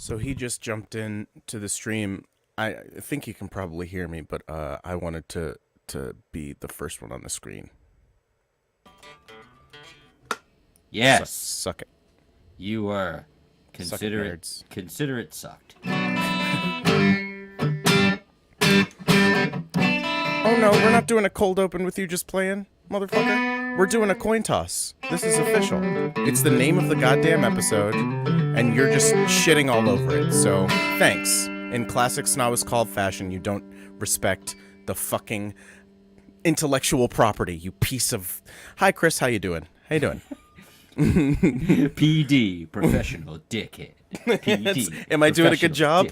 So he just jumped in to the stream. I think he can probably hear me, but I wanted to be the first one on the screen. Yes. Suck it. You were. Suck it, nerds. Consider it sucked. Oh no, we're not doing a cold open with you just playing, motherfucker. We're doing a coin toss. This is official. It's the name of the goddamn episode, and you're just shitting all over it. So, thanks. In classic Ssnotwasscall fashion, you don't respect the fucking intellectual property, you piece of... Hi, Chris. How you doing? How you doing? PD, professional dickhead. PD. Am I doing a good job?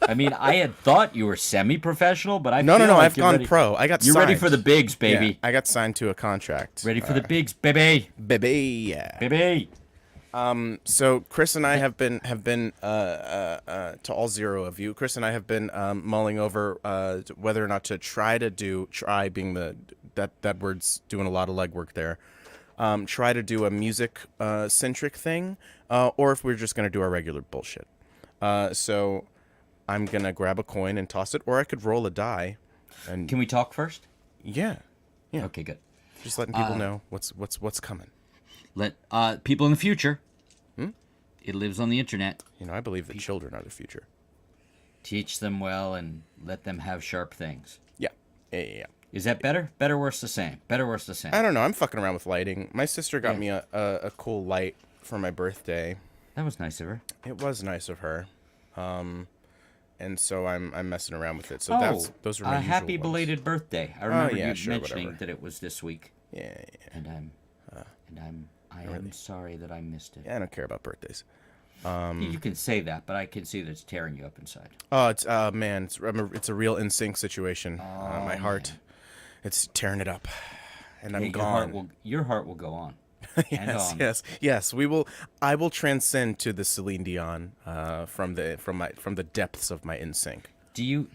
I mean, I had thought you were semi-professional, but I No, feel no, like I've gone pro. I got You're signed. ready for the bigs, baby. Yeah, I got signed to a contract. Ready for the bigs, baby. Baby, yeah. Baby. So Chris and I have been to all zero of you. Chris and I have been mulling over whether or not to try being that word's doing a lot of legwork there. Try to do a music centric thing, or if we're just gonna do our regular bullshit. So I'm gonna grab a coin and toss it, or I could roll a die. And Can we talk first? yeah. Okay, good. Just letting people know what's coming. Let people in the future. It lives on the internet. You know, I believe that children are the future. Teach them well and let them have sharp things. Yeah. Is that better? Better, worse, the same. Better, worse, the same. I don't know. I'm fucking around with lighting. My sister got me a cool light for my birthday. That was nice of her. It was nice of her. And so I'm messing around with it. So those are my a usual happy ones. belated birthday. I remember you mentioning whatever. that it was this week. Yeah. And I am sorry that I missed it. I don't care about birthdays. You can say that, but I can see that it's tearing you up inside. Oh, it's man, it's a real NSYNC situation. My heart, it's tearing it up, and I'm gone. Your heart will go on. Yes. I will transcend to the Celine Dion from the depths of my NSYNC. Do you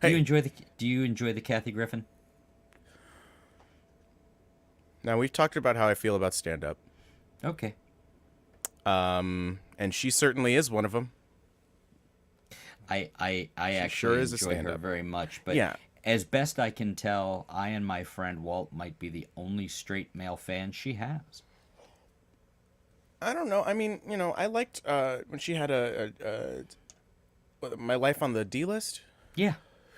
enjoy the Kathy Griffin? Now we've talked about how I feel about stand up. Okay. And she certainly is one of them. I actually sure is a enjoy her stand-up. very much, but Yeah. as best I can tell, I and my friend Walt might be the only straight male fan she has. I don't know. I mean, you know, I liked when she had My Life on the D List. Yeah.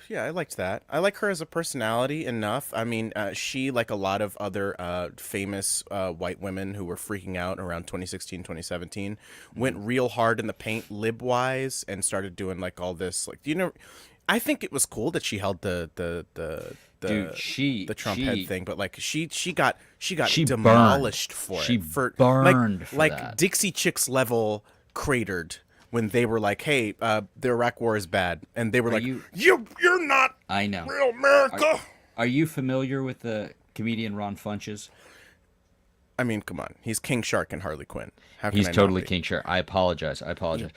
Yeah, I liked that. I like her as a personality enough. I mean, she, like a lot of other famous white women who were freaking out around 2016, 2017, went real hard in the paint lib-wise and started doing like all this. Like, you know, I think it was cool that she held the Trump head thing, but like she got demolished for she it. For burned for like that. Dixie Chicks level cratered. When they were like, "Hey, the Iraq War is bad," and they were like, "You're not I know. real America." Are you familiar with the comedian Ron Funches? I mean, come on, he's King Shark and Harley Quinn. How can He's I not totally be? King Shark. I apologize.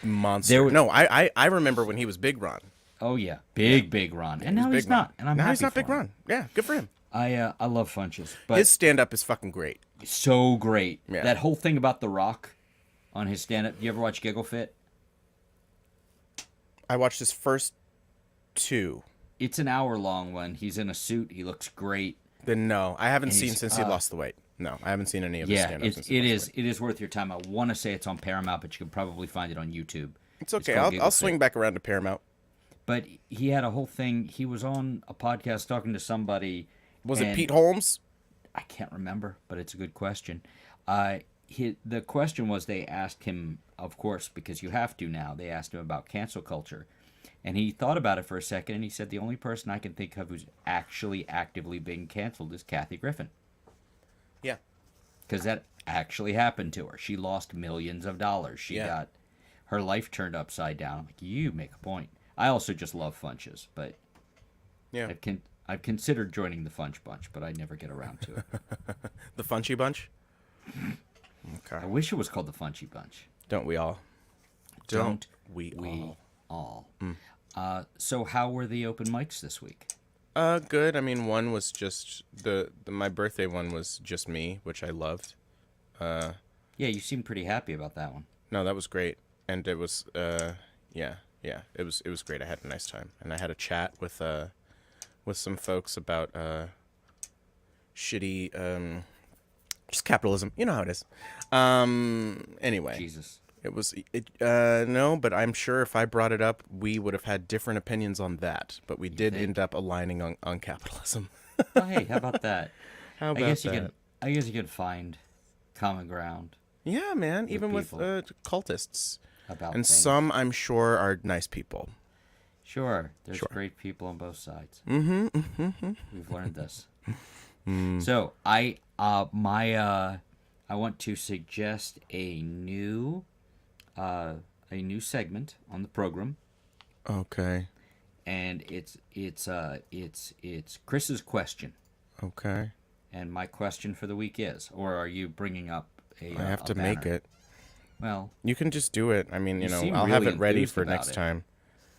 Monster. No, I remember when he was Big Ron. Oh yeah, big Ron, and now he's not. And I'm now happy he's not for Big him. Ron. Yeah, good for him. I love Funches, but His stand up is fucking great. so great. Yeah. That whole thing about The Rock on his stand up. You ever watch Giggle Fit? I watched his first two. It's an hour long one. He's in a suit. He looks great. Then no, I haven't And seen he's, since he lost the weight. No, I haven't seen any of his Yeah, stand up since it he lost the weight. is worth your time. I want to say it's on Paramount, but you can probably find it on YouTube. It's okay. called I'll Giggle swing Fit. back around to Paramount. But he had a whole thing. He was on a podcast talking to somebody. Was it and Pete Holmes? I can't remember, but it's a good question. The question was, they asked him, of course, because you have to now, they asked him about cancel culture. And he thought about it for a second, and he said, the only person I can think of who's actually actively being canceled is Kathy Griffin. Yeah. Because that actually happened to her. She lost millions of dollars. She got her life turned upside down. I'm like, you make a point. I also just love Funches, but Yeah. I've considered joining the Funch Bunch, but I never get around to it. The Funchy Bunch? Okay. I wish it was called the Funchy Bunch. Don't we all? Don't we all? So how were the open mics this week? Good. I mean, one was just my birthday one was just me, which I loved. Yeah, you seem pretty happy about that one. No, that was great, and it was yeah, it was great. I had a nice time, and I had a chat with some folks about shitty just capitalism. You know how it is. Anyway, Jesus. it was no, but I'm sure if I brought it up, we would have had different opinions on that. But we did think? end up aligning on capitalism. Oh, hey, how about that? How about I guess you that? could. I guess you could find common ground Yeah, man. Even with people. cultists, about and things. some I'm sure are nice people. Sure, there's Sure. great people on both sides. Mm-hmm. We've learned this. Mm. So I want to suggest a new segment on the program, Okay. and it's Chris's question, Okay. and my question for the week is, or are you bringing up a? I have a to banner? make it. Well, You can just do it. I mean, You seem I'll have really it ready enthused for about next it. time.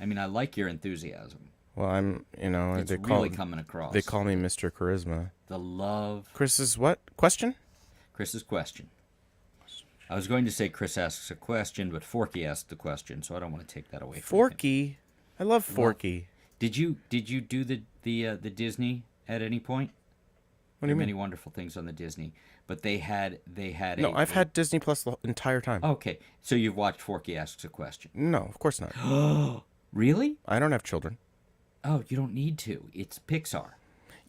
I mean, I like your enthusiasm. Well, It's they really coming across. they call me Mr. Charisma. The love. Chris's what question? Chris's question. I was going to say Chris asks a question, but Forky asked the question, so I don't want to take that away from him. Forky. I love Forky. Did you do the Disney at any point? What do There you are many mean? wonderful things on the Disney, but they had No, a, I've had Disney Plus the entire time. Okay, so you've watched Forky asks a question. No, of course not. Really? I don't have children. Oh, you don't need to. It's Pixar.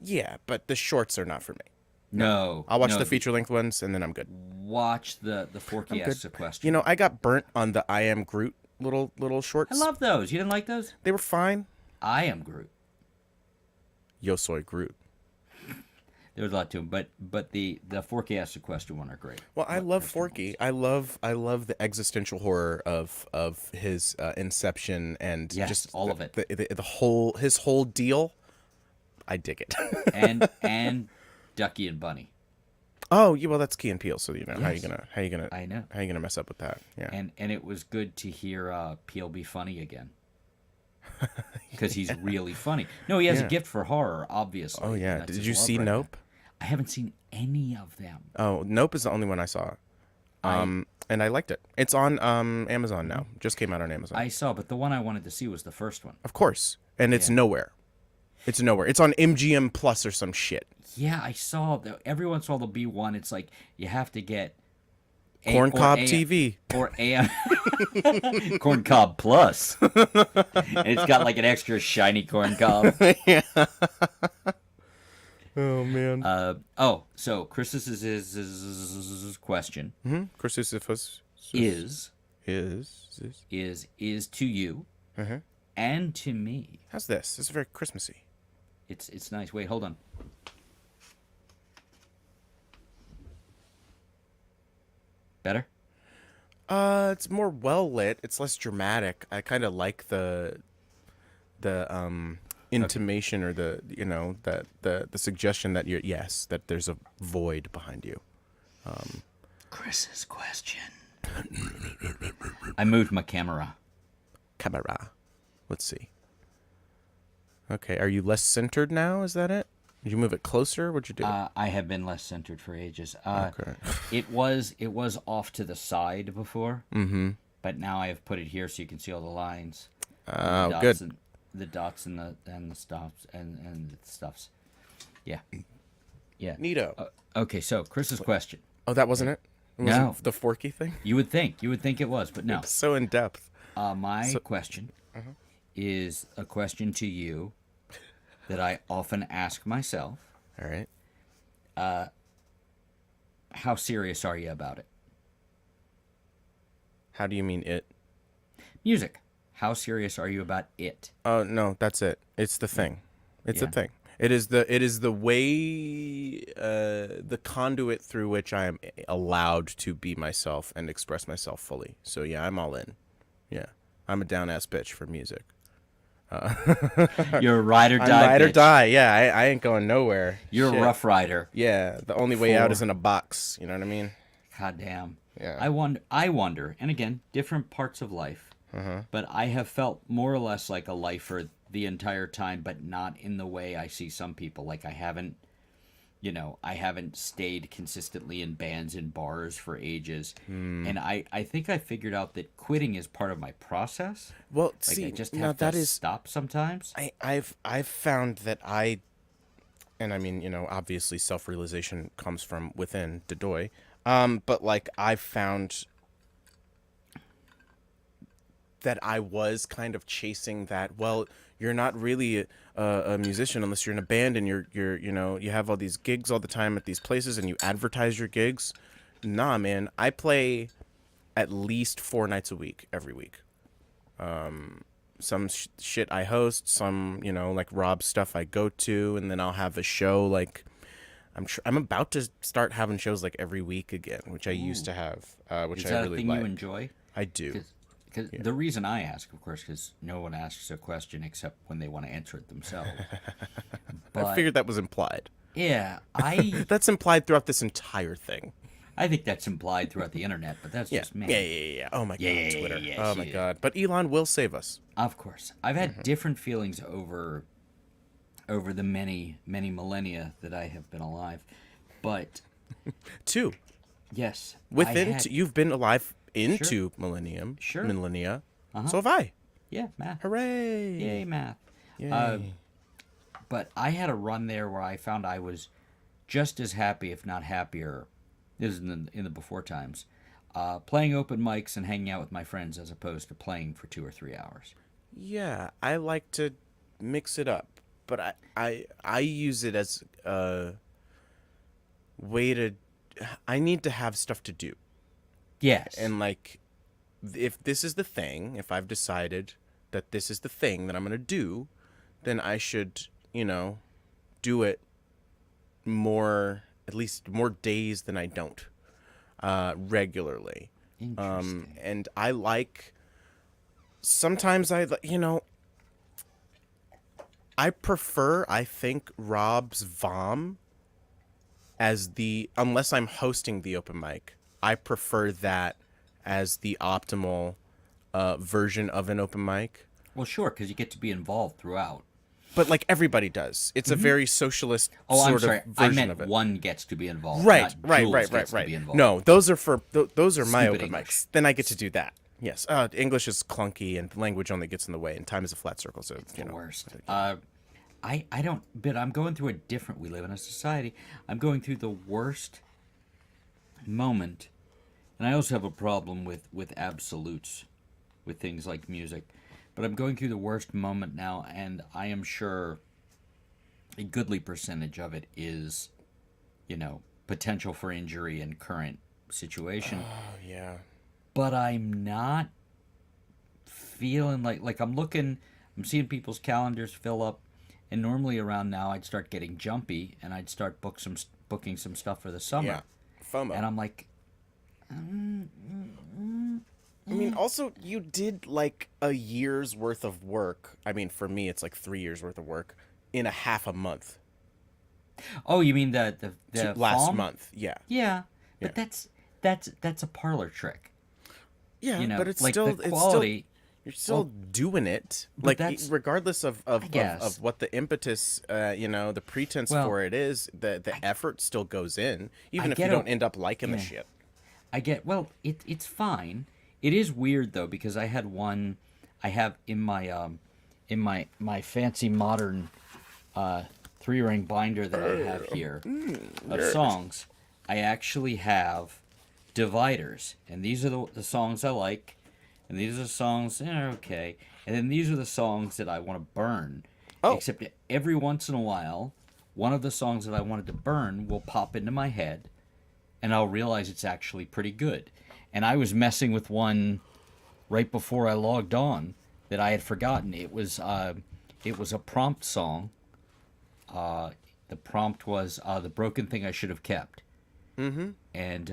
Yeah, but the shorts are not for me. No. I'll watch no, the feature-length ones, and then I'm good. Watch the Forky I'm asks good. a question. I got burnt on the I Am Groot little shorts. I love those. You didn't like those? They were fine. I am Groot. Yo soy Groot. There was a lot to them, but the Forky asks a question one are great. Well, I What love question Forky. ones? I love the existential horror of his inception and Yes, just all of it. The whole his whole deal. I dig it. and Ducky and Bunny. Oh, yeah, well that's Key and Peele, so how Yes. you gonna I know. how you gonna mess up with that? Yeah. And it was good to hear Peele be funny again. Because he's really funny. No, he has Yeah. a gift for horror, obviously. Oh yeah. That's Did his you love see right there. Nope? I haven't seen any of them. Oh, Nope is the only one I saw. And I liked it. It's on Amazon now. Just came out on Amazon. I saw, but the one I wanted to see was the first one. Of course. And it's Yeah. nowhere. It's nowhere. It's on MGM Plus or some shit. Yeah, I saw. Every once in a while there'll be one. It's like you have to get Corncob TV. or AM Corncob Plus. And it's got like an extra shiny corncob. Yeah. Oh man. So Chris's is question Crucifix is to you Uh-huh. and to me. How's this? This is very Christmassy. It's nice. Wait, hold on. Better? It's more well lit. It's less dramatic. I kind of like the intimation or the suggestion that that there's a void behind you. Chris's question. I moved my camera. Camera. Let's see. Okay, are you less centered now? Is that it? Did you move it closer? What'd you do? I have been less centered for ages. Okay. It was off to the side before, Mm-hmm. but now I have put it here so you can see all the lines. Oh, the good. The dots and the stops and the stuffs. Yeah. Yeah. Neato. Okay, so Chris's question. Oh, that wasn't it? It No. wasn't the Forky thing? You would think it was, but no. So in depth. My question is a question to you that I often ask myself. All right. How serious are you about it? How do you mean it? Music. How serious are you about it? Oh no, that's it. It's the thing. It's Yeah. a thing. It is the way the conduit through which I am allowed to be myself and express myself fully. So yeah, I'm all in. Yeah, I'm a down ass bitch for music. You're a ride or I'm die. ride or bitch. die. Yeah, I ain't going nowhere. You're Shit. a rough rider. Yeah, the only way out For- is in a box. You know what I mean? God damn. Yeah. I wonder, and again, different parts of life, but I have felt more or less like a lifer the entire time, but not in the way I see some people. Like I haven't I haven't stayed consistently in bands and bars for ages. And I think I figured out that quitting is part of my process. Well, Like I see, just now have to that is stop sometimes. I've found that and I mean, obviously self-realization comes from within Dedoy. But like I've found that I was kind of chasing that. Well, you're not really a musician unless you're in a band and you have all these gigs all the time at these places and you advertise your gigs. Nah, man, I play at least 4 nights a week every week. Some shit I host, some like Rob's stuff I go to, and then I'll have a show like I'm about to start having shows like every week again, which I used Ooh. to have, which Is I that a really thing you like. enjoy? I do. Because Yeah. the reason I ask, of course, because no one asks a question except when they want to answer it themselves. I But figured that was implied. yeah, I That's implied throughout this entire thing. I think that's implied throughout the internet, but that's Yeah. just me. Yeah. Oh my Yeah, god, yeah, yeah, Twitter. yeah, yeah, Oh my she- god. But Elon will save us. Of course, I've had different feelings over the many many millennia that I have been alive, but Two. yes, Within I had, you've been alive into Sure. millennia. Uh-huh. So have I. yeah, math, Hooray. yay, math. Yay. But I had a run there where I found I was just as happy, if not happier. This is in the before times, playing open mics and hanging out with my friends as opposed to playing for 2 or 3 hours. Yeah, I like to mix it up, but I use it as a way to. I need to have stuff to do, Yes, and like, if this is the thing, if I've decided that this is the thing that I'm gonna do, then I should, do it more, at least more days than I don't, regularly. interesting. And I like. Sometimes I prefer, I think, Rob's Vom as unless I'm hosting the open mic, I prefer that as the optimal version of an open mic. Well, sure, because you get to be involved throughout. But like everybody does. It's a very socialist Oh, I'm sort sorry. of I version meant of it. one gets to be involved. Right, not right, Jules right, gets right, to be right. involved. No, those are for those are my Stupid open English. mics. Then I get to do that. Yes. English is clunky and language only gets in the way, and time is a flat circle. So The worst. I don't. But I'm going through a different. We live in a society. I'm going through the worst moment, and I also have a problem with absolutes, with things like music. But I'm going through the worst moment now, and I am sure a goodly percentage of it is, potential for injury and current situation. Oh yeah. But I'm not feeling like I'm seeing people's calendars fill up, and normally around now I'd start getting jumpy and I'd start booking some stuff for the summer. Yeah. FOMO. And I'm like, I mean, also, you did like a year's worth of work. I mean, for me, it's like 3 years worth of work in a half a month. oh, you mean the Last FOM? month, yeah. Yeah, but Yeah. that's a parlor trick. Yeah, but it's like still, the quality. you're still doing it. but Like, that's- regardless of guess. what the impetus, the pretense Well, for it is, the effort still goes in, even if you get don't a- end up liking the yeah. shit. I get it's fine. It is weird though because I had one I have in my fancy modern 3-ring binder that I have here of songs. I actually have dividers, and these are the songs I like, and these are the songs okay, and then these are the songs that I want to burn. Oh. Except every once in a while, one of the songs that I wanted to burn will pop into my head, and I'll realize it's actually pretty good. And I was messing with one right before I logged on that I had forgotten. It was a prompt song. The prompt was "The Broken Thing I Should Have Kept." Mm-hmm. And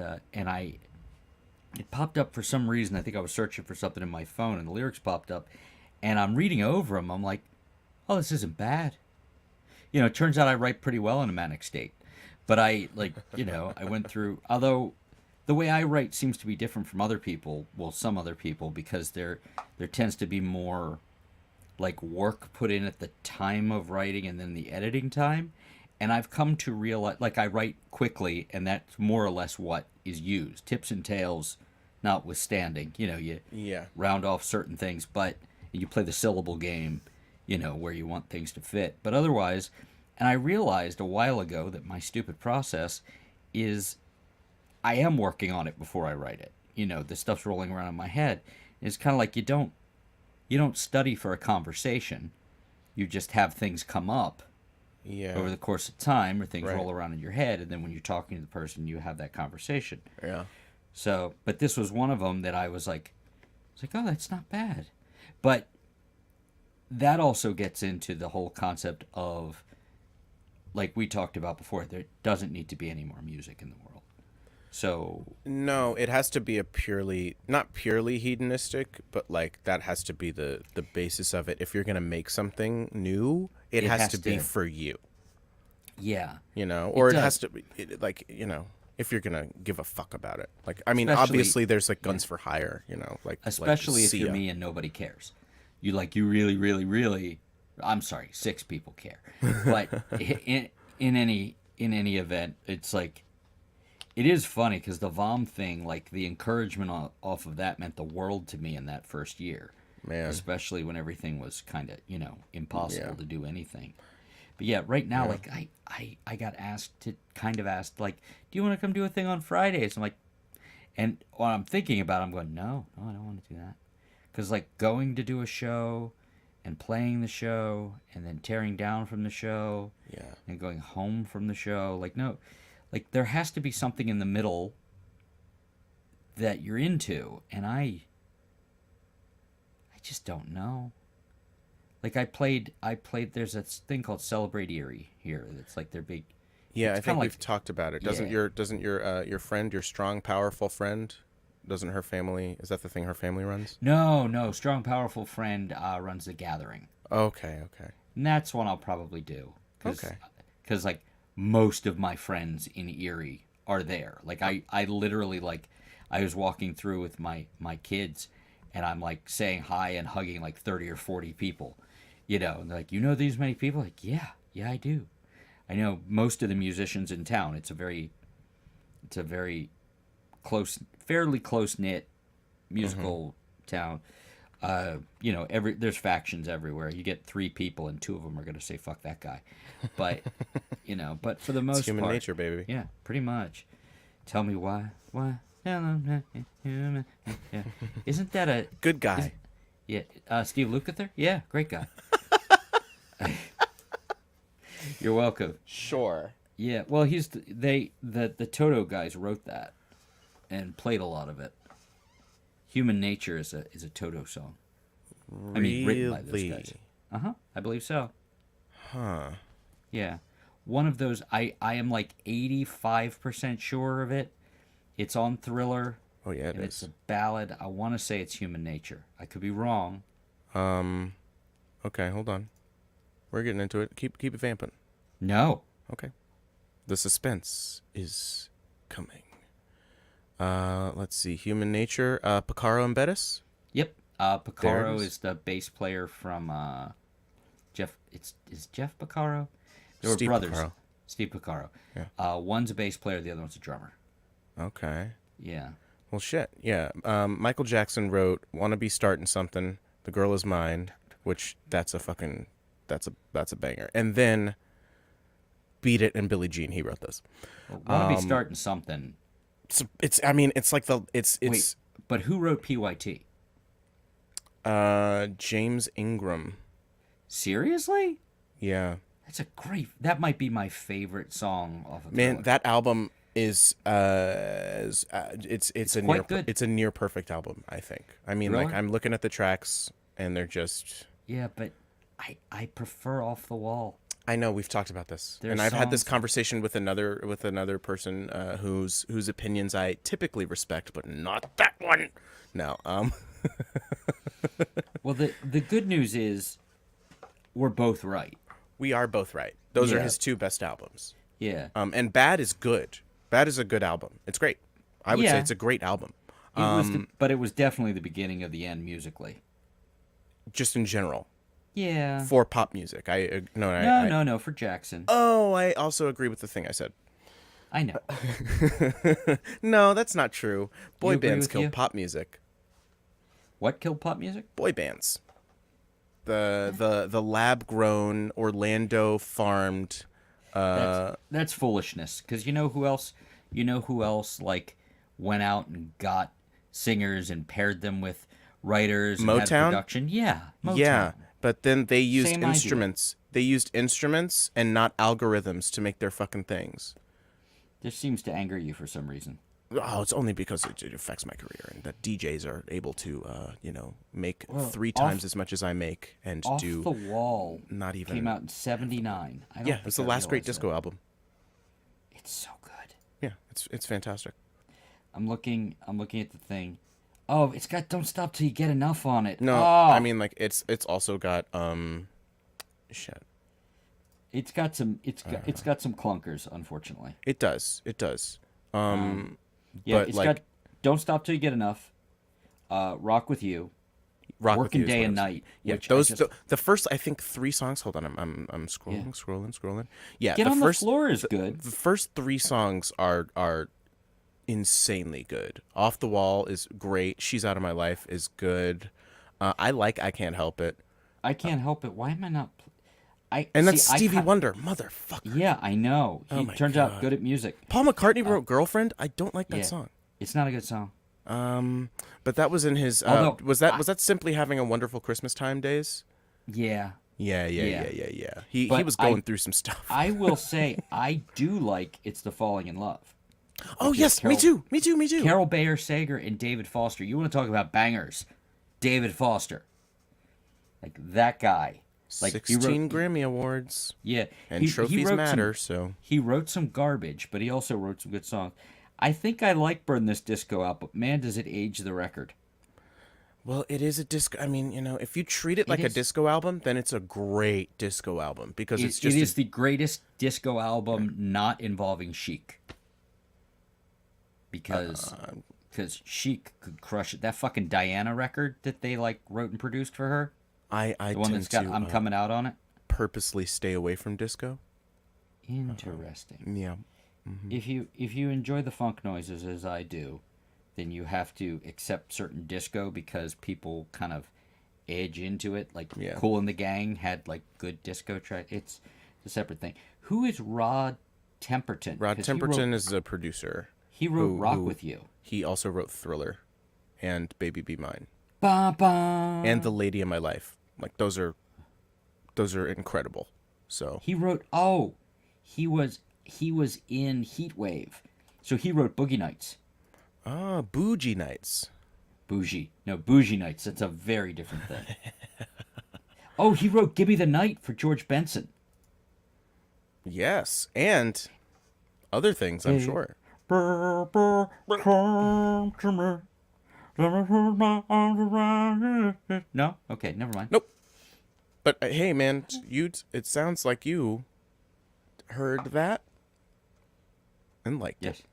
it popped up for some reason. I think I was searching for something in my phone, and the lyrics popped up. And I'm reading over them. I'm like, oh, this isn't bad. It turns out I write pretty well in a manic state. But I went through, although the way I write seems to be different from other people, well, some other people, because there tends to be more like work put in at the time of writing and then the editing time. and I've come to realize, like, I write quickly, and that's more or less what is used. Tips and tails notwithstanding, you Yeah. round off certain things, but you play the syllable game, where you want things to fit. But otherwise, and I realized a while ago that my stupid process is I am working on it before I write it. The stuff's rolling around in my head. It's kind of like you don't study for a conversation. You just have things come up Yeah. over the course of time, or things Right. roll around in your head, and then when you're talking to the person, you have that conversation. Yeah. So, but this was one of them that I was like, oh, that's not bad. But that also gets into the whole concept of, like we talked about before, there doesn't need to be any more music in the world. So, No, it has to be a purely, not purely hedonistic, but like that has to be the basis of it. If you're gonna make something new, it has to be for you. yeah. Or it does. has to be like if you're gonna give a fuck about it. Like, I mean, Especially- obviously there's like guns for hire, like Especially if you're Sia. me and nobody cares. You really, really, really. I'm sorry, 6 people care, but in any event, it's like, it is funny because the VOM thing, like the encouragement off of that meant the world to me in that first year, Man. especially when everything was kind of impossible Yeah. to do anything. But yeah, right now, Yeah. like I got asked, like, do you want to come do a thing on Fridays? I'm like, and what I'm thinking about, I'm going, no, I don't want to do that. Because, like, going to do a show and playing the show and then tearing down from the show Yeah. and going home from the show, like, no. Like, there has to be something in the middle that you're into. And I just don't know. Like, I played, there's a thing called Celebrate Erie here. That's like their big... Yeah, It's I kinda think like- we've talked about it. Doesn't Yeah. your friend, your strong, powerful friend, doesn't her family, is that the thing her family runs? No. Strong, Powerful Friend runs The Gathering. Okay. And that's one I'll probably do. Okay. Because, like, most of my friends in Erie are there. Like, I literally, like, I was walking through with my kids, and I'm, like, saying hi and hugging, like, 30 or 40 people. And they're like, these many people? Like, yeah, I do. I know most of the musicians in town. It's a very fairly close-knit musical town. There's factions everywhere. You get 3 people, and 2 of them are going to say "fuck that guy," but but for the most It's human part, nature, baby. yeah, pretty much. Tell me why? Yeah. Isn't that a Good guy. yeah? Steve Lukather? Yeah, great guy. You're welcome. Sure. Yeah, well, the Toto guys wrote that and played a lot of it. Human Nature is a Toto song. I mean, written by those guys. I believe so. Huh. Yeah, one of those. I am like 85% sure of it. It's on Thriller. Oh yeah, it and it's is. a ballad. I want to say it's Human Nature. I could be wrong. Okay, hold on. We're getting into it. Keep it vamping. No. Okay. The suspense is coming. Let's see. Human Nature. Picaro and Bettis. Yep. There Picaro it is. is the bass player from Jeff. Is Jeff Picaro? They were Steve brothers. Picaro. Steve Picaro. Yeah. One's a bass player. The other one's a drummer. Okay. Yeah. Well, shit. Yeah. Michael Jackson wrote "Wanna Be Starting Something." The Girl Is Mine, which that's a banger. And then Beat It and Billie Jean. He wrote this. Well, want to be starting something. It's. I mean, it's like it's. Wait, but who wrote PYT? James Ingram. Seriously? Yeah. That's a great. That might be my favorite song off of Man, Thriller. that album is it's a quite good. It's a near perfect album, I think. I mean, Really? like, I'm looking at the tracks and they're just. Yeah, but I prefer Off the Wall. I know we've talked about this, There's and I've had this songs- conversation with another person whose opinions I typically respect, but not that one. No, Well, the good news is we're both right. we are both right. Those are Yeah. his 2 best albums. Yeah. And Bad is good. Bad is a good album. It's great. I would say Yeah. it's a great album. But it was definitely the beginning of the end musically. Just in general. Yeah. for pop music. No, for Jackson. Oh, I also agree with the thing I said. I know. No, that's not true. You Boy agree bands with killed you? pop music. What killed pop music? Boy bands. The lab grown Orlando farmed. That's foolishness. Because you know who else? You know who else like went out and got singers and paired them with writers and had a Motown. production? Yeah, Yeah, Motown. but then they used Same idea. instruments. They used instruments and not algorithms to make their fucking things. This seems to anger you for some reason. Oh, it's only because it affects my career, and that DJs are able to, make Well, three off times as much as I make, and Off do the Wall not even. came out in '79. I don't Yeah, think it's the I last great realized that. disco album. It's so good. Yeah, it's fantastic. I'm looking at the thing. Oh, it's got "Don't Stop Till You Get Enough" on it. No, Oh, I mean like it's also got shit. it's got some clunkers, unfortunately. It does. Yeah, But it's like got "Don't Stop Till You Get Enough," "Rock with You," Rock with "Working You is Day what and I'm saying. Night," Yeah, which those I just the first I think 3 songs. Hold on, I'm Yeah. scrolling. Yeah, "Get the on first the Floor" is good. the first 3 songs are insanely good. Off the Wall is great. She's Out of My Life is good. I Can't Help It. I can't help it. Why am I not? And See. that's Stevie Wonder, motherfucker. Yeah, I know. Oh He my turns out God. good at music. Paul McCartney wrote Girlfriend. I don't like that Yeah, song. it's not a good song. But that was in his Although was that Simply Having a Wonderful Christmas Time days? Yeah, Yeah. Yeah. He But was going through some stuff. I will say I do like "It's the Falling in Love." Oh Because yes, me too. Me too. Carol Bayer Sager and David Foster. You want to talk about bangers? David Foster, like that guy. Like 16 Grammy Awards. yeah, And trophies wrote matter, some, so he wrote some garbage, but he also wrote some good songs. I think I like "Burn This Disco Out," but man, does it age the record. well, it is a disco. I mean, if you treat it like a is. disco album, then it's a great disco album because it's It just is the greatest disco album not involving Chic. Because Chic could crush it. That fucking Diana record that they like wrote and produced for her, I the one tend that's got to "I'm Coming Out" on it. purposely stay away from disco. Interesting. Yeah. If you enjoy the funk noises as I do, then you have to accept certain disco because people kind of edge into it. Like Yeah. Kool and the Gang had like good disco track. It's a separate thing. Who is Rod Temperton? Rod 'Cause Temperton is a producer. He wrote who- "Rock who- with You." He also wrote Thriller and Baby Be Mine Ba ba. and The Lady in My Life. Like those are incredible. So He wrote. Oh, he was in Heat Wave, so he wrote "Boogie Nights." Bougie Nights. Bougie Nights. That's a very different thing. Oh, he wrote "Gimme the Night" for George Benson. Yes, and other things, I'm sure. No? Okay, never mind. Nope. But hey, man, it sounds like you heard that and liked Yes. it.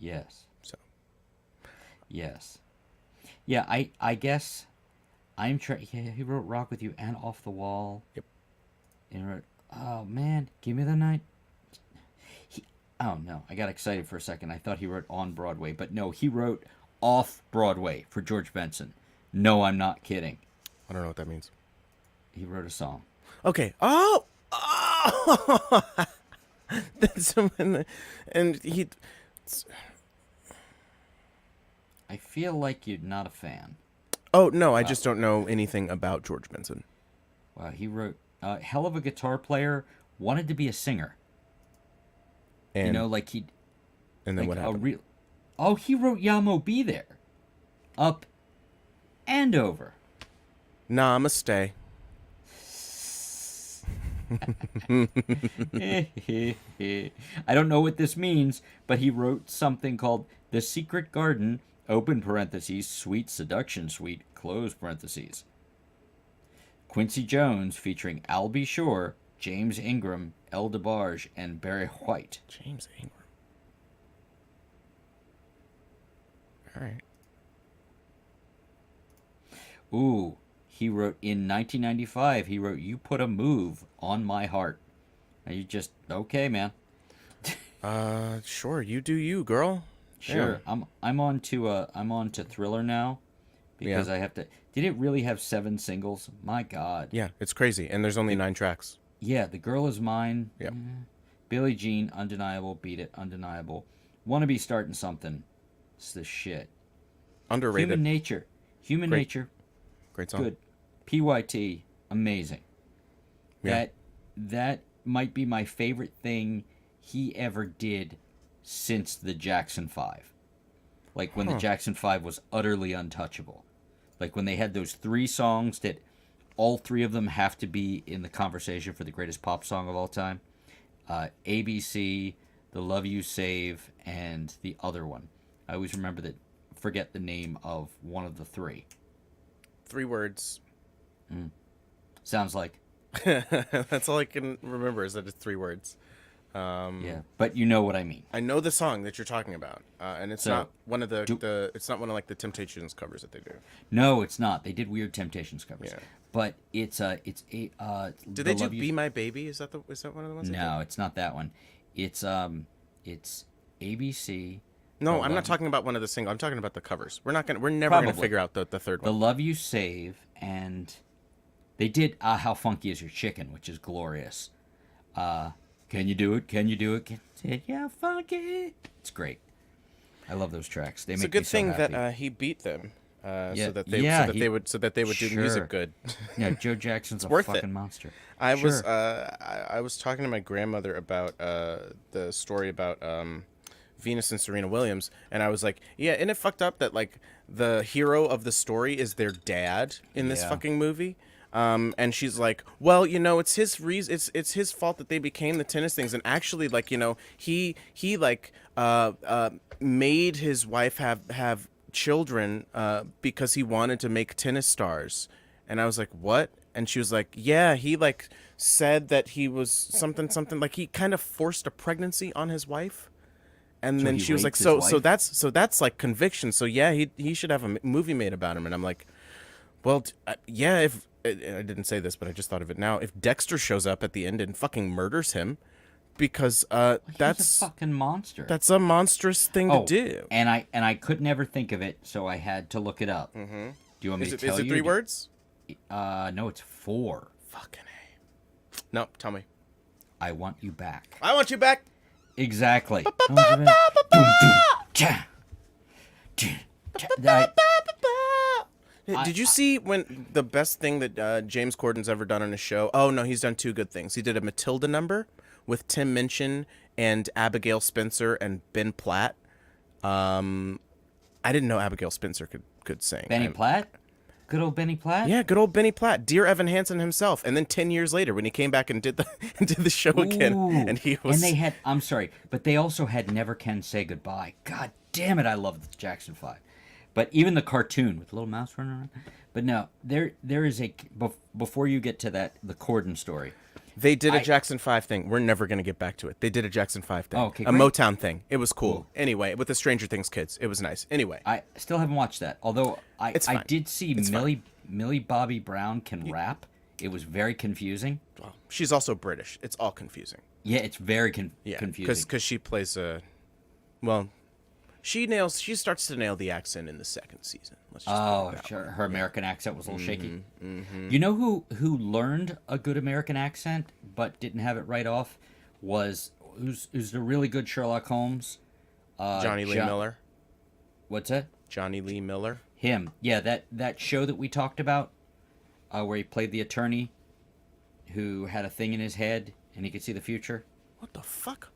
Yes. So Yes. Yeah, I guess I'm trying. Yeah, he wrote "Rock with You" and "Off the Wall." Yep. And he wrote, oh man, "Give Me the Night." Oh no, I got excited for a second. I thought he wrote "On Broadway," but no, he wrote "Off Broadway" for George Benson. No, I'm not kidding. I don't know what that means. He wrote a song. Okay. Oh. That's and he. I feel like you're not a fan. Oh no, I just don't know anything about George Benson. Wow, he wrote hell of a guitar player, wanted to be a singer. And Like he and then like what happened? he wrote "Yamo Be There," "Up and Over." Namaste. I don't know what this means, but he wrote something called "The Secret Garden," open parentheses, "Sweet Seduction Suite," close parentheses. Quincy Jones featuring Albie Shore, James Ingram, El DeBarge, and Barry White. James Ingram. All right. Ooh, He wrote in 1995. He wrote, "You put a move on my heart." And you just okay, man. Sure, you do you, girl. Sure. I'm on to Thriller now because Yeah. I have to. Did it really have 7 singles? My God. Yeah, it's crazy, and there's only 9 tracks. Yeah, The Girl Is Mine. Yep. Billie Jean, undeniable. Beat It, undeniable. Wanna Be Starting Something. It's the shit. Underrated. Human Nature. Human Great. Nature. Great song. Good. PYT. Amazing. Yeah. That might be my favorite thing he ever did since the Jackson 5. Like when the Jackson 5 was utterly untouchable. Like when they had those 3 songs that all 3 of them have to be in the conversation for the greatest pop song of all time. ABC, The Love You Save, and the other one. I always forget the name of one of the 3. 3 words. Sounds like. That's all I can remember is that it's 3 words. Yeah, but you know what I mean. I know the song that you're talking about, and it's So, not one of it's not one of like the Temptations covers that they do. No, it's not. They did Weird Temptations covers. Yeah. But it's Did they do "Be My Baby"? Is that one of the ones? No, it's not that one. It's ABC. No, The I'm not Love- talking about one of the singles. I'm talking about the covers. We're never gonna Probably. figure out the third The one. Love You Save, and they did How Funky Is Your Chicken, which is glorious. Can you do it? Can you do it? Yeah, funky. It's great. I love those tracks. They It's make a good me so thing happy. that he beat them, Yeah, so that they would do Sure. music good. Yeah, Joe Jackson's a worth it. fucking monster. I was Sure. I was talking to my grandmother about the story about Venus and Serena Williams, and I was like, yeah, isn't it fucked up that like the hero of the story is their dad in this Yeah. fucking movie? And she's like, well, it's his reason. It's his fault that they became the tennis things. And actually, like, he like made his wife have children because he wanted to make tennis stars. And I was like, what? And she was like, yeah, he like said that he was something like he kind of forced a pregnancy on his wife. And So then he she was like, raped his so wife? that's like conviction. So yeah, he should have a movie made about him. And I'm like, well, yeah, if I didn't say this, but I just thought of it now. If Dexter shows up at the end and fucking murders him, because He's that's a fucking monster. that's a monstrous thing to do. And I could never think of it, so I had to look it up. Mm-hmm. Do you want me Is to it tell you? 3 words? No, it's 4. Fucking A. No, tell me. I want you back. I want you back. Exactly. Did you see when the best thing that James Corden's ever done on a show? Oh no, he's done 2 good things. He did a Matilda number with Tim Minchin and Abigail Spencer and Ben Platt. I didn't know Abigail Spencer could sing. Benny Platt? Good old Benny Platt? Yeah, good old Benny Platt, Dear Evan Hansen himself. And then 10 years later, when he came back and did the show again, Ooh. and he was. And they had, I'm sorry, but they also had Never Can Say Goodbye. God damn it, I love the Jackson 5. But even the cartoon with the little mouse running around. But no, there is a, before you get to that, the Corden story. They did a Jackson 5 thing. We're never going to get back to it. They did a Jackson 5 thing. Oh, okay, a great. Motown thing. It was cool. Anyway, with the Stranger Things kids. It was nice. Anyway. I still haven't watched that. Although It's I fine. did see It's fine. Millie Bobby Brown can rap. It was very confusing. Well, she's also British. It's all confusing. Yeah, it's very Yeah, confusing. because she plays she starts to nail the accent in the 2nd season. Let's just put Oh, it that sure. way. Her American accent was a little shaky. Mm-hmm. You know who learned a good American accent but didn't have it right off was who's the really good Sherlock Holmes? Johnny Lee Miller. What's that? Johnny Lee Miller. Him. Yeah, that show that we talked about, where he played the attorney, who had a thing in his head and he could see the future. What the fuck?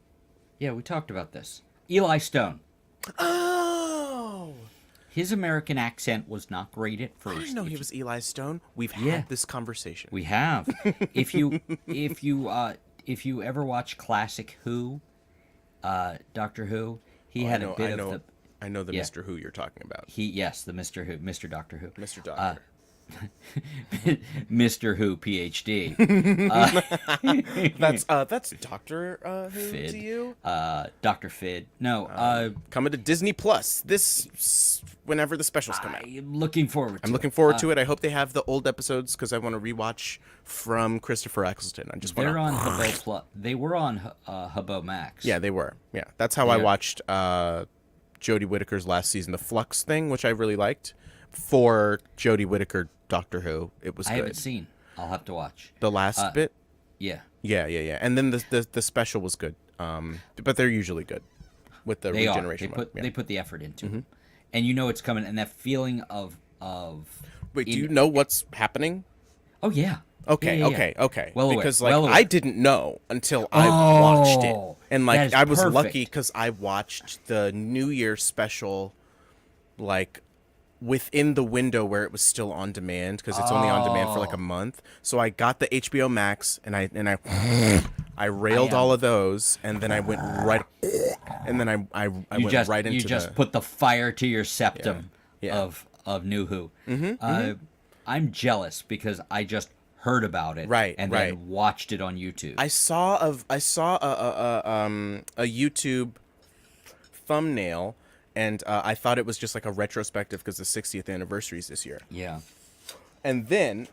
Yeah, we talked about this. Eli Stone. Oh! His American accent was not great at I first. didn't know he was Eli Stone. We've Yeah. had this conversation. We have. if you ever watch classic Who, Doctor Who, he had a bit of the I know the Yeah. Mr. Who you're talking about. the Mr. Who, Mr. Doctor Who. Mr. Doctor. Mr. Who, PhD. That's Doctor Who Fid. to you. Dr. Fid. No, Coming to Disney Plus whenever the specials come out. I'm looking forward to I'm looking forward to it. I hope they have the old episodes because I want to rewatch from Christopher Eccleston. I just want They're to. on Habo Plus. They were on Habo Max. Yeah, they were. Yeah, that's how I watched Jodie Whittaker's last season, the Flux thing, which I really liked. For Jodie Whittaker, Doctor Who, it was good. I haven't seen. I'll have to watch. The last bit. Yeah. Yeah. And then the special was good. But they're usually good with the They regeneration. are. They put the effort into it. And you know it's coming, and that feeling of Wait, do you know what's happening? Oh yeah. Okay, Yeah. okay. Well aware, because well aware. I didn't know until I watched it, and that is I was perfect. lucky because I watched the New Year special, within the window where it was still on demand because it's only on demand for like a month. So I got the HBO Max and I railed all of those, and then I went right, and then I went right into you just put the fire to your septum Yeah. of New Who. I'm jealous because I just heard about it and then watched it on YouTube. I saw a YouTube thumbnail, and I thought it was just like a retrospective because the 60th anniversary is this year. Yeah. And then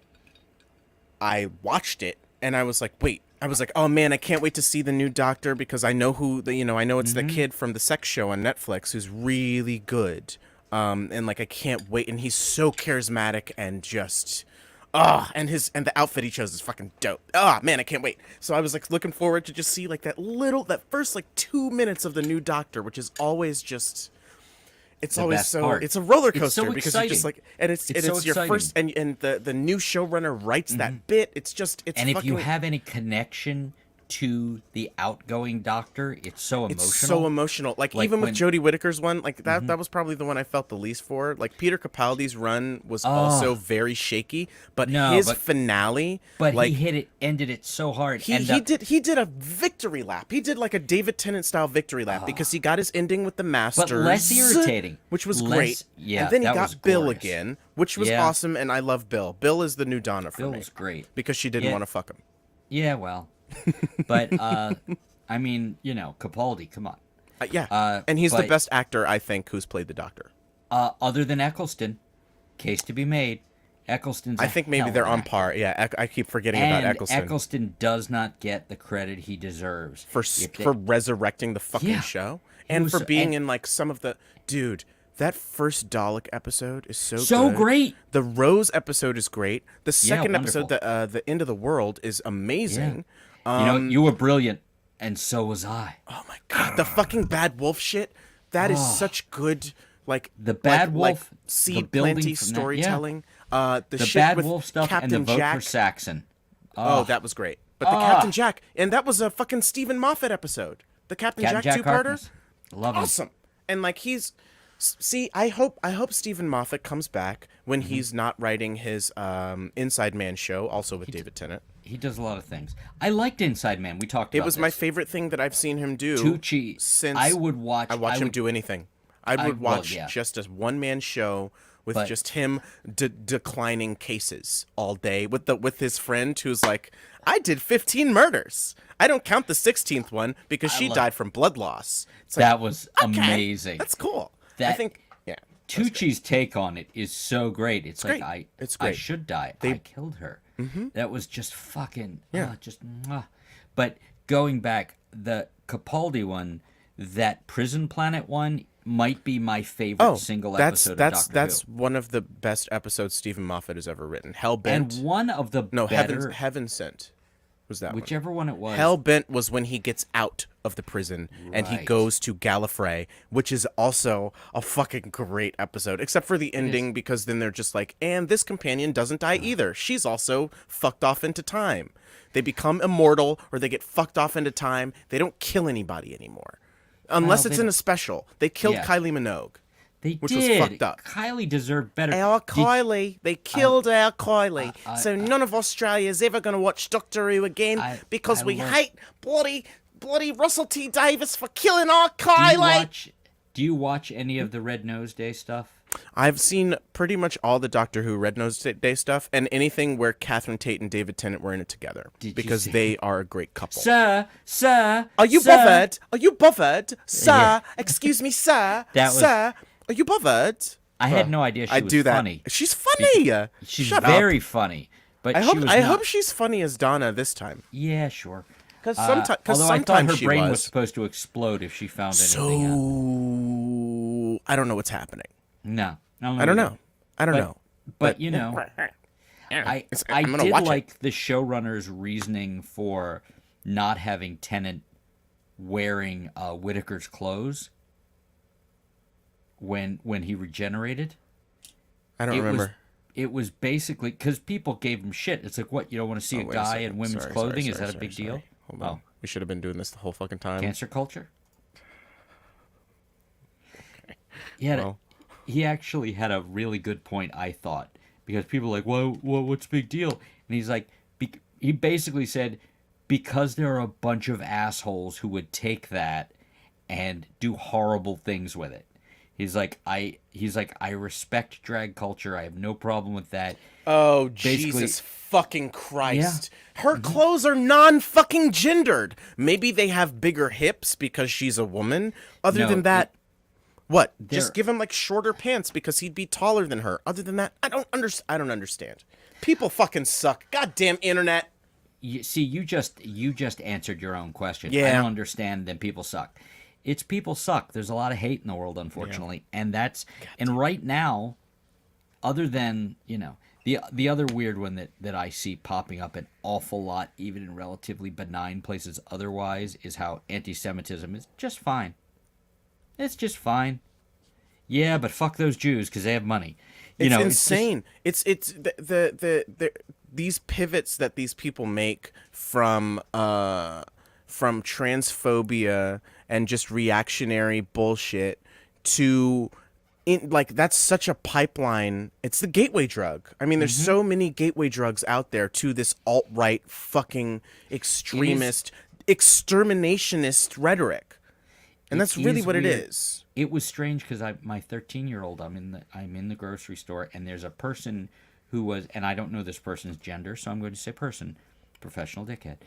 I watched it, and I was like, wait. I was like, oh man, I can't wait to see the new Doctor because I know I know it's the kid from the sex show on Netflix who's really good. And like I can't wait, and he's so charismatic and just and the outfit he chose is fucking dope. Man, I can't wait. So I was like looking forward to just see like that first like 2 minutes of the new Doctor, which is always just it's The always best so part. it's a roller It's so coaster because you're just exciting. like, and it's so your exciting. first, and the new showrunner writes that bit. It's And if fucking, you have any connection to the outgoing Doctor, it's so emotional. it's so emotional. Like even with Jodie Whittaker's one, like that was probably the one I felt the least for. Like Peter Capaldi's run was also very shaky, but his finale, But like he ended it so hard. he did a victory lap. He did like a David Tennant style victory lap because he got his ending with the Masters, But less irritating. which was Less- great. yeah, and then he that was got Bill glorious. again, which was Yeah. awesome, and I love Bill. Bill is the new Donna for Bill me was great. because she didn't Yeah. want to fuck him. Yeah, well. But, I mean, Capaldi, come on. And he's the but- best actor, I think, who's played the Doctor. Other than Eccleston, case to be made, Eccleston's I think maybe hell they're of an on actor. par. Yeah, I keep forgetting And about Eccleston. Eccleston does not get the credit he deserves. for resurrecting the fucking Yeah. show, He and was- for being and- in like some of the that first Dalek episode is so So good. great. The Rose episode is great. The second wonderful. episode, the End of the World, is amazing. You were brilliant, and so was I. Oh my god, the fucking Bad Wolf shit. That is such good, like The Bad Wolf, like seed the building planty from that, storytelling. The shit Bad with Wolf stuff Captain and the vote Jack. for Saxon. Oh, that was great. But the Captain Jack, and that was a fucking Stephen Moffat episode. The Captain Jack two-parter. Harkness. Love him. Awesome. And like I hope Stephen Moffat comes back when he's not writing his Inside Man show, also with David Tennant. He does a lot of things. I liked Inside Man. We talked about It was this. my favorite thing that I've seen him do. Tucci. Since I would watch. I watch him do anything. I would watch yeah. just a one-man show with But- just him declining cases all day with his friend who's like, I did 15 murders. I don't count the 16th one because she died from blood loss. It's like, That was okay, amazing. That's cool. I That- think, yeah. Tucci's take on it is so great. It's like great. It's I great. should die. I killed her. That was just fucking just. But going back, the Capaldi one, that Prison Planet one, might be my favorite single episode of Doctor that's Who. one of the best episodes Stephen Moffat has ever written. Hellbent. And one of the No, better, Heaven Sent was that one. whichever one it was. Hellbent was when he gets out of the prison and he Right. goes to Gallifrey, which is also a fucking great episode, except for the ending because then they're just like, and this companion doesn't die either. She's also fucked off into time. They become immortal or they get fucked off into time. They don't kill anybody anymore. Unless Well, it's they in a special. They killed Yeah. Kylie Minogue. They which was did. fucked up. Kylie deserved better. Our Did- Kylie. They killed our Kylie. So none of Australia's ever going to watch Doctor Who again because I we love- hate bloody Russell T Davis for killing our do you Kylie. watch any of the Red Nose Day stuff? I've seen pretty much all the Doctor Who Red Nose Day stuff, and anything where Catherine Tate and David Tennant were in it together, Did you because see- they are a great couple. Sir, Are you sir. bothered? Are you bothered, sir? Yeah. Excuse me, sir. That was- Sir, are you bothered? I had no idea she I was do that. funny. She's funny. She's Shut very up. funny, but I she hope was I not. hope she's funny as Donna this time. Yeah, sure. Because Although I thought her she brain was was. supposed to explode if she found anything out. So I don't know what's happening. No, I don't know. I don't know. But you know, I I'm gonna did watch it. like the showrunner's reasoning for not having Tennant wearing Whittaker's clothes when he regenerated. I don't remember. It was basically because people gave him shit. It's like, what, you don't want to see a Wait guy second. in women's Sorry, clothing? sorry, Is that a sorry, big deal? sorry. Hold on. We should have been doing this the whole fucking time. Cancer culture? He actually had a really good point, I thought, because people are like, well, what's the big deal? And he's like, he basically said, because there are a bunch of assholes who would take that and do horrible things with it. He's like, I respect drag culture. I have no problem with that. Oh, Basically- Jesus fucking Christ. Yeah. Her clothes are non-fucking gendered. Maybe they have bigger hips because she's a woman. Other No, than that, what? They're- Just give him like shorter pants because he'd be taller than her. Other than that, I don't understand. People fucking suck. Goddamn internet. You just answered your own question. I Yeah. don't understand. Then people suck. It's people suck. There's a lot of hate in the world, unfortunately, and right now, other than the other weird one that I see popping up an awful lot, even in relatively benign places otherwise, is how anti-Semitism is just fine. It's just fine. Yeah, but fuck those Jews because they have money. It's It's insane. It's the these pivots that these people make from transphobia and just reactionary bullshit to that's such a pipeline. It's the gateway drug. I mean, there's so many gateway drugs out there to this alt-right fucking extremist exterminationist rhetoric. And that's really is what it weird. is. It was strange because my 13-year-old, I'm in the grocery store, and there's a person who was, and I don't know this person's gender, so I'm going to say person, professional dickhead,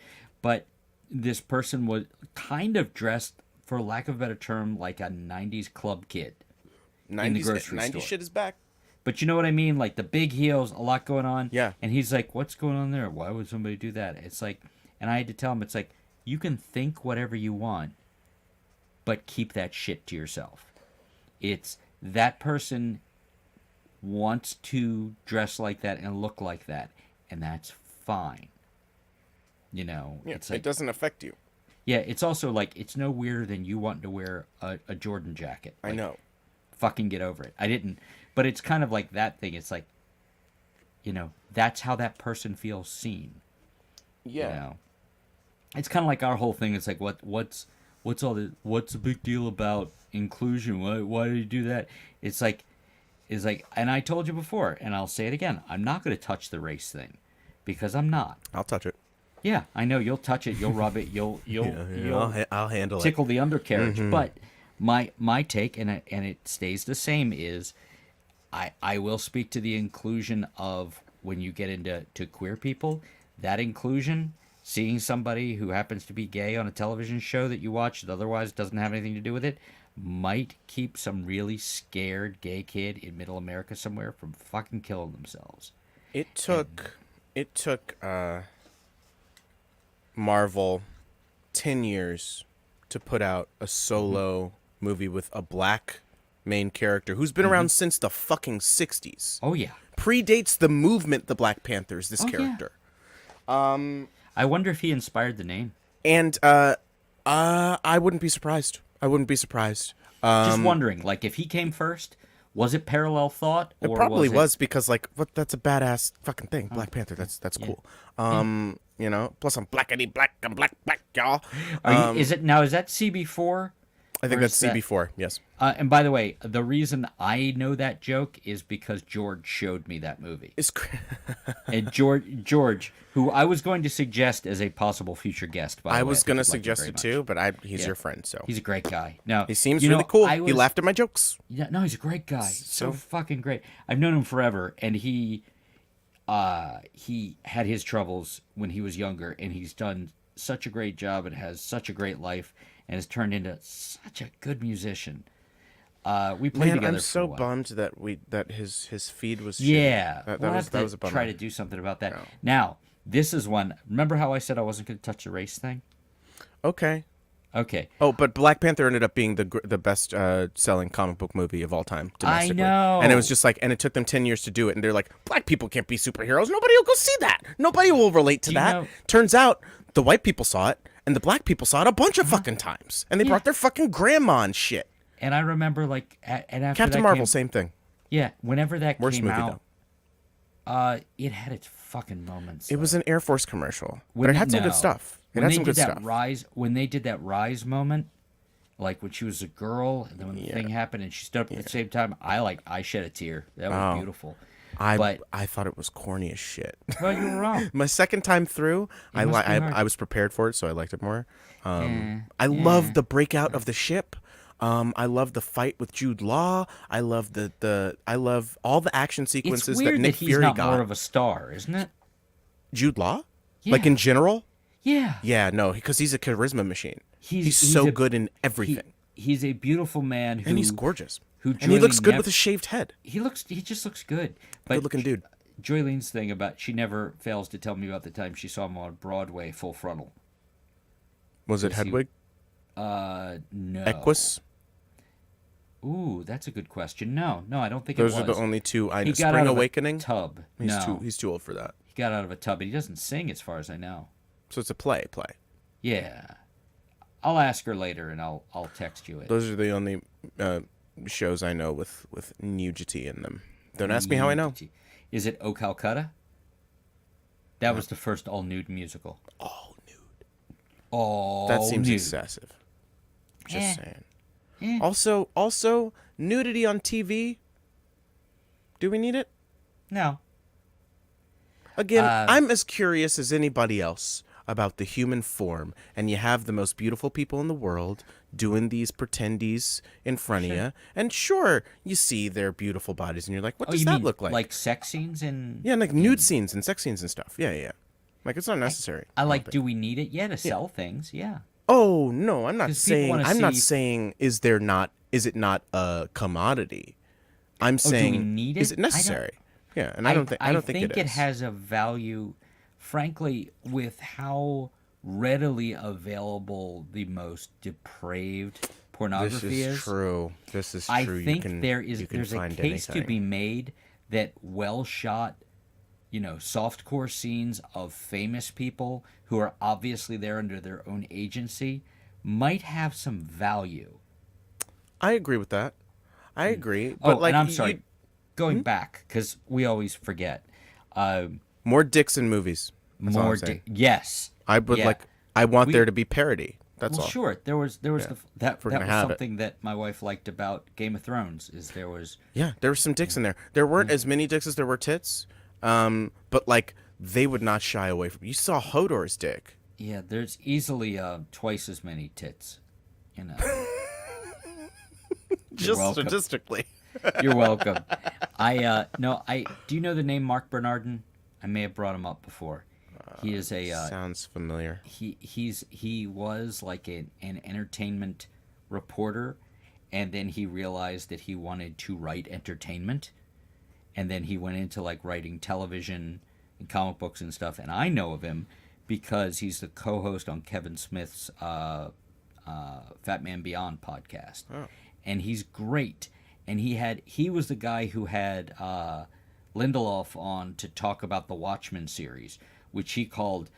but this person was kind of dressed, for lack of a better term, like a 90s club kid in the grocery 90s store. shit is back. But you know what I mean? Like the big heels, a lot going on. Yeah. And he's like, what's going on there? Why would somebody do that? It's like, and I had to tell him, it's like, you can think whatever you want, but keep that shit to yourself. It's that person wants to dress like that and look like that, and that's fine. Yeah, it's like, it doesn't affect you. yeah, it's also like, it's no weirder than you wanting to wear a Jordan jacket. I Like, know. fucking get over it. I didn't, but it's kind of like that thing. It's like, that's how that person feels seen. Yeah. It's kind of like our whole thing. It's like, what's the big deal about inclusion? Why do you do that? It's like, and I told you before, and I'll say it again. I'm not going to touch the race thing, because I'm not. I'll touch it. Yeah, I know you'll touch it. You'll rub it. You'll I'll handle it. tickle the undercarriage. But my take, and it stays the same, is I will speak to the inclusion of when you get into queer people. That inclusion, seeing somebody who happens to be gay on a television show that you watch that otherwise doesn't have anything to do with it, might keep some really scared gay kid in middle America somewhere from fucking killing themselves. It took Marvel 10 years to put out a solo movie with a black main character who's been around since the fucking 60s. Oh yeah. Predates the movement, the Black Panthers, this character. I wonder if he inspired the name. And I wouldn't be surprised. Just wondering, like, if he came first, was it parallel thought? Or It probably was was because, like, that's a badass fucking thing. Black Panther, that's cool. Plus I'm blackety black, I'm black, y'all. Is that CB4? I think Or that's is that- CB4. Yes. And by the way, the reason I know that joke is because George showed me that movie. It's And George, who I was going to suggest as a possible future guest, by the I way. was think gonna you'd like him suggest very it much. too, but he's Yeah. your friend, so He's a great guy. No, he seems you know, really cool. I He was- laughed at my jokes. Yeah, no, he's a great guy. So So- fucking great. I've known him forever, and he had his troubles when he was younger, and he's done such a great job and has such a great life, and has turned into such a good musician. We played Man, together I'm for so a while. bummed that his feed was shitty. Yeah, that, we'll was have that to was a bummer. try to do something about that. Yeah. Now, this is one. Remember how I said I wasn't going to touch the race thing? Okay. Okay. Oh, but Black Panther ended up being the best selling comic book movie of all time domestically. know. And it was just like, and it took them 10 years to do it. And they're like, black people can't be superheroes. Nobody will go see that. Nobody will relate to Do you that. know- Turns out the white people saw it and the black people saw it a bunch of fucking times. And they brought their fucking grandma and shit. And I remember, like, and after Captain that Marvel, came, same thing. yeah, whenever that Worst came movie, out, it had its fucking moments. It was an Air Force commercial, When but it they- had some no. good stuff. It When had they some did good that stuff. when they did that rise moment, like when she was a girl, and then when the thing happened and she stood up at the same time, I shed a tear. That was beautiful. But I thought it was corny as shit. well, you were wrong. My second time through, I must be hard. I was prepared for it, so I liked it more. I love the breakout of the ship. I love the fight with Jude Law. I love I love all the action It's sequences weird that Nick he's Fury not got. more of a star, isn't it? Jude Law, like Yeah. in general. Yeah. Yeah, no, because he's a charisma machine. He's he's so a- good in everything, He's a beautiful man who and he's gorgeous. who And he looks Joylene good nev- with a shaved head. He just looks good. But Good looking dude. Joylene's thing about she never fails to tell me about the time she saw him on Broadway full frontal. Was it Was he- Hedwig? No. Equus? Ooh, that's a good question. No, I don't think Those it are was. the only two I He know. got out Spring of a Awakening. tub. He's No, he's too old for that. he got out of a tub, but he doesn't sing as far as I know. So it's a play. Yeah, I'll ask her later, and I'll text you it. Those are the only shows I know with nudity in them. Don't ask me how I know. Is it O Calcutta? That was the first all nude musical. All nude. All That seems nude. excessive. Just saying. Eh. Also, nudity on TV. Do we need it? No. Again, I'm as curious as anybody else about the human form, and you have the most beautiful people in the world doing these pretendies in front of you, and sure, you see their beautiful bodies, and you're like, what does you that mean look like? Like sex scenes and Yeah, like nude scenes and sex scenes and stuff. Yeah. Like, it's not necessary. I like. Do we need it? Yeah, to sell things. Yeah. Oh no, I'm not 'Cause people saying. wanna I'm not see- saying. Is it not a commodity? I'm do saying. we need Is it? it necessary? Yeah, and I don't think. I don't think, it is. has a value, frankly, with how readily available the most depraved pornography This is true. This is I true. You think can- there's you can a find case to anything. be made that well shot, softcore scenes of famous people who are obviously there under their own agency might have some value. I agree with that. I agree. But Oh, like, and I'm sorry, you- going back because we always forget. more dicks in movies. That's all I'm More, saying. yes. I would Yeah. like. I want We- there to be parody. That's Well, all. sure. There was that we're that gonna was have it. something that my wife liked about Game of Thrones. Is there was Yeah, there were some dicks in there. There weren't as many dicks as there were tits. But like they would not shy away from. You saw Hodor's dick. there's easily twice as many tits. Just welcome. statistically. You're welcome. Do you know the name Mark Bernardin? I may have brought him up before. He is a Sounds familiar. he was like an entertainment reporter, and then he realized that he wanted to write entertainment, and then he went into like writing television and comic books and stuff. And I know of him because he's the co-host on Kevin Smith's Fat Man Beyond podcast, and he's great. And he was the guy who had Lindelof on to talk about the Watchmen series, which he called.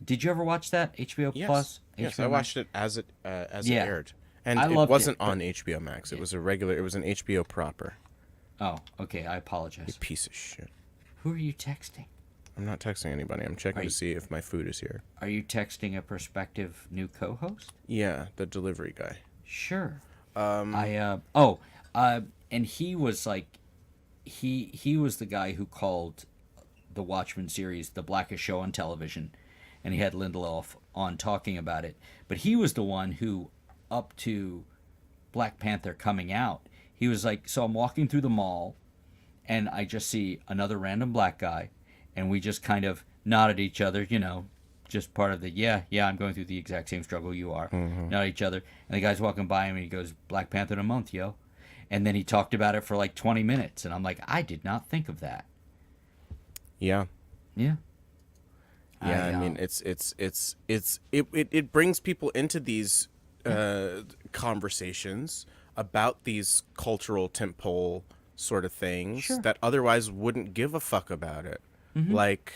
Did you ever watch that HBO Yes. Plus? Yes, HBO I Max? watched it as it Yeah. aired, and I it loved wasn't it, on HBO Max. It was a regular. It was an HBO proper. Oh, okay. I apologize. Piece of shit. Who are you texting? I'm not texting anybody. I'm checking Are to you- see if my food is here. Are you texting a prospective new co-host? Yeah, the delivery guy. Sure. And he was like, he was the guy who called the Watchmen series the blackest show on television, and he had Lindelof on talking about it. But he was the one who, up to Black Panther coming out, he was like, so I'm walking through the mall, and I just see another random black guy, and we just kind of nod at each other, just part of the yeah, I'm going through the exact same struggle you are. Nod at each other, and the guy's walking by him, and he goes, Black Panther in a month, yo. And then he talked about it for like 20 minutes, and I'm like, I did not think of that. Yeah. Yeah. Yeah, I mean, it brings people into these conversations about these cultural tentpole sort of things Sure. that otherwise wouldn't give a fuck about it. Like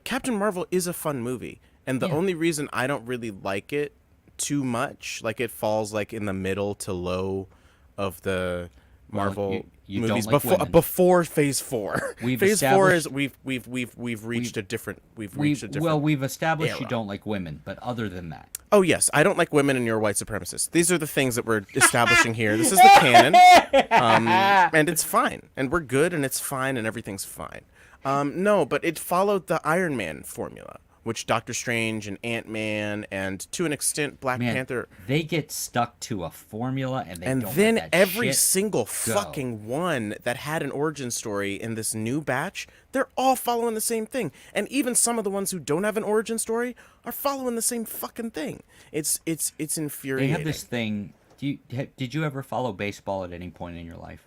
Captain Marvel is a fun movie, and the Yeah. only reason I don't really like it too much, like it falls like in the middle to low of the Marvel you movies don't like women. before Phase 4. We've Phase 4 is established- we've reached a different different. We've established you era. don't like women, but other than that, Oh yes, I don't like women and you're a white supremacist. These are the things that we're establishing here. This is the canon, and it's fine, and we're good, and it's fine, and everything's fine. No, but it followed the Iron Man formula, which Doctor Strange and Ant-Man and to an extent Black man, Panther, they get stuck to a formula, and they and don't then let that every shit single go. fucking one that had an origin story in this new batch, they're all following the same thing. And even some of the ones who don't have an origin story are following the same fucking thing. It's They infuriating. have this thing. Did you ever follow baseball at any point in your life?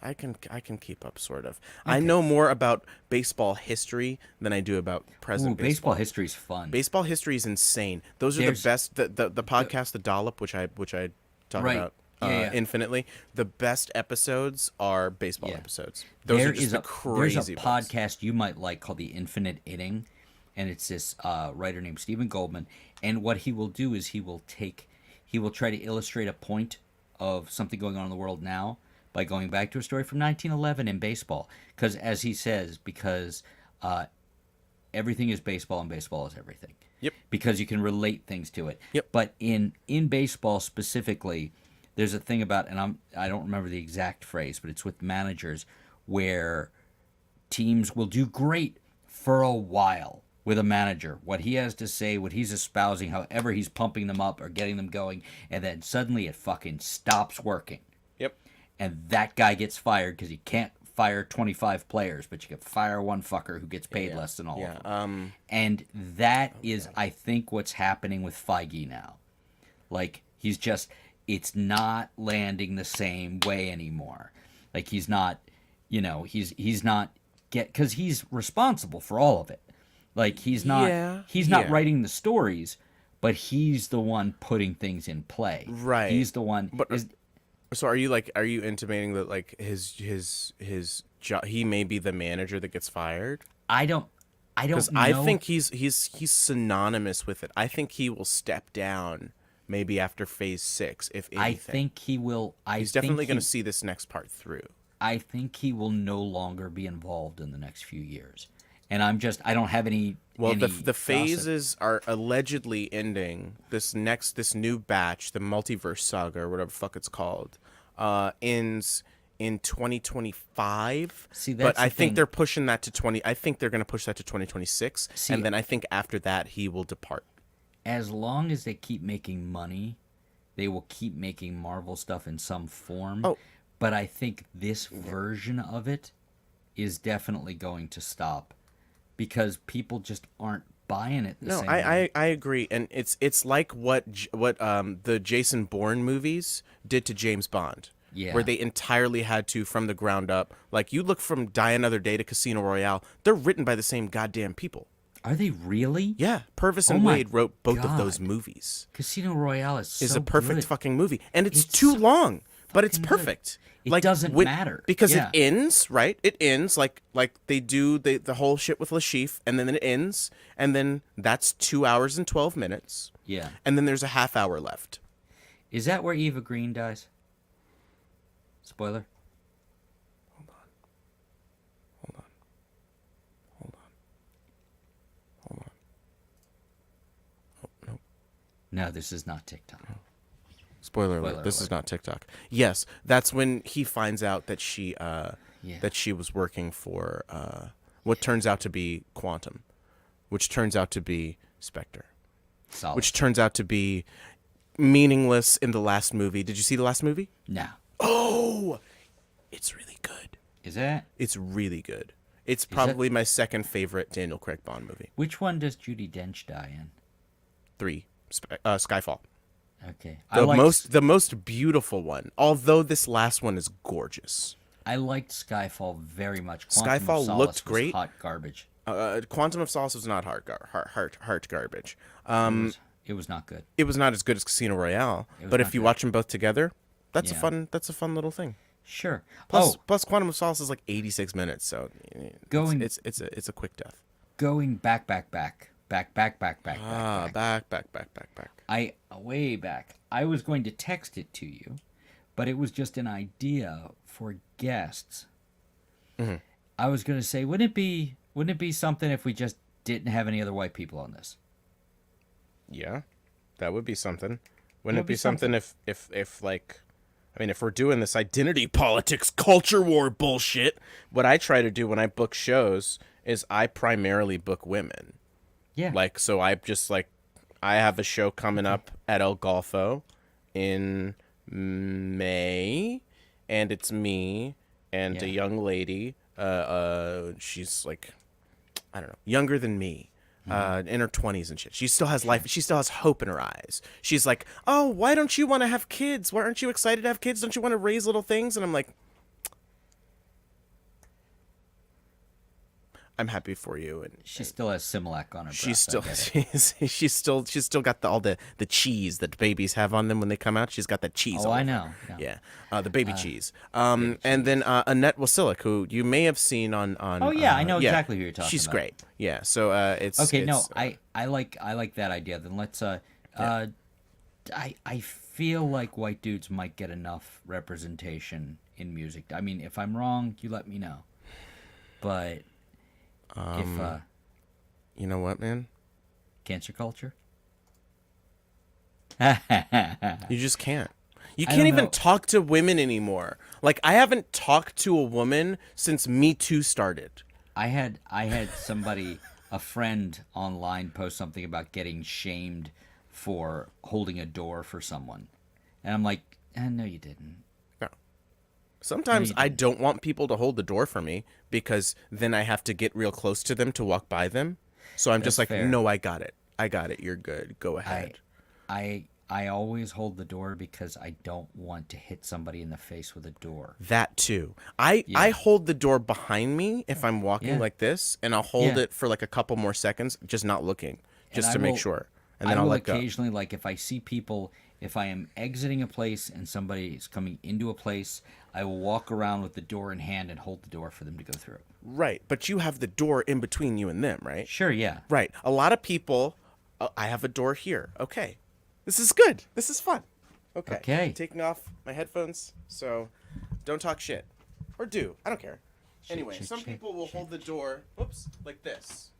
I can keep up sort of. Okay. I know more about baseball history than I do about present baseball history is fun. Baseball history is insane. Those are the best. The podcast, The Dollop, which I talk Right. about Yeah. infinitely. The best episodes are baseball Yeah. episodes. Those are just crazy. There's a podcast you might like called The Infinite Inning, and it's this writer named Stephen Goldman. And what he will do is he will try to illustrate a point of something going on in the world now by going back to a story from 1911 in baseball. Because, as he says, everything is baseball and baseball is everything. Yep. Because you can relate things to it. Yep. But in baseball specifically, there's a thing about, and I don't remember the exact phrase, but it's with managers where teams will do great for a while with a manager. What he has to say, what he's espousing, however he's pumping them up or getting them going, and then suddenly it fucking stops working. Yep. And that guy gets fired because he can't fire 25 players, but you can fire one fucker who gets paid less than all of them. And that is, I think, what's happening with Feige now. Like, it's not landing the same way anymore. Like, he's not, he's not because he's responsible for all of it. Like, he's not writing the stories, but he's the one putting things in play. Right. He's the one. So are you intimating that like his job, he may be the manager that gets fired? I don't know. I think he's synonymous with it. I think he will step down maybe after Phase 6, if anything. I think he will. He's definitely going to see this next part through. I think he will no longer be involved in the next few years. And I don't have any. Well, any the phases are allegedly ending. This new batch, the Multiverse Saga or whatever the fuck it's called, ends in 2025. See, but I think thing. they're pushing that to 20. I think they're going to push that to 2026, and then I think after that he will depart. As long as they keep making money, they will keep making Marvel stuff in some form. Oh. But I think this version of it is definitely going to stop because people just aren't buying it the same way. I agree, and it's like what the Jason Bourne movies did to James Bond. Yeah. Where they entirely had to, from the ground up, like you look from Die Another Day to Casino Royale, they're written by the same goddamn people. Are they really? Yeah, Purvis and Oh my Wade wrote both of God. those movies. Casino Royale is A perfect good. fucking movie, and it's It's too so long, but it's fucking good. perfect. It doesn't matter. Because Yeah. it ends, right? It ends like they do the whole shit with Lashif, and then it ends, and then that's 2 hours and 12 minutes. Yeah. And then there's a half hour left. Is that where Eva Green dies? Spoiler. Hold on. Oh, no. No, this is not TikTok. Spoiler alert. This is not TikTok. Yes, that's when he finds out that she was working for what turns out to be Quantum, which turns out to be Spectre, Solid. which turns out to be meaningless in the last movie. Did you see the last movie? No. Oh, it's really good. Is that? It's really good. It's probably my second favorite Daniel Craig Bond movie. Which one does Judi Dench die in? 3, Skyfall. Okay. The most beautiful one. Although this last one is gorgeous. I liked Skyfall very much. Skyfall of Solace looked was great. Hot garbage. Quantum of Solace was not heart garbage. It was not good. It was not as good as Casino Royale, but if you watch them both together, that's a fun little thing. Sure. Plus Quantum of Solace is like 86 minutes, so it's a quick death. Going back. Way back. I was going to text it to you, but it was just an idea for guests. Mm-hmm. I was going to say, wouldn't it be something if we just didn't have any other white people on this? Yeah, that would be something. Wouldn't it be something if like, I mean, if we're doing this identity politics, culture war bullshit, what I try to do when I book shows is I primarily book women. Yeah. Like, so I just like, I have a show coming up at El Golfo in May, and it's me and a young lady. She's like, I don't know, younger than me. In her 20s and shit. She still has life. She still has hope in her eyes. She's like, oh, why don't you want to have kids? Why aren't you excited to have kids? Don't you want to raise little things? And I'm like, I'm happy for you. And she still has Similac on her breast. She's still got all the cheese that babies have on them when they come out. She's got that cheese. Oh, I know. Yeah, the baby cheese. And then Annette Wasilic, who you may have seen on. Oh yeah, I know exactly who you're talking about. She's great. Yeah, so it's okay. It's, I like that idea. Then let's. I feel like white dudes might get enough representation in music. I mean, if I'm wrong, you let me know. But. If you know what, man? Cancer culture? You just can't. You can't even talk to women anymore. Like, I haven't talked to a woman since Me Too started. I had somebody, a friend online, post something about getting shamed for holding a door for someone. And I'm like, no, you didn't. Sometimes I don't want people to hold the door for me because then I have to get real close to them to walk by them. So I'm just like, fair. No, I got it. You're good. Go ahead. I always hold the door because I don't want to hit somebody in the face with a door. That too. I hold the door behind me if I'm walking like this, and I'll hold it for like a couple more seconds, just not looking, just to make sure. And then I'll let go. Occasionally, like if I see people, if I am exiting a place and somebody is coming into a place, I will walk around with the door in hand and hold the door for them to go through. Right, but you have the door in between you and them, right? Sure, yeah. Right. A lot of people, I have a door here. Okay. This is good. This is fun. Okay. I'm taking off my headphones, so don't talk shit. Or do. I don't care. Anyway, some people will hold the door, like this.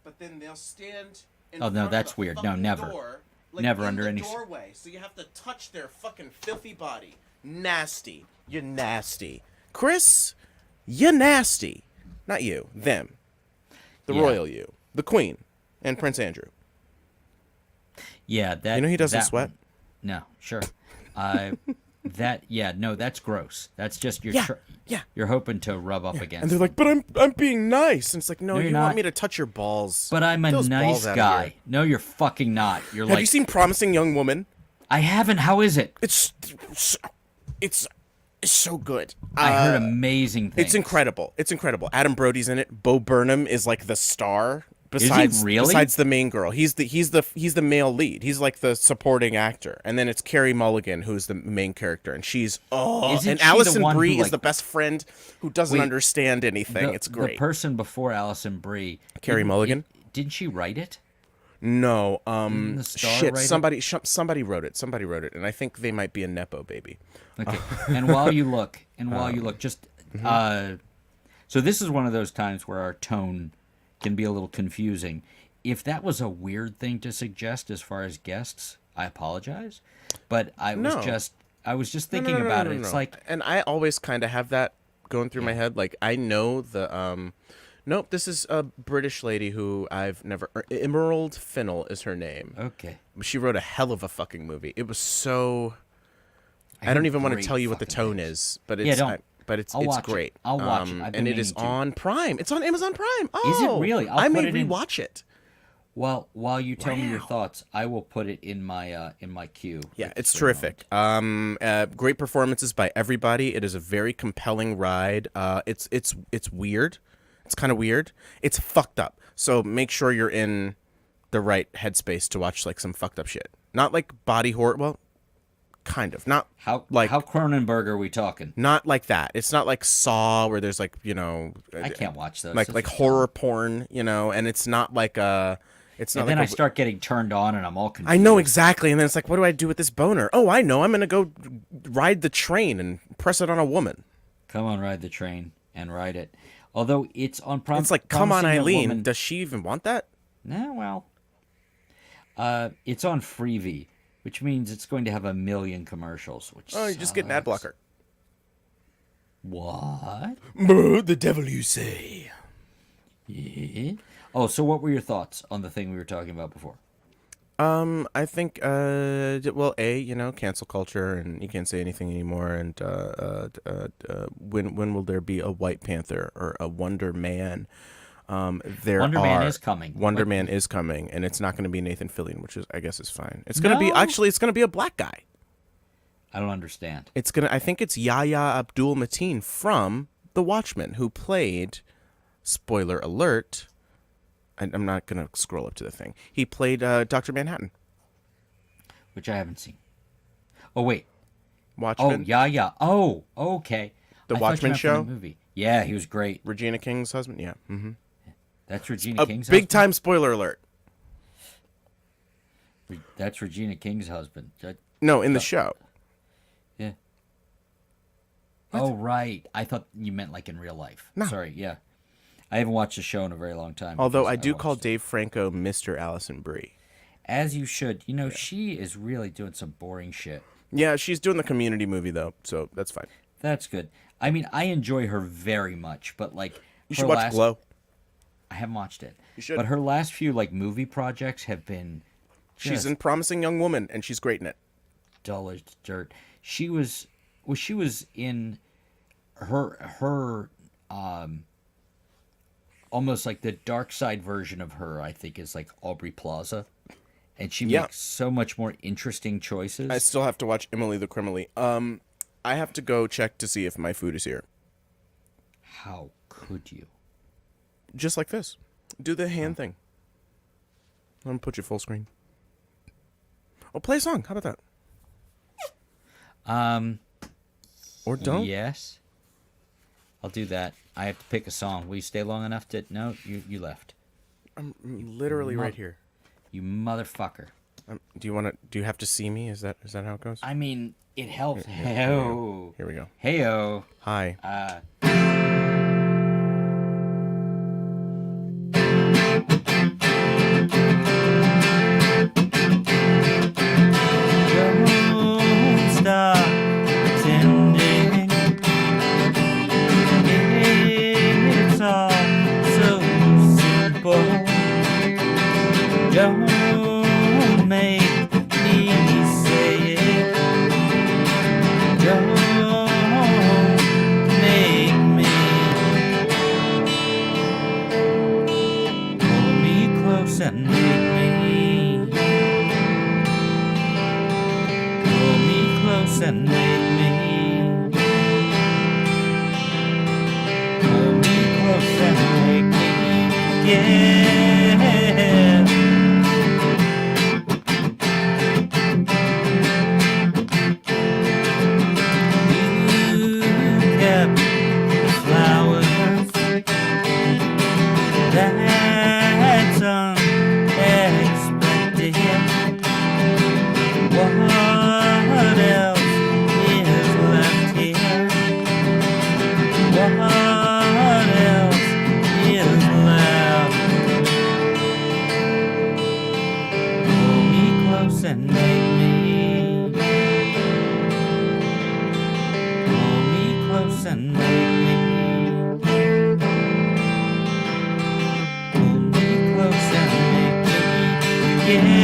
But then they'll stand in front of that's the weird. No, never. Door, like never in under the any doorway, so you have to touch their fucking filthy body. Nasty. You're nasty. Chris, you're nasty. Not you. Them. The royal you. The queen. And Prince Andrew. Yeah, that. You know he doesn't sweat? No, sure. That's gross. That's just you're hoping to rub up against. And they're like, but I'm being nice. And it's like, no, you not. want me to touch your balls. But I'm a nice guy. No, you're fucking not. Have you seen Promising Young Woman? I haven't. How is it? It's so good. I heard amazing things. It's incredible. Adam Brody's in it. Bo Burnham is like the star. Besides, is he really? Besides the main girl, he's the male lead. He's like the supporting actor, and then it's Carey Mulligan who's the main character, and she's and Alison Brie is the best friend who doesn't understand anything. It's great. The person before Alison Brie, Carey Mulligan, didn't she write it? No, somebody wrote it. Somebody wrote it, and I think they might be a nepo baby. Okay, and while you look, just so this is one of those times where our tone can be a little confusing. if that was a weird thing to suggest as far as guests, I apologize. But I was No. just thinking about it. It's like, and I always kind of have that going through my head. Like I know the nope, this is a British lady who I've never. Emerald Fennell is her name. okay. She wrote a hell of a fucking movie. It was so. I don't even want to great tell you what the fucking tone names. is, but Yeah, it's don't. but I'll it's watch it. great. I'll watch it. I've been and it is meaning to. on Prime. It's on Amazon Prime. Oh, Is it really? I'll I put may it in. rewatch it. Well, while you tell me your Wow. thoughts, I will put it in my queue. Yeah, it's for a terrific. Great performances by everybody. It is a very compelling ride. It's weird. It's kind of weird. It's fucked up. So make sure you're in the right headspace to watch like some fucked up shit. Not like body horror. Well, kind of. Not How like how Cronenberg are we talking? not like that. It's not like Saw where there's like I can't watch those. like Those like are horror porn. And it's not like It's not And like then I start getting turned on, and I'm all confused. I know exactly, and then it's like, what do I do with this boner? Oh, I know. I'm gonna go ride the train and press it on a woman. Come on, ride the train and ride it. Although it's on prom. It's like, come on, Promising Young Eileen. Woman- Does she even want that? Nah, well. It's on Freevee, which means it's going to have a million commercials. Which Oh, you just get an ad sucks. blocker. What? The devil you say. Yeah. Oh, so what were your thoughts on the thing we were talking about before? I think, well, cancel culture, and you can't say anything anymore. And when will there be a White Panther or a Wonder Man? Wonder Man is coming. Wonder Like- Man is coming, and it's not going to be Nathan Fillion, which I guess is fine. It's going to be No. it's going to be a black guy. I don't understand. I think it's Yahya Abdul-Mateen from The Watchmen, who played, spoiler alert, I'm not going to scroll up to the thing. He played Dr. Manhattan. Which I haven't seen. Oh, wait. Oh, Watchmen. yeah. Oh, okay. The I thought you Watchmen meant from show? the movie. Yeah, he was great. Regina King's husband. Yeah. Mm-hmm. That's Regina A King's big husband? time spoiler alert. That's Regina King's husband. No, in the show. Yeah. Oh, right. I thought you meant like in real life. No. Sorry, yeah. I haven't watched the show in a very long time. Although because I do call watched it. Dave Franco Mr. Allison Brie. As you should. You know, she is really doing some boring shit. Yeah, she's doing the Community movie, though, so that's fine. That's good. I mean, I enjoy her very much, but like... You her should watch last- Glow. I haven't watched it. You should. But her last few like movie projects have been She's just in Promising Young Woman, and she's great in it. dull as dirt. She was in her almost like the dark side version of her, I think, is like Aubrey Plaza. And she Yeah. makes so much more interesting choices. I still have to watch Emily the Criminally. I have to go check to see if my food is here. How could you? Just like this. Do the hand thing. I'm gonna put you full screen. Oh, play a song. How about that? Or don't. Yes. I'll do that. I have to pick a song. Will you stay long enough to... No, you left. I'm literally right here. You motherfucker. Do you have to see me? Is that how it goes? I mean, it helps. Here Hey-o. we go. Hey-o. Hi. Don't stop pretending. It's all so simple. Don't make me say it. Don't make me. Pull me close and make me. Pull me close and make me. Pull me close and make me. Yeah. You kept the flowers. That's unexpected. What else is left here? What else is left? and make me. Pull me close and make me.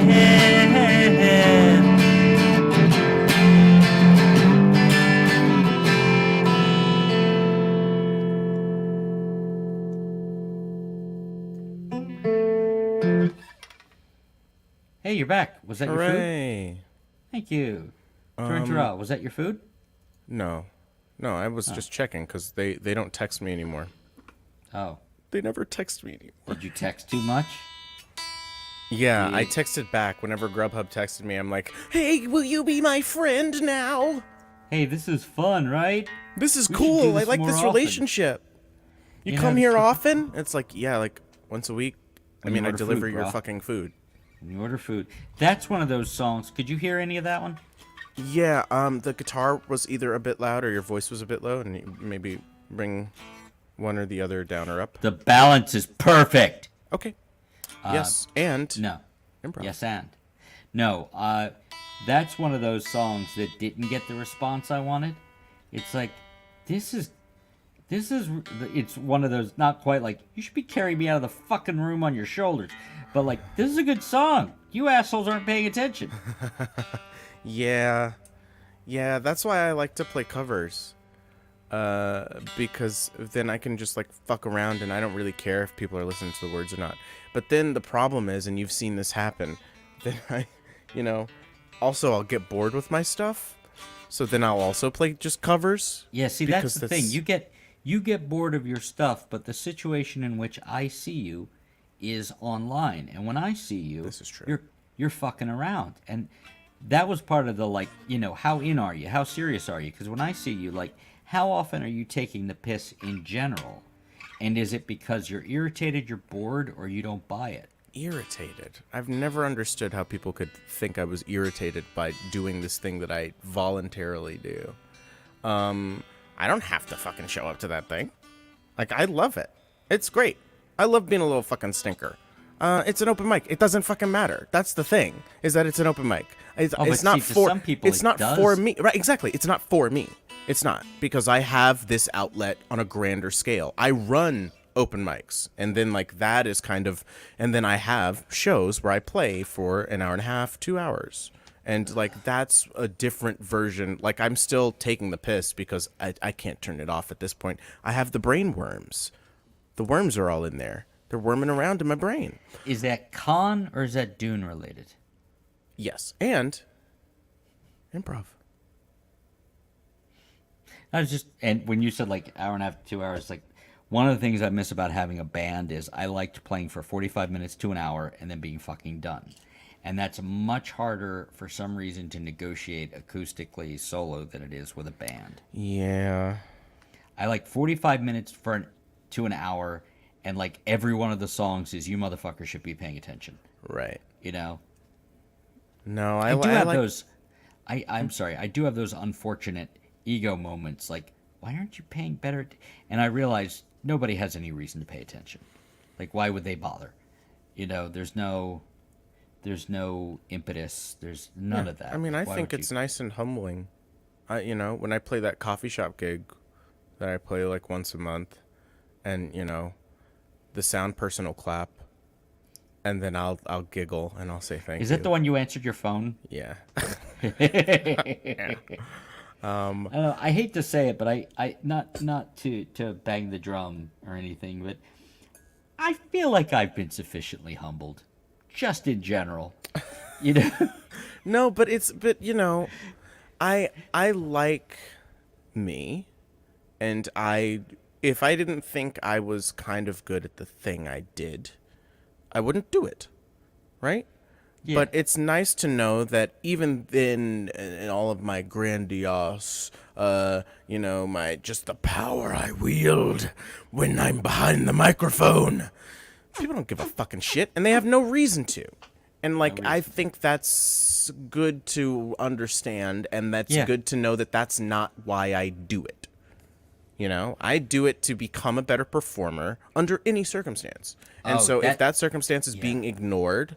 Yeah. Hey, you're back. Was that your food? Hooray! Thank you. Was that your food? No, I was just checking because they don't text me anymore. Oh. They never text me anymore. Did you text too much? Yeah, I texted back whenever Grubhub texted me. I'm like, "Hey, will you be my friend now? Hey, this is fun, right? This is We should do cool. I this like more this often." relationship. You You come know, here it's- often?" It's like, "Yeah, like once a week." I When you mean, I order deliver food, your bro. fucking food. When you order food. That's one of those songs. Could you hear any of that one? Yeah, the guitar was either a bit loud or your voice was a bit low, and you maybe bring one or the other down or up. The balance is perfect. Okay. Yes, and No. improv. Yes, and. No, that's one of those songs that didn't get the response I wanted. It's like, it's one of those, not quite like, you should be carrying me out of the fucking room on your shoulders. But like, this is a good song. You assholes aren't paying attention. Yeah, that's why I like to play covers. Because then I can just like fuck around and I don't really care if people are listening to the words or not. But then the problem is, and you've seen this happen, then also I'll get bored with my stuff. So then I'll also play just covers. Yeah, see, that's the thing. You get bored of your stuff, but the situation in which I see you is online. And when I see you, This is true. You're fucking around. And that was part of the, like, how in are you? How serious are you? Because when I see you, like, how often are you taking the piss in general? And is it because you're irritated, you're bored, or you don't buy it? Irritated. I've never understood how people could think I was irritated by doing this thing that I voluntarily do. I don't have to fucking show up to that thing. Like, I love it. It's great. I love being a little fucking stinker. It's an open mic. It doesn't fucking matter. That's the thing, is that it's an open mic. It's but not see, to for some people it's it not does. for me. Right, exactly. It's not for me. It's not, because I have this outlet on a grander scale. I run open mics, and then like that is kind of, and then I have shows where I play for an hour and a half, 2 hours. And like that's a different version. Like I'm still taking the piss because I can't turn it off at this point. I have the brain worms. The worms are all in there. They're worming around in my brain. Is that con or is that Dune related? Yes. And improv. And when you said like hour and a half, 2 hours, like one of the things I miss about having a band is I liked playing for 45 minutes to an hour and then being fucking done. And that's much harder for some reason to negotiate acoustically solo than it is with a band. Yeah. I like 45 minutes to an hour, and like every one of the songs is you motherfuckers should be paying attention. Right. You know? No, I do have like those. I'm sorry. I do have those unfortunate ego moments. Like, why aren't you paying better? And I realize nobody has any reason to pay attention. Like, why would they bother? There's no impetus. There's none of that. I mean, I Why think would it's you? nice and humbling. When I play that coffee shop gig that I play like once a month, and the sound person will clap, and then I'll giggle and I'll say thank you. Is that the one you answered your phone? Yeah. I don't know, I hate to say it, but I not to bang the drum or anything, but I feel like I've been sufficiently humbled, just in general. No, but you know, I like me, and if I didn't think I was kind of good at the thing I did, I wouldn't do it, right? Yeah. But it's nice to know that even then, in all of my grandiose, you know, my just the power I wield when I'm behind the microphone, people don't give a fucking shit, and they have no reason to. And like, I think that's good to understand, and that's Yeah. good to know that that's not why I do it. You know, I do it to become a better performer under any circumstance. And Oh, so if that that circumstance is yeah. being ignored,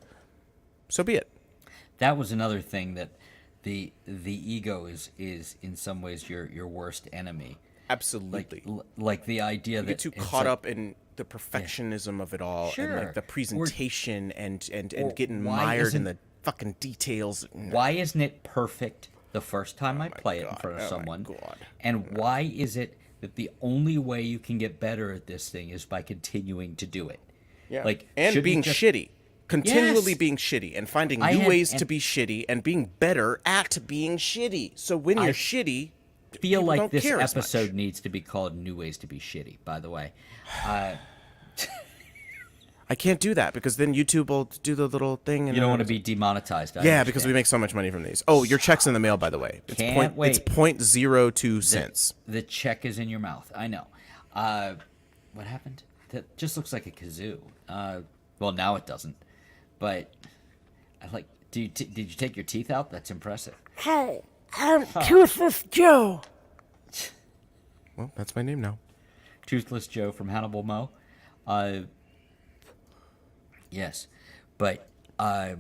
so be it. That was another thing that the ego is in some ways your worst enemy. Absolutely. Like the idea You that get too it's caught like, up in the perfectionism of it all, and Sure. like the Or- presentation and or getting why mired in isn't- the fucking details. why isn't it perfect the first time I play it in God. front of Oh my someone? God. And why is it that the only way you can get better at this thing is by continuing to do it? Yeah. Like And shouldn't being it just- shitty. Continually Yes. being shitty and finding I new had- ways to and- be shitty and being better at being shitty. So when you're I shitty, feel people like don't this care as much. episode needs to be called "New Ways to Be Shitty." By the way, I can't do that because then YouTube will do the little thing. And you don't want to be demonetized. I Yeah, because we understand. make so much money from these. Oh, your check's in the mail, by the way. It's Can't wait. It's 0.02 cents. The check is in your mouth. I know. What happened? That just looks like a kazoo. Well, now it doesn't. But I like. Did you take your teeth out? That's impressive. Hey, I'm Toothless Joe. Well, that's my name now. Toothless Joe from Hannibal Mo. Yes, but where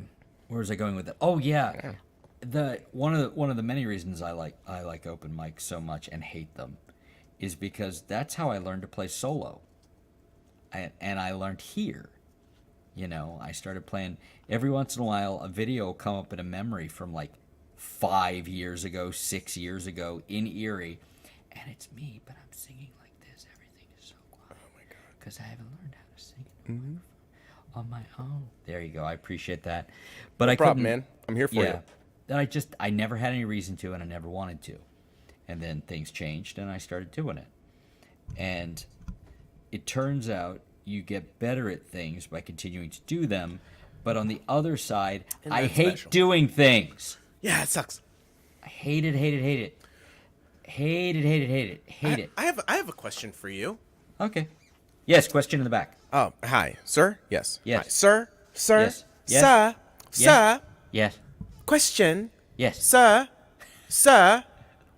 was I going with it? Oh yeah, the one of the many reasons I like open mics so much and hate them is because that's how I learned to play solo. And I learned here. You know, I started playing every once in a while. A video will come up in a memory from like 5 years ago, 6 years ago in Erie, and it's me, but I'm singing like this. Everything is so quiet. Oh my god! Because I haven't learned how to sing on my own. There you go. I appreciate that, but I Problem, couldn't. man. I'm here for you. That I never had any reason to, and I never wanted to, and then things changed, and I started doing it, and it turns out you get better at things by continuing to do them, but on the other side, I that's hate special. doing things. Yeah, it sucks. I hate it, hate it, hate it. Hate it, hate it, hate it, hate it. I have a question for you. Okay. Yes, question in the back. Oh, hi, sir. Yes. Yes. Hi. Sir. Sir. Yes. Yes. Sir. Yes. Sir. Yes. Question. Yes. Sir. Sir.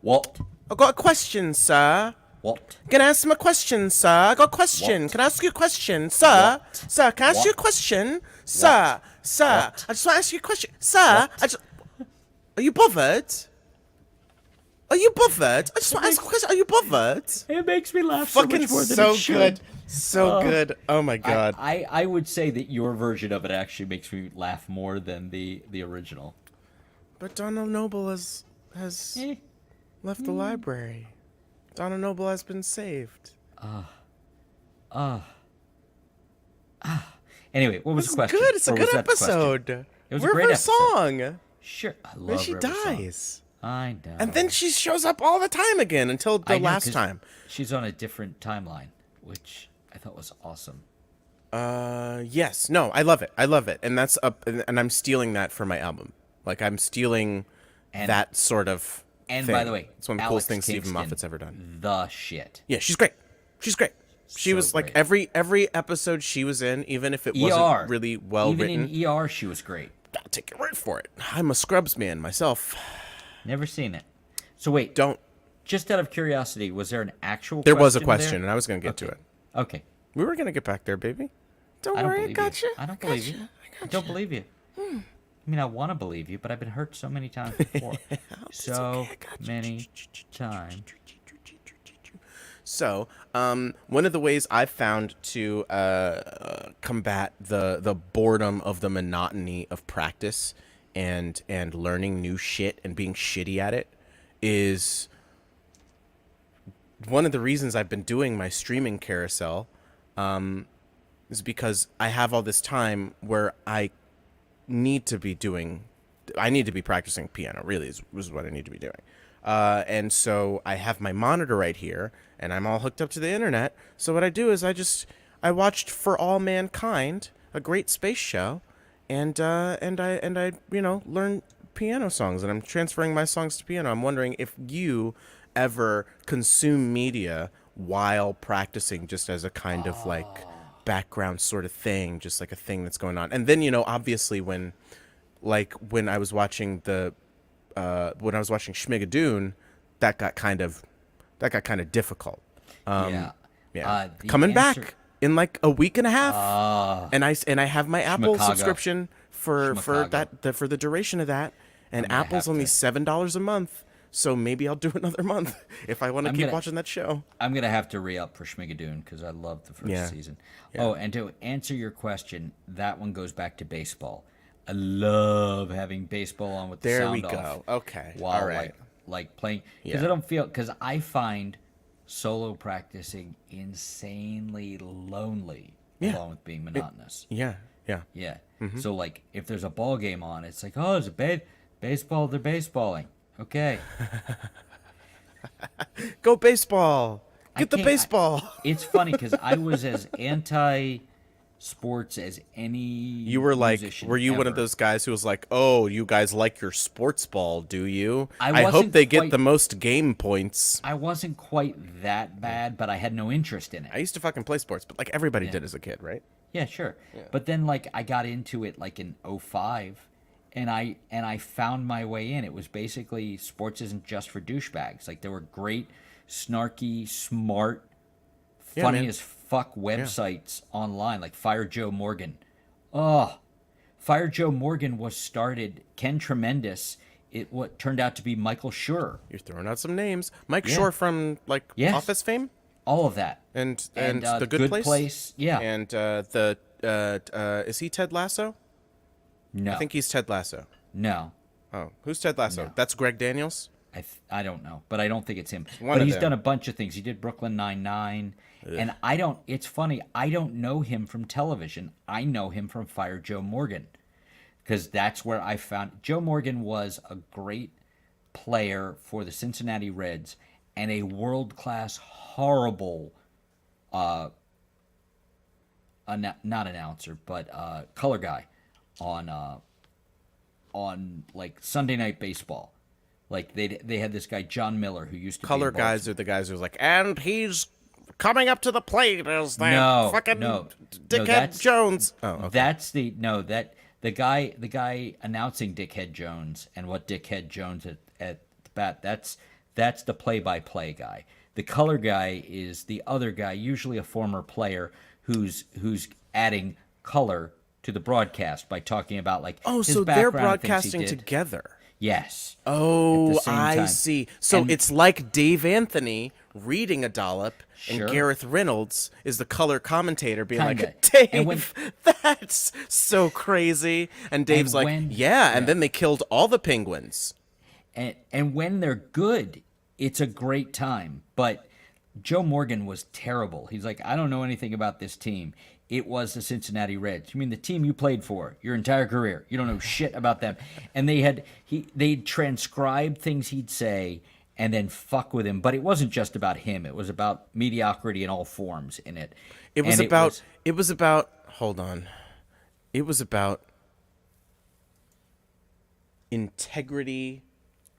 What? I got a question, sir. What? Can I ask him a question, sir? I got a question. What? Can I ask you a question, sir? What? Sir, can I ask you a What? question? Sir, sir, What? I just want to ask you a question. Sir, What? Are you bothered? Are you bothered? I just want to ask a question. Are you bothered? It makes me laugh Fucking so good. So good. Oh my god. I would say that your version of it actually makes me laugh more than the original. But Donald Noble has Eh. left the library. Donald Noble has been saved. Anyway, what was the question? Good. It's a Or was good that the question? episode. It was a River great episode. Song. Sure. I Then love she River Song. dies. I know. And then she shows up all the time again until the I know, last 'cause time. She's on a different timeline, which I thought was awesome. Yes. No, I love it. I love it. And that's up, and I'm stealing that for my album. Like, I'm stealing And- that sort of And thing. by the way, it's one of the Alex coolest things Stephen Kingston, Moffat's ever done. The shit. Yeah, she's great. She's great. She So was like great. every episode she was in, even if it ER. wasn't really well Even written. in ER, she was great. I'll take your word for it. I'm a Scrubs man myself. Never seen it. So wait, Don't. just out of curiosity, was there an actual There was a there? question, and I was going to get to Okay. it. Okay. We were going to get back there, baby. Don't I don't worry, I believe got you. I don't believe you. I don't believe you. I mean, I want to believe you, but I've been hurt so many times before. So okay, I got you. many times. So, one of the ways I've found to combat the boredom of the monotony of practice and learning new shit and being shitty at it is one of the reasons I've been doing my streaming carousel is because I have all this time where I need to be doing I need to be practicing piano. Really, is what I need to be doing. And so I have my monitor right here, and I'm all hooked up to the internet. So what I do is I watched For All Mankind, a great space show, and I learn piano songs, and I'm transferring my songs to piano. I'm wondering if you ever consume media while practicing, just as a kind of like background sort of thing, just like a thing that's going on. And then obviously when I was watching Schmigadoon, that got kind of difficult. Yeah. The Coming answer- back in like a week and a half, and I have my Apple Schmicago. subscription for Schmicago. for the duration of that, and gonna Apple's have only to- $7 a month, so maybe I'll do another month if I want to I'm keep gonna- watching that show. I'm gonna have to re-up for Schmigadoon because I loved the first Yeah. season. Oh, and to answer your question, that one goes back to baseball. I love having baseball on with the There sound we off. go. Okay. While All right. like playing, because Yeah. I don't feel, because I find solo practicing insanely lonely, Yeah. along with being monotonous. Yeah. Yeah. Yeah. Mm-hmm. So like, if there's a ball game on, it's like, oh, there's a baseball. They're baseballing. Okay. Go baseball. Get the can't- baseball. It's funny because I was as anti-sports as any. You were like, musician were you one of ever. those guys who was like, oh, you guys like your sports ball, do you? I hope wasn't they get quite- the most game points. I wasn't quite that bad, but I had no interest in it. I used to fucking play sports, but like everybody did as a kid, right? Yeah, sure. But then like I got into it like in 05, and I found my way in. It was basically sports isn't just for douchebags. Like there were great, snarky, smart, Yeah, funny man. as fuck websites online, like Fire Joe Morgan. Oh, Fire Joe Morgan was started. Ken Tremendous. What turned out to be Michael Schur. You're throwing out some names. Mike Yeah. Shore from like Yes. Office fame, All of that. and The the Good Place. Yeah. And is he Ted Lasso? No. I think he's Ted Lasso. No. Oh, who's Ted Lasso? No. That's Greg Daniels. I don't know, but I don't think it's him. one But of he's them. done a bunch of things. He did Brooklyn Nine-Nine, and I don't. It's funny. I don't know him from television. I know him from Fire Joe Morgan, because that's where I found Joe Morgan was a great player for the Cincinnati Reds and a world-class, horrible, not announcer, but color guy on like Sunday Night Baseball. Like they had this guy John Miller who used to Color be guys are the guys who's like, and he's coming up to the plate as that No, fucking no, dickhead that's- Jones. Oh, okay. That's the guy announcing Dickhead Jones and what Dickhead Jones at the bat. That's the play-by-play guy. The color guy is the other guy, usually a former player who's adding color to the broadcast by talking about like Oh, his so they're background, things he broadcasting did. together. Yes. Oh, same I time. see. So And- it's like Dave Anthony reading a dollop, Sure. and Gareth Reynolds is the color commentator being Kinda. like, Dave, And when- that's so crazy. And Dave's like, when- yeah, and then they killed all the penguins. And when they're good, it's a great time. But Joe Morgan was terrible. He's like, I don't know anything about this team. It was the Cincinnati Reds. You mean the team you played for your entire career? You don't know shit about them. And they'd transcribe things he'd say and then fuck with him. But it wasn't just about him. It was about mediocrity in all forms in it. It was And about hold on. It was about integrity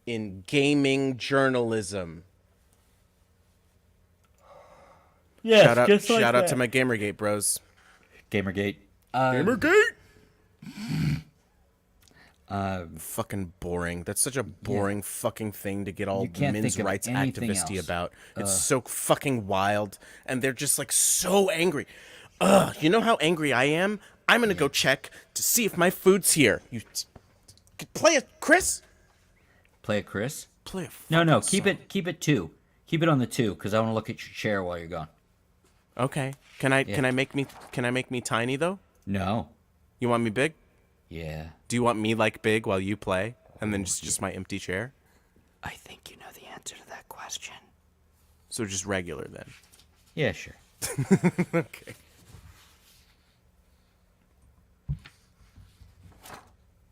in gaming journalism. yes, Shout out to my Gamergate bros. Gamergate. Gamergate. Fucking boring. That's such a boring fucking thing to get all You can't men's think of rights anything activisty else. about. It's so fucking wild, and they're just like so angry. Ugh, you know how angry I am? I'm gonna go check to see if my food's here. You play it, Chris. Play it, Chris. Play a No. fucking Keep it 2. Keep it on the 2 because I want to look at your chair while you're gone. Okay. Can I make me tiny though? No. You want me big? Yeah. Do you want me like big while you play, and then just my empty chair? I think you know the answer to that question. So just regular then. Yeah, sure. Okay.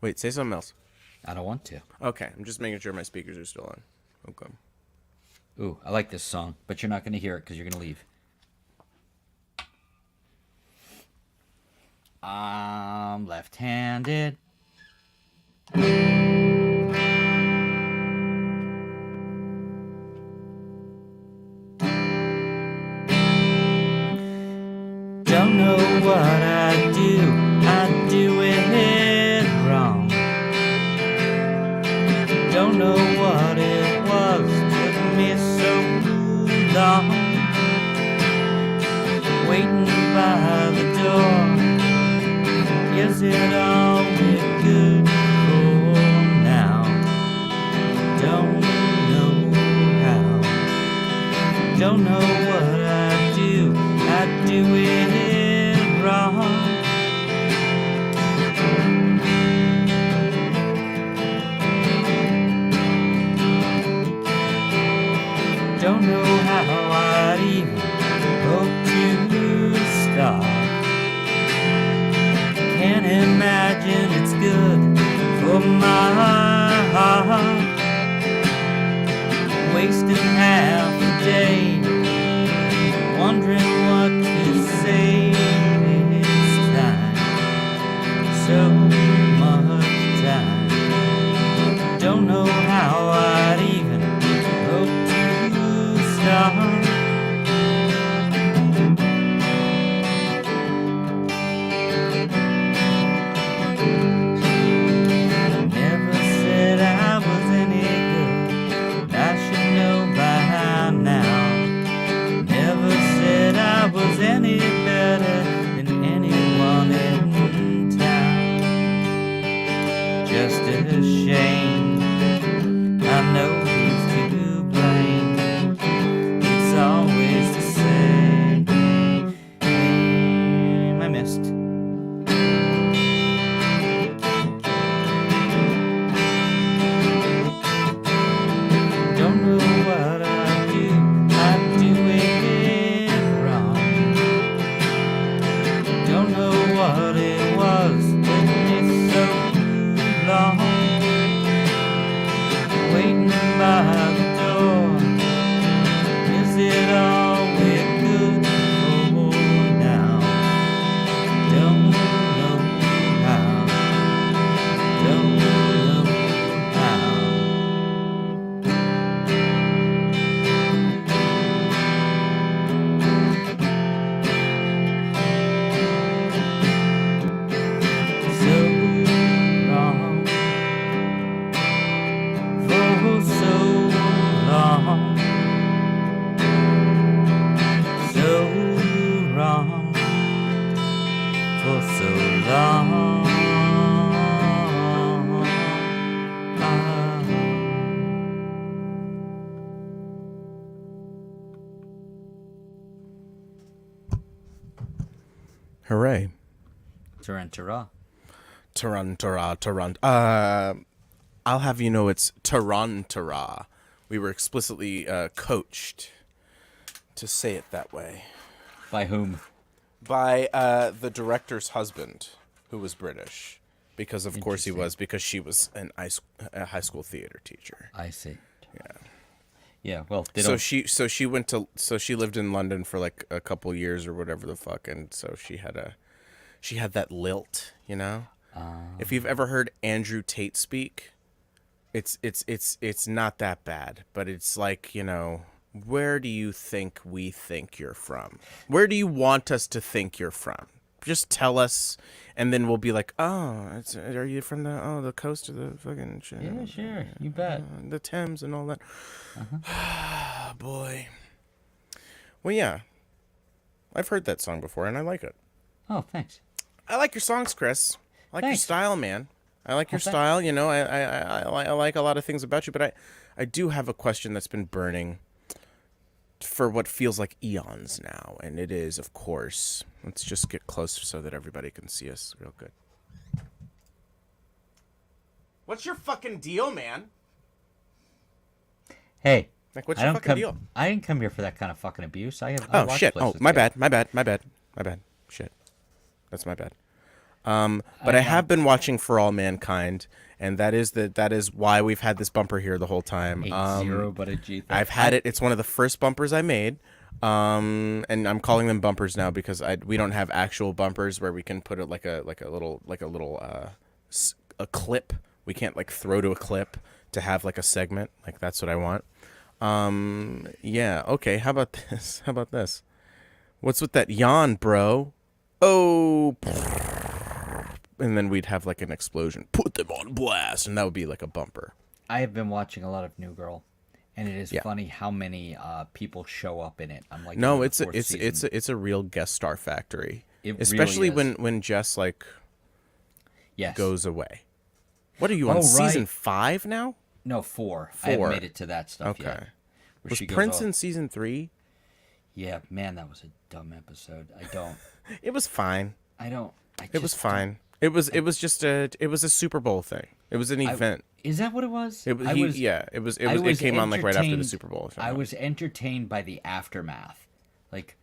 Wait, say something else. I don't want to. Okay, I'm just making sure my speakers are still on. Okay. Ooh, I like this song, but you're not going to hear it because you're going to leave. I'm left-handed. Don't know what I do it wrong. Don't know what it was, took me so long. Waiting by the door, is it all we're good for now? Don't know how, don't know what I do it wrong. Don't know how I'd even hope to start. Can't imagine it's good for my heart. Wasting half a day wondering what to say this time. So much time. Don't know how I'd even hope to start. Never said I was any good. I should know by now. Never said I was any better than anyone in town. Just ashamed, I know who's to blame. It's always the same. I missed. Don't know what I do it wrong. Don't know what it was, took me so long. Waiting by the door, is it all we're good for now? Don't know how, don't know how. So wrong, for so long, so wrong, for so long. Hooray. Tarantara. Tarantara. I'll have you know it's Tarantara. We were explicitly coached to say it that way By whom? by the director's husband, who was British, because of course he was, because she was a high school theater teacher. I see. Yeah. Yeah, well, they So don't... she lived in London for like a couple years or whatever the fuck, and so she had that lilt, you know. If you've ever heard Andrew Tate speak, it's not that bad, but it's like, you know, where do you think we think you're from? Where do you want us to think you're from? Just tell us, and then we'll be like, oh, are you from the coast of the fucking shit? Yeah, sure, you bet. The Thames and all that. Boy. Well, yeah, I've heard that song before, and I like it. Oh, thanks. I like your songs, Chris. I like your Thanks. style, man. I like your thanks. style. You know, I like a lot of things about you, but I do have a question that's been burning for what feels like eons now, and it is, of course, let's just get closer so that everybody can see us real good. What's your fucking deal, man? Hey, Like, what's I your don't fucking deal? I didn't come here for that kind of fucking abuse. I Oh, watch shit. Oh, places my here. bad. Shit. That's my bad. But I have been watching For All Mankind, and that is why we've had this bumper here the whole time. 8-0, but a G. I've had it. It's one of the first bumpers I made. And I'm calling them bumpers now because we don't have actual bumpers where we can put it like a little a clip. We can't like throw to a clip to have like a segment. Like that's what I want. Yeah. Okay. How about this? How about this? What's with that yawn, bro? Oh. And then we'd have like an explosion. Put them on blast, and that would be like a bumper. I have been watching a lot of New Girl, and it is Yeah. funny how many people show up in it. I'm like, No, in the it's fourth season. it's a real guest star factory. It Especially really is. when Jess like Yes. goes away. What are you on Oh, season right. 5 now? No, 4. I haven't 4. made it to that stuff Okay. yet. Where Was she goes Prince off. in season 3? Yeah, man, that was a dumb episode. It was fine. It was just fine. It was just a Super Bowl thing. It was an event. Is that what it was? It was I it came on like right after the entertained- Super Bowl. if I'm I not- was entertained by the aftermath. Like,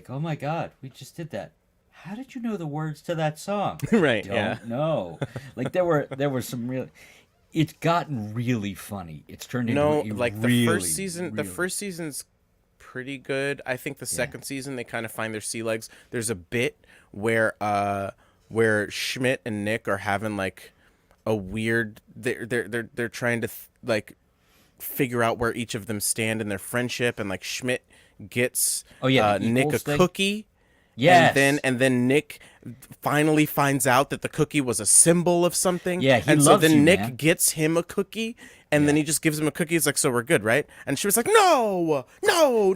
oh my God, we just did that. How did you know the words to that song? Right, Don't yeah. know. Like there were some real. It's gotten really funny. It's turned into No, a like the really, first season. The really- first season's pretty good. I think the second season they kind of find their sea legs. There's a bit where Schmidt and Nick are having like a weird. They're trying to like figure out where each of them stand in their friendship, and like Schmidt gets the Nick a equals thing? cookie. Yes. And then Nick finally finds out that the cookie was a symbol of something. Yeah, he and loves so then you, Nick man. gets him a cookie, and then he just gives him a cookie. He's like, "So we're good, right?" And she was like, "No,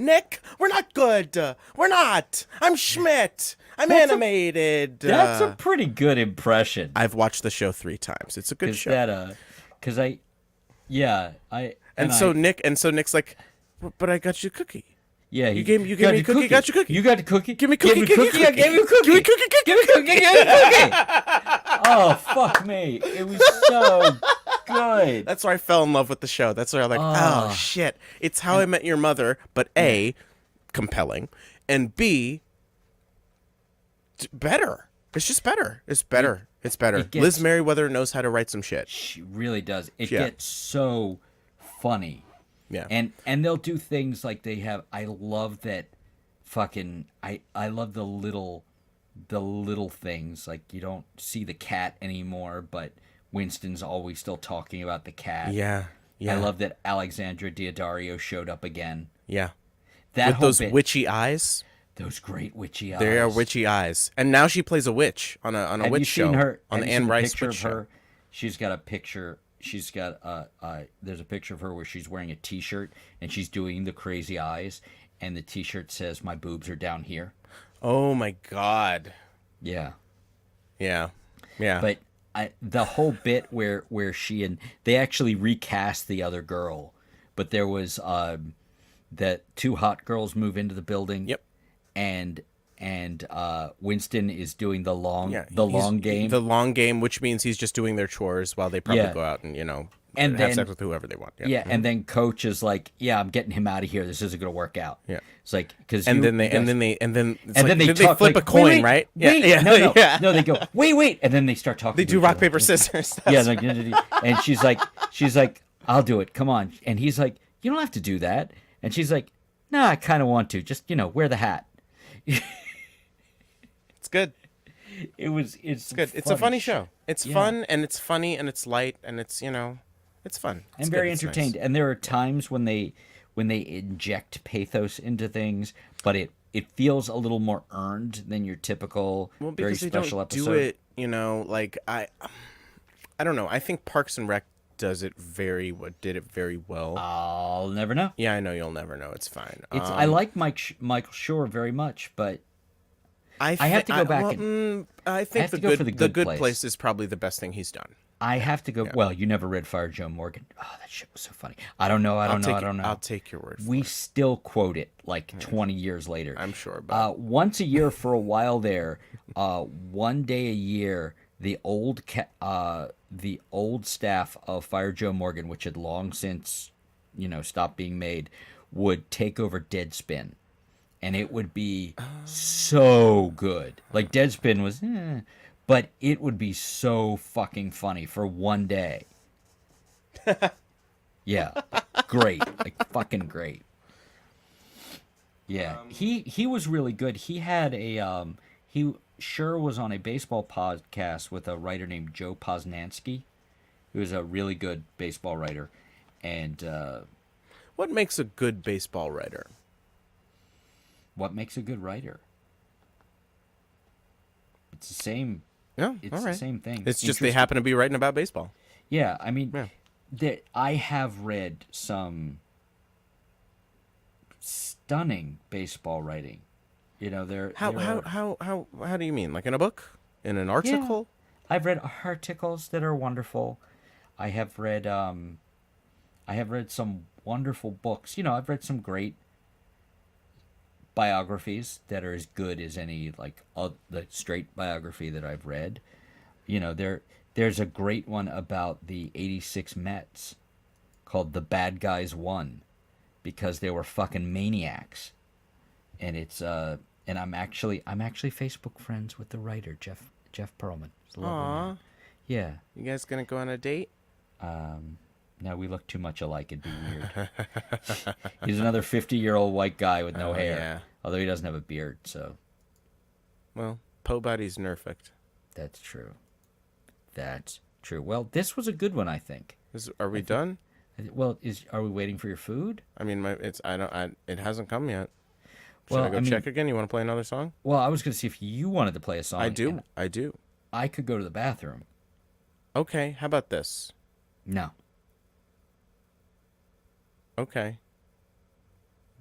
Nick, we're not good. We're not. I'm Schmidt. I'm animated." That's a pretty good impression. I've watched the show 3 times. It's a good Is show. that because and so Nick's like, "But I got you a cookie." Yeah, You gave me a cookie, got you a cookie. You got a cookie. Give me a Gave cookie, give me a I gave you a cookie. cookie. Give me a cookie, Give me a cookie. Give me a cookie. Oh fuck me! It was so good. That's where I fell in love with the show. That's where I'm like, oh shit, it's How I Met Your Mother, but A, compelling, and B, better. It's just better. It's better. It's better. it gets- Liz Merriweather knows how to write some shit. She really does. It Yeah. gets so funny. Yeah. And they'll do things like they have. I love that. I love the little things, like you don't see the cat anymore, but Winston's always still talking about the cat. Yeah. Yeah. I love that Alexandra Daddario showed up again. Yeah. That With whole those bit, witchy eyes. those great witchy eyes. They are witchy eyes. And now she plays a witch on a Have witch you show. seen her? On have the you Anne seen the Rice picture witch of show. her? She's got a picture. She's got there's a picture of her where she's wearing a T-shirt and she's doing the crazy eyes, and the T-shirt says, "My boobs are down here." Oh my god. Yeah. Yeah. Yeah. But the whole bit where she and they actually recast the other girl, but there was that 2 hot girls move into the building. Yep. And Winston is doing the long he's- long game. The long game, which means he's just doing their chores while they probably Yeah. go out and And have then- sex with whoever they want. Yeah, and then Coach is like, "Yeah, I'm getting him out of here. This isn't going to work out." Yeah. It's like because And then they talk flip like, a coin, wait, right? Wait, Yeah. no, Yeah. no. They go, wait, and then they start talking. They to do each rock other. paper scissors. Yeah, like, and she's like, "I'll do it. Come on." And he's like, "You don't have to do that." And she's like, "Nah, I kind of want to. Just wear the hat." It's good. It's Good. It's a funny show. It's fun and it's funny and it's light and it's it's fun. It's I'm good. very It's entertained. nice. And there are times when they inject pathos into things, but it feels a little more earned than your typical Well, very because they special don't episode. do it, like I don't know. I think Parks and Rec did it very well. I'll never know. Yeah, I know you'll never know. It's fine. I like Michael Shore very much, but I have to go back I think have to go for The Good Place. Place is probably the best thing he's done. I have to go. Well, you never read Fire Joe Morgan. Oh, that shit was so funny. I don't know. I don't know. I'll take your word for We it. still quote it like 20 years later. I'm sure. But Once a year for a while there, one day a year, the old staff of Fire Joe Morgan, which had long since, stopped being made, would take over Deadspin, and it would be so good. Like Deadspin was, But it would be so fucking funny for one day. Yeah, great, like fucking great. Yeah, he was really good. He had a he sure was on a baseball podcast with a writer named Joe Posnanski, who is a really good baseball writer, and What makes a good baseball writer? what makes a good writer? It's the same. Yeah, It's all right. the same thing. It's just they Interesting. happen to be writing about baseball. Yeah, I mean, Yeah. I have read some stunning baseball writing. You know, How do you mean? Like in a book? In an article? I've read articles that are wonderful. I have read some wonderful books. You know, I've read some great biographies that are as good as any the straight biography that I've read. You know, there's a great one about the '86 Mets called "The Bad Guys Won" because they were fucking maniacs, and it's and I'm actually Facebook friends with the writer Jeff Pearlman. He's a lovely Aw. man. Yeah. You guys gonna go on a date? No, we look too much alike. It'd be weird. He's another 50-year-old white guy with no hair. Yeah. Although he doesn't have a beard, so Well, Poe Body's nerfed. that's true. That's true. Well, this was a good one, I think. Are we done? Well, are we waiting for your food? I mean, it hasn't come yet. Should Well, I go I mean- check again? You want to play another song? Well, I was going to see if you wanted to play a song. I do. and I do. I could go to the bathroom. Okay. How about this? No. Okay.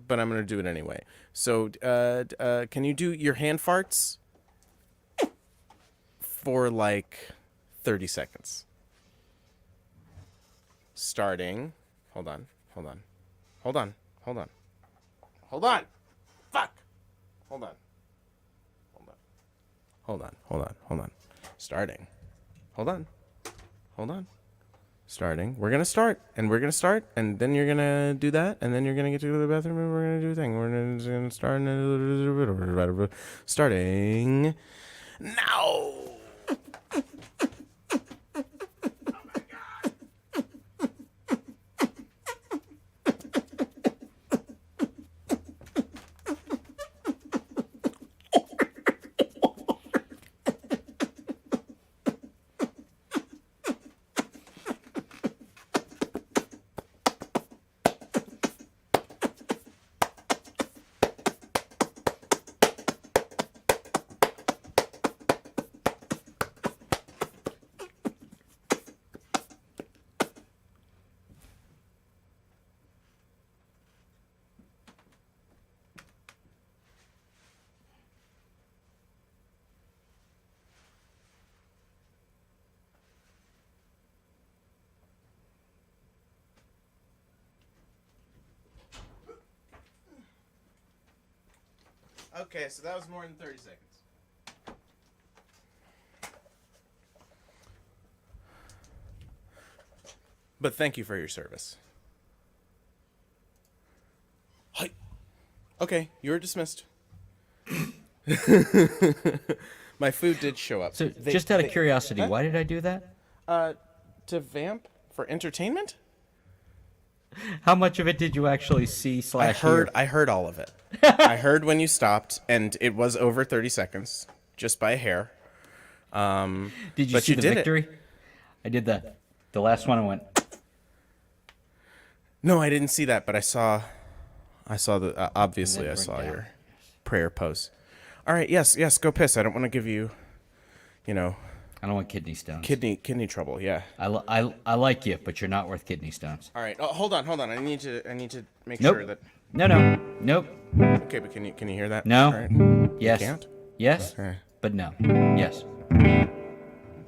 But I'm gonna do it anyway. So, can you do your hand farts for like 30 seconds? Starting. Hold on. Hold on. Hold on. Hold on. Hold on. Fuck. Hold on. Hold on. Hold on. Hold on. Hold on. Starting. Hold on. Hold on. Starting. We're gonna start, and and then you're gonna do that, and then you're gonna get to the bathroom, and we're gonna do a thing. We're gonna start, starting now. Okay, so that was more than 30 seconds. But thank you for your service. Hi. Okay, you're dismissed. My food did show up. So, just out of curiosity, why did I do that? To vamp for entertainment? How much of it did you actually see / hear? I heard all of it. I heard when you stopped, and it was over 30 seconds, just by a hair. Did you but see you the did it. victory? I did the last one. I went. No, I didn't see that, but I saw the obviously I bring saw down. your prayer pose. All right, yes, go piss. I don't want to give you, I don't want kidney stones. kidney trouble. Yeah. I like you, but you're not worth kidney stones. All right. Oh, hold on. I need to make Nope. sure that. Nope. Okay, but can you hear that? No. All right. Yes. can't? Yes. Okay. But no. Yes.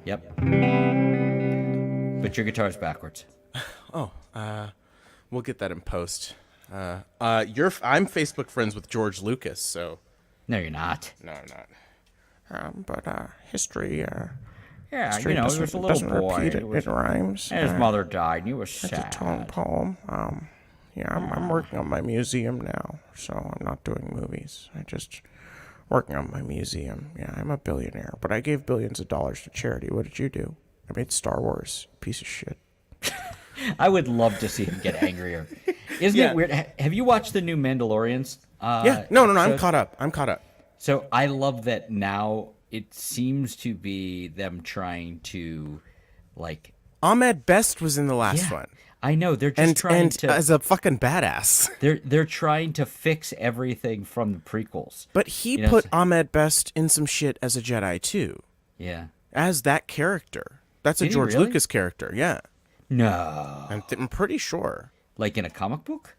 Yep. But your guitar's backwards. Oh, we'll get that in post. I'm Facebook friends with George Lucas, so. No, you're not. No, I'm not. But history. Yeah, history he was a doesn't little boy. repeat He was- it rhymes. and his mother died, and he was It's a sad. tone poem. I'm working on my museum now, so I'm not doing movies. I just working on my museum. Yeah, I'm a billionaire, but I gave billions of dollars to charity. What did you do? I made Star Wars. Piece of shit. I would love to see him get angrier. Isn't Yeah. it weird? Have you watched the new Mandalorians? Yeah. No. I'm episodes? caught up. I'm caught up. So I love that now it seems to be them trying to, like, Ahmed Best was in the last yeah, one. I know they're just trying And to. as a fucking badass. They're trying to fix everything from the prequels. But he You know, put so- Ahmed Best in some shit as a Jedi too. Yeah. As that character. That's a Did he George really? Lucas character, yeah. No. I'm pretty sure. Like in a comic book?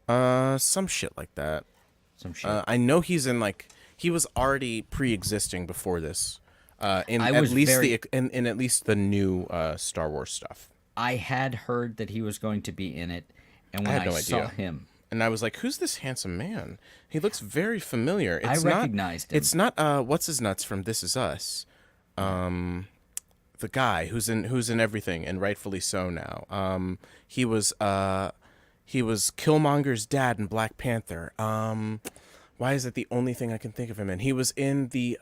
Some shit like that. Some shit. I know he's in he was already pre-existing before this. In I at was least very- in at least the new Star Wars stuff. I had heard that he was going to be in it, and when had I, no saw idea. him, And I was like, "Who's this handsome man? He looks very familiar." It's I not, recognized him. It's not what's his nuts from This Is Us. The guy who's in everything, and rightfully so now. He was Killmonger's dad in Black Panther. Why is it the only thing I can think of him in? He was in the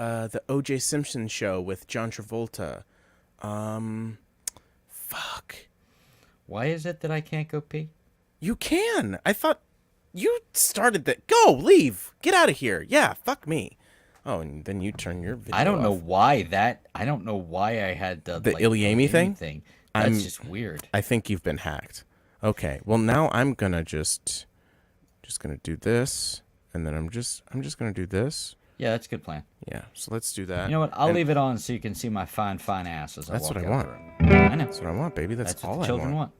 O.J. Simpson show with John Travolta. Fuck. why is it that I can't go pee? You can. I thought you started that. Go, leave, get out of here. Yeah, fuck me. Oh, and then you turn your video I don't know off. why that. I don't know why I had the Ilyami thing? That's just weird. I think you've been hacked. Okay. Well, now I'm gonna just gonna do this, and then I'm just gonna do this. Yeah, that's a good plan. Yeah. So let's do that. You know what? I'll And leave it on so you can see my fine ass as I That's walk what I out want. the room. I know. That's what I want, baby. That's, That's all what the children I want.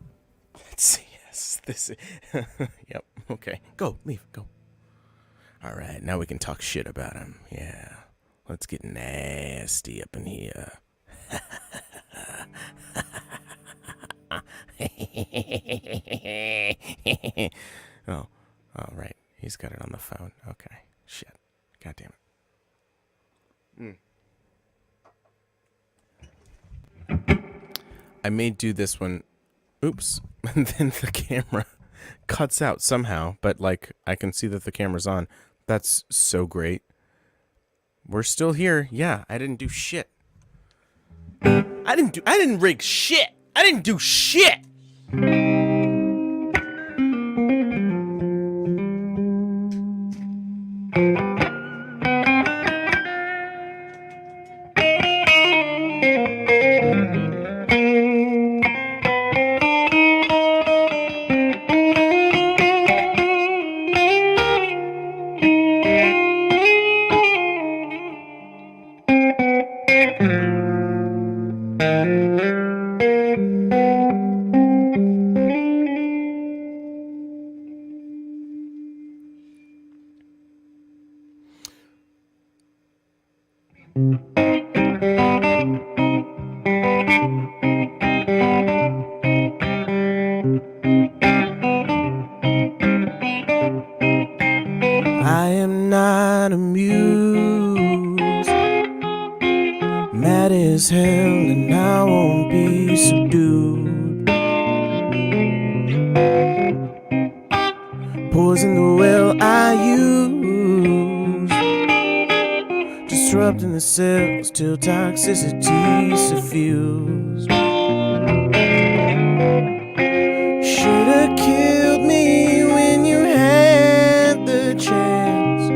Let's see. Yes. This. Yep. Okay. Go. Leave. Go. All right. Now we can talk shit about him. Yeah. Let's get nasty up in here. Oh, right. He's got it on the phone. Okay. Shit. God damn it. I may do this one. Oops. And then the camera cuts out somehow, but I can see that the camera's on. That's so great. We're still here. Yeah, I didn't do shit. I didn't rig shit. I didn't do shit. I am not amused, mad as hell, and I won't be subdued. Poison the well I use, disrupting the cells till toxicity suffused. Should've killed me when you had the chance,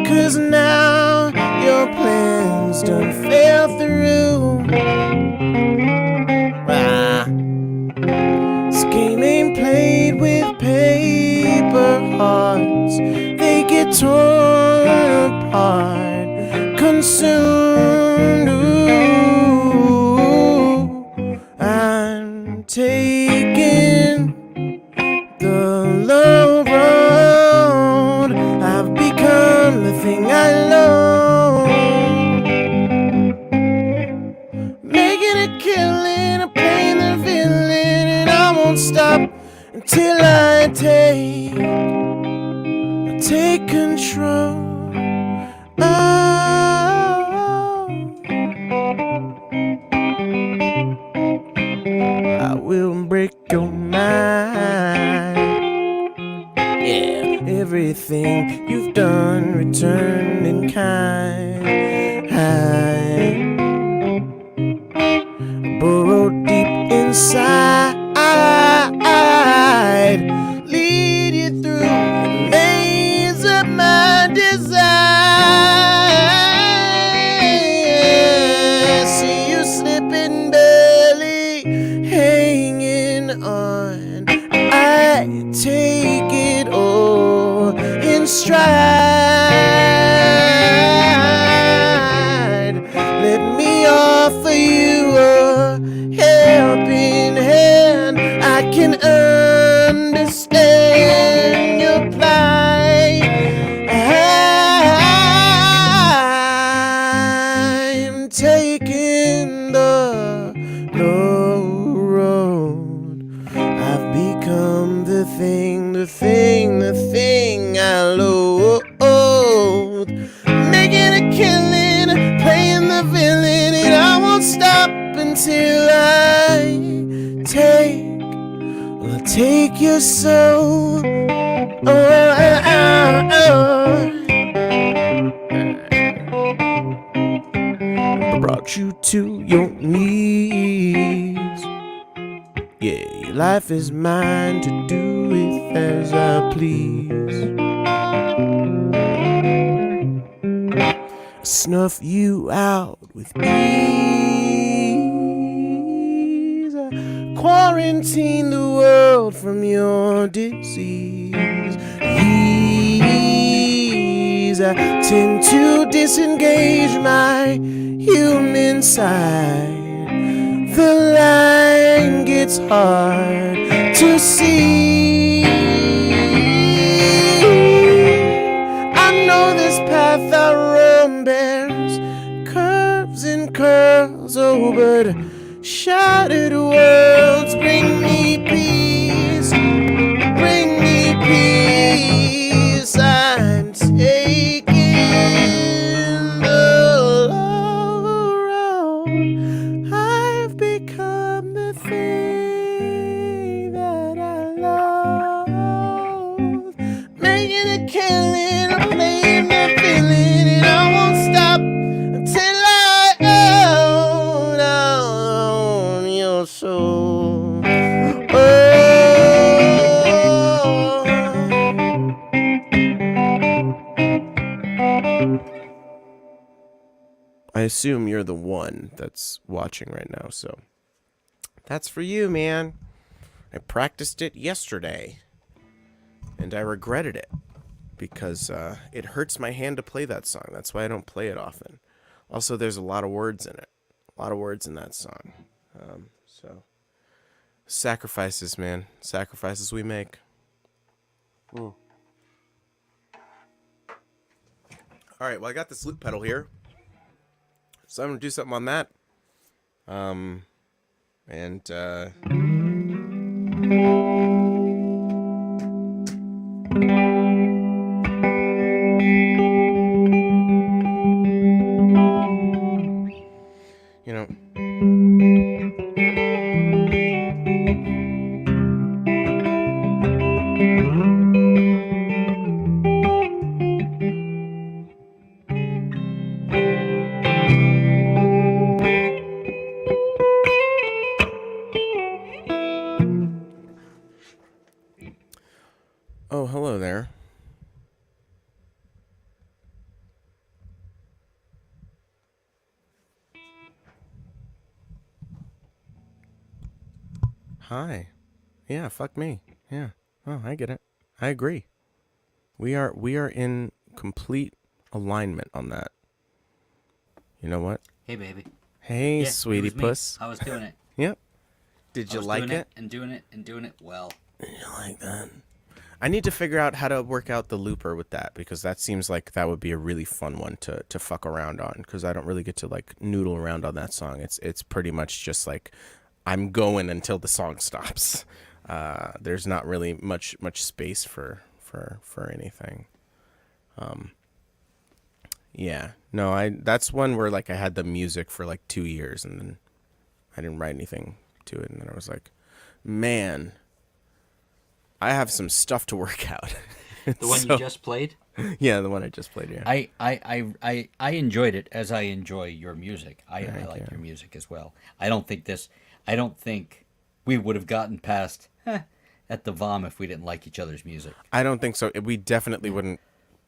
'cause now your plans done fell through. This game ain't played with paper hearts. They get torn apart, consumed. Ooh, I'm taking the low road. I've become the thing I love, making a killing, a pain and feeling, and I won't stop until I take control. I will break your mind. Yeah, everything you've done returned in kind. Burrowed deep inside, lead you through the maze of my desire. See you slipping, barely hanging on. I take it all in stride. Let me offer you a helping hand. I can understand your plight. I'm taking the low road. I've become the thing I loathe. Making a killing, playing the villain, and I won't stop until I take your soul. Brought you to your knees. Yeah, your life is mine to do with as I please. Snuff you out with ease. Quarantine the world from your disease. I tend to disengage my human side. The line gets hard to see. I know this path I run bears curves and curls, oh, but shattered worlds bring me peace. Bring me peace. I'm taking the low road. I've become the thing that I love. Making a killing, I'm playing the feeling, and I won't stop until I own your soul. I assume you're the one that's watching right now, so that's for you, man. I practiced it yesterday, and I regretted it because it hurts my hand to play that song. That's why I don't play it often. Also, there's a lot of words in it. A lot of words in that song. So, sacrifices, man. Sacrifices we make. All right, well, I got this loop pedal here. So I'm going to do something on that. You know, oh, hello there. Hi. Yeah, fuck me. Yeah. Oh, I get it. I agree. We are in complete alignment on that. You know what? Hey, baby. Hey, Yeah, sweetie it was me. puss. I was doing it. Yep. Did you like it? And doing it well. You like that? I need to figure out how to work out the looper with that, because that seems like that would be a really fun one to fuck around on, because I don't really get to like noodle around on that song. It's pretty much just like I'm going until the song stops. There's not really much space for anything. Yeah. No, that's one where like I had the music for like 2 years and then I didn't write anything to it, and then I was like, man, I have some stuff to work out. The one So- you just played? Yeah, the one I just played. Yeah. I enjoyed it as I enjoy your music. I like your music as well. I don't think we would have gotten past at the VOM if we didn't like each other's music. I don't think so. We definitely wouldn't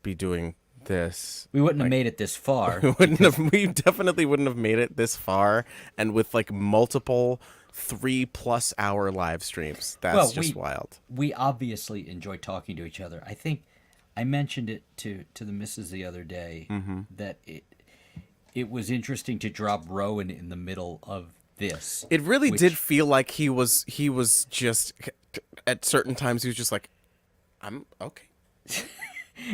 be doing this. We wouldn't have made it this far. We definitely wouldn't have made it this far, and with like multiple 3+ hour live streams. That's just wild. We obviously enjoy talking to each other. I think I mentioned it to the missus the other day that it was interesting to drop Rowan in the middle of this. It really did feel like he was just at certain times he was just like, I'm okay.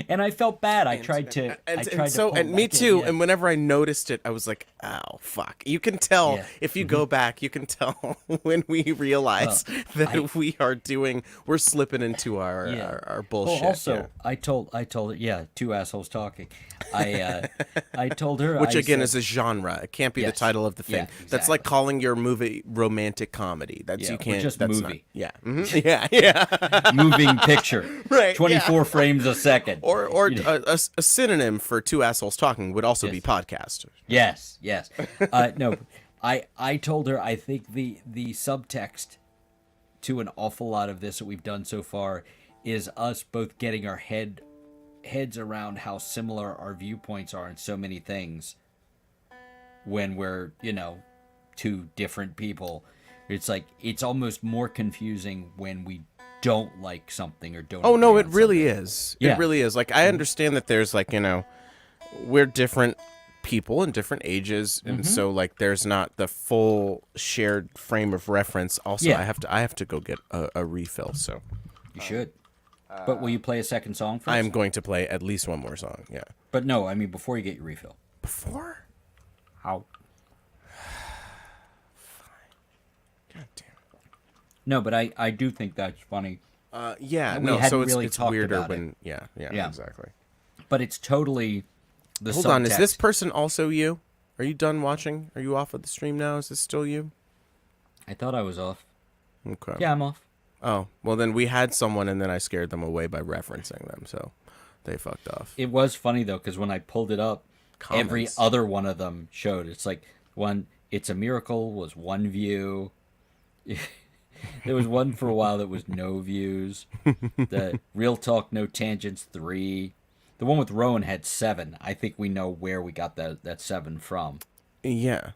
And I felt bad. I tried to. And me too. And whenever I noticed it, I was like, "Oh fuck!" You can tell if you go back. You can tell when we realize that we're slipping into our bullshit. Well, also, I told her, two assholes talking. I told her, which I again said, is a genre. It can't be the title of the thing. Yeah, That's like calling your movie romantic comedy. That's you can't. Just that's movie. Not, yeah. Moving picture. Right, 24 frames a second. Or a synonym for two assholes talking would also be podcast. Yes. No, I told her I think the subtext to an awful lot of this that we've done so far is us both getting our heads around how similar our viewpoints are in so many things when we're, two different people. It's like it's almost more confusing when we don't like something or don't. Oh no, agree it on really something. is. Yeah. It really is. Like I understand that there's like, we're different people in different ages, and so like there's not the full shared frame of reference. Also, Yeah. I have to go get a refill, so You should. But will you play a second song for us? I am going to play at least one more song. Yeah. But no, I mean before you get your refill. Before? How? God damn. No, but I do think that's funny. Yeah. We No. hadn't So it's really it's talked weirder about when. Yeah. Yeah. Exactly. But it's totally the Hold on. Is subtext. this person also you? Are you done watching? Are you off of the stream now? Is this still you? I thought I was off. Okay. Yeah, I'm off. Oh, well then we had someone and then I scared them away by referencing them, so they fucked off. It was funny though, because when I pulled it up, every Comments. other one of them showed. It's like one. It's a Miracle was 1 view. There was one for a while that was no views. The Real Talk No Tangents 3. The one with Rowan had 7. I think we know where we got that 7 from. Yeah.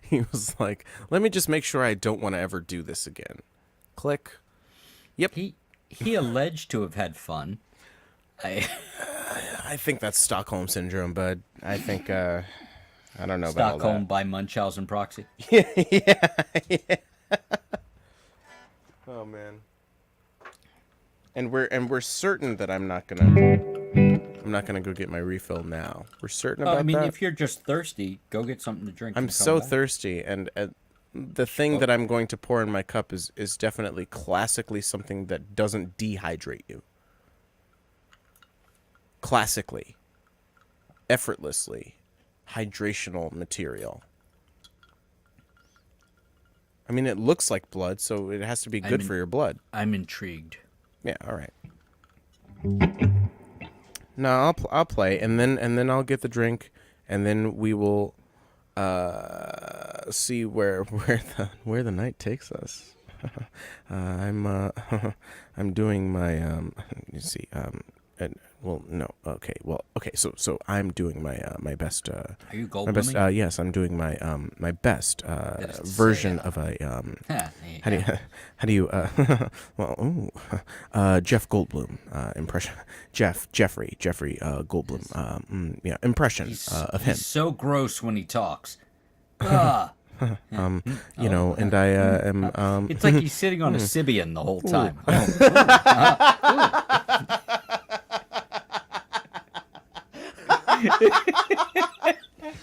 He was like, let me just make sure I don't want to ever do this again. Click. Yep. He alleged to have had fun. I think that's Stockholm Syndrome, bud. I think, I don't know about all Stockholm that. by Munchausen proxy. Yeah. Oh, man. And we're certain that I'm not gonna go get my refill now. We're certain about I mean, that. if you're just thirsty, go get something to drink. I'm and come so back. thirsty, and the thing that I'm going to pour in my cup is definitely classically something that doesn't dehydrate you. Classically, effortlessly, hydrational material. I mean, it looks like blood, so it has to be good for your blood. I'm intrigued. Yeah, all right. No, I'll play, and then I'll get the drink, and then we will see where the night takes us. I'm doing my you see well no okay well okay so I'm doing my my best Are you my best Goldbluming? yes I'm doing my my best is to version say, of a Ha, how do you well Jeff Goldblum impression Jeffrey Goldblum yeah impression of him He's so gross when he talks. Ah. you know and I am It's like he's sitting on a Sibian the whole time.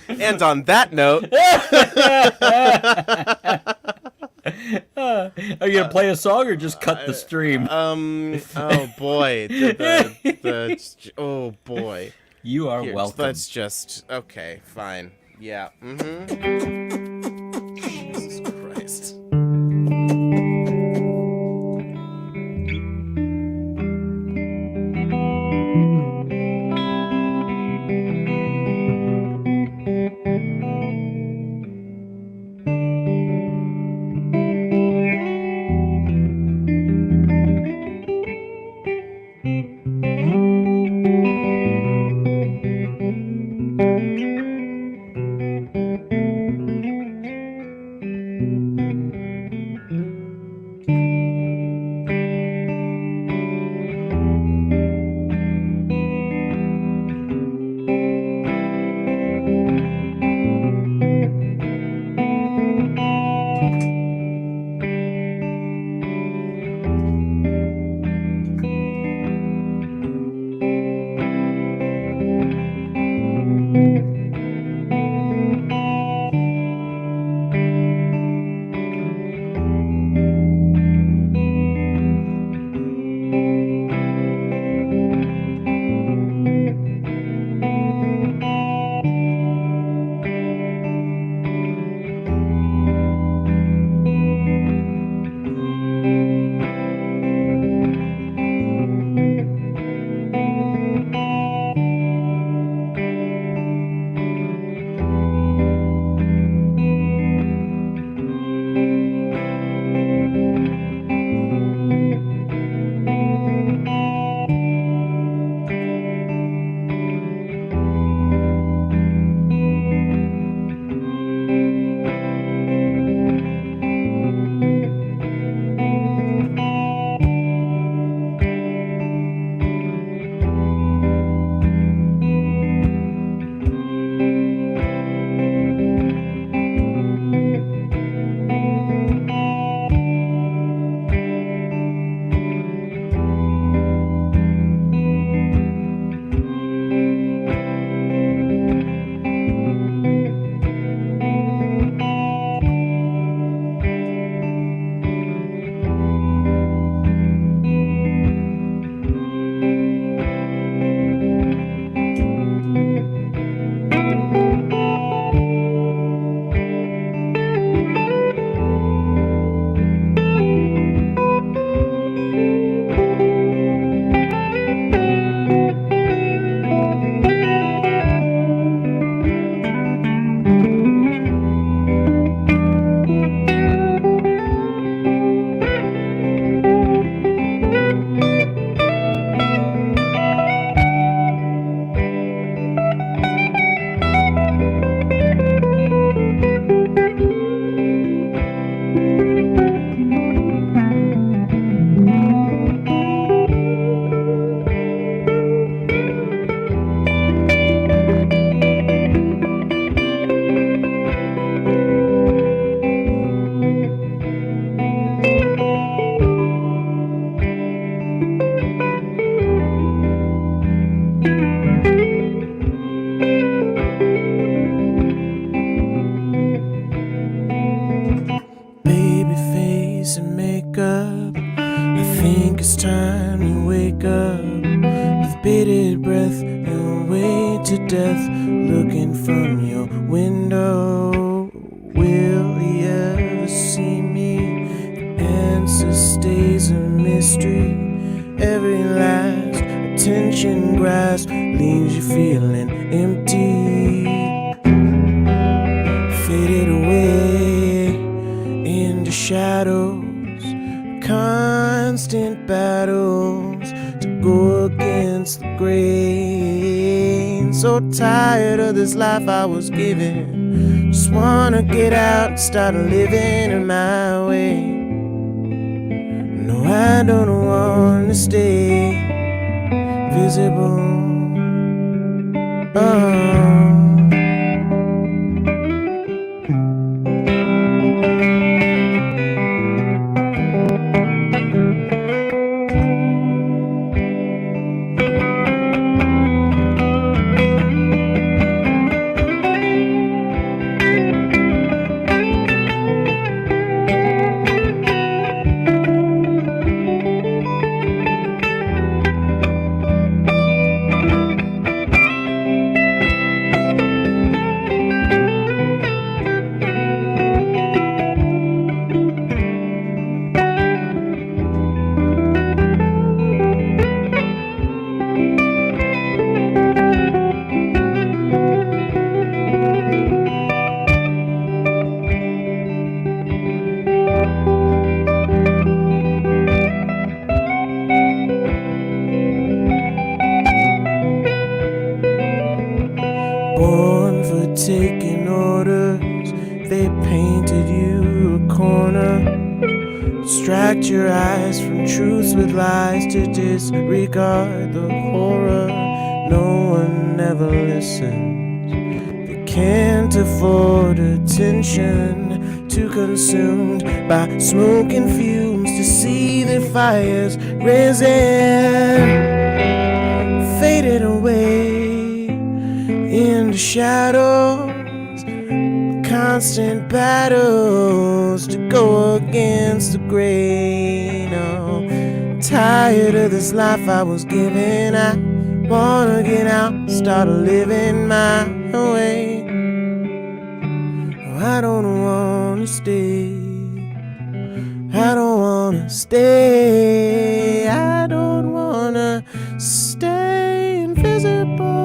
and on that note Are you gonna play a song or just cut the stream? oh boy oh boy You are Here, welcome. let's just okay fine yeah Jesus Christ. wake up. I think it's time to wake up. With bated breath, you'll wait to death, looking from your window. Will he ever see me? The answer stays a mystery. Every last attention grasp leaves you feeling empty. Faded away into shadows, constant battles to go against the grain. So tired of this life I was given, just wanna get out and start living in my way. No, I don't wanna stay visible. Born for taking orders, they painted you a corner. Distract your eyes from truth with lies to disregard the horror. No one ever listens. They can't afford attention. Too consumed by smoke and fumes to see the fires risen. Faded away into shadows, constant battles to go against the grain. Oh, tired of this life I was given. I wanna get out, start living my way. Oh, I don't wanna stay. I don't wanna stay. I don't wanna stay invisible.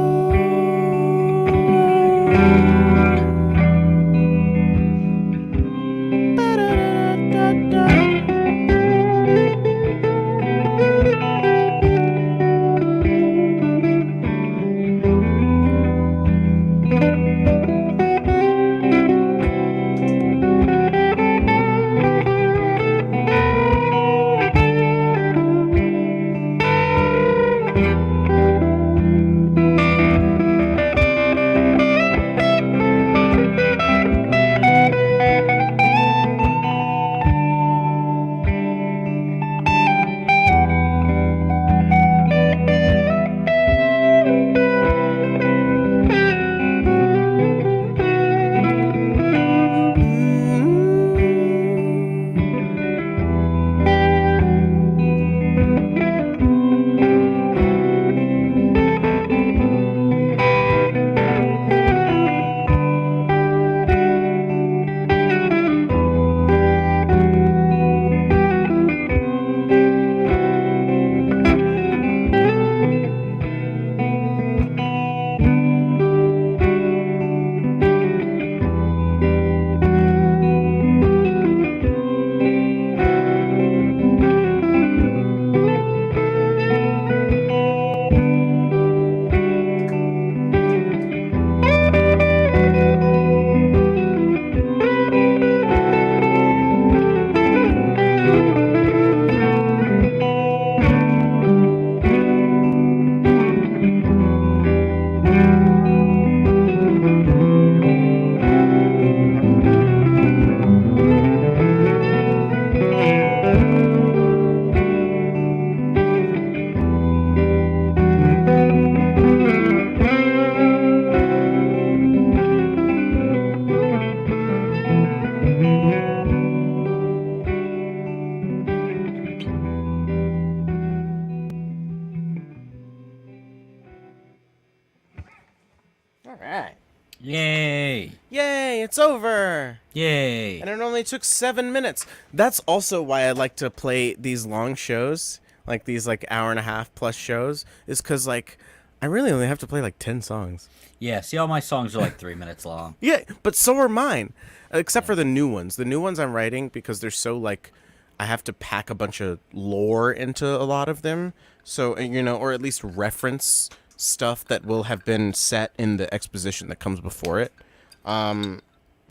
Yay, it's over. Yay! And it only took 7 minutes. That's also why I like to play these long shows, like these like hour and a half plus shows, is because like I really only have to play like 10 songs. Yeah, see, all my songs are like 3 minutes long. Yeah, but so are mine, except for the new ones. The new ones I'm writing because they're so like I have to pack a bunch of lore into a lot of them. So or at least reference stuff that will have been set in the exposition that comes before it.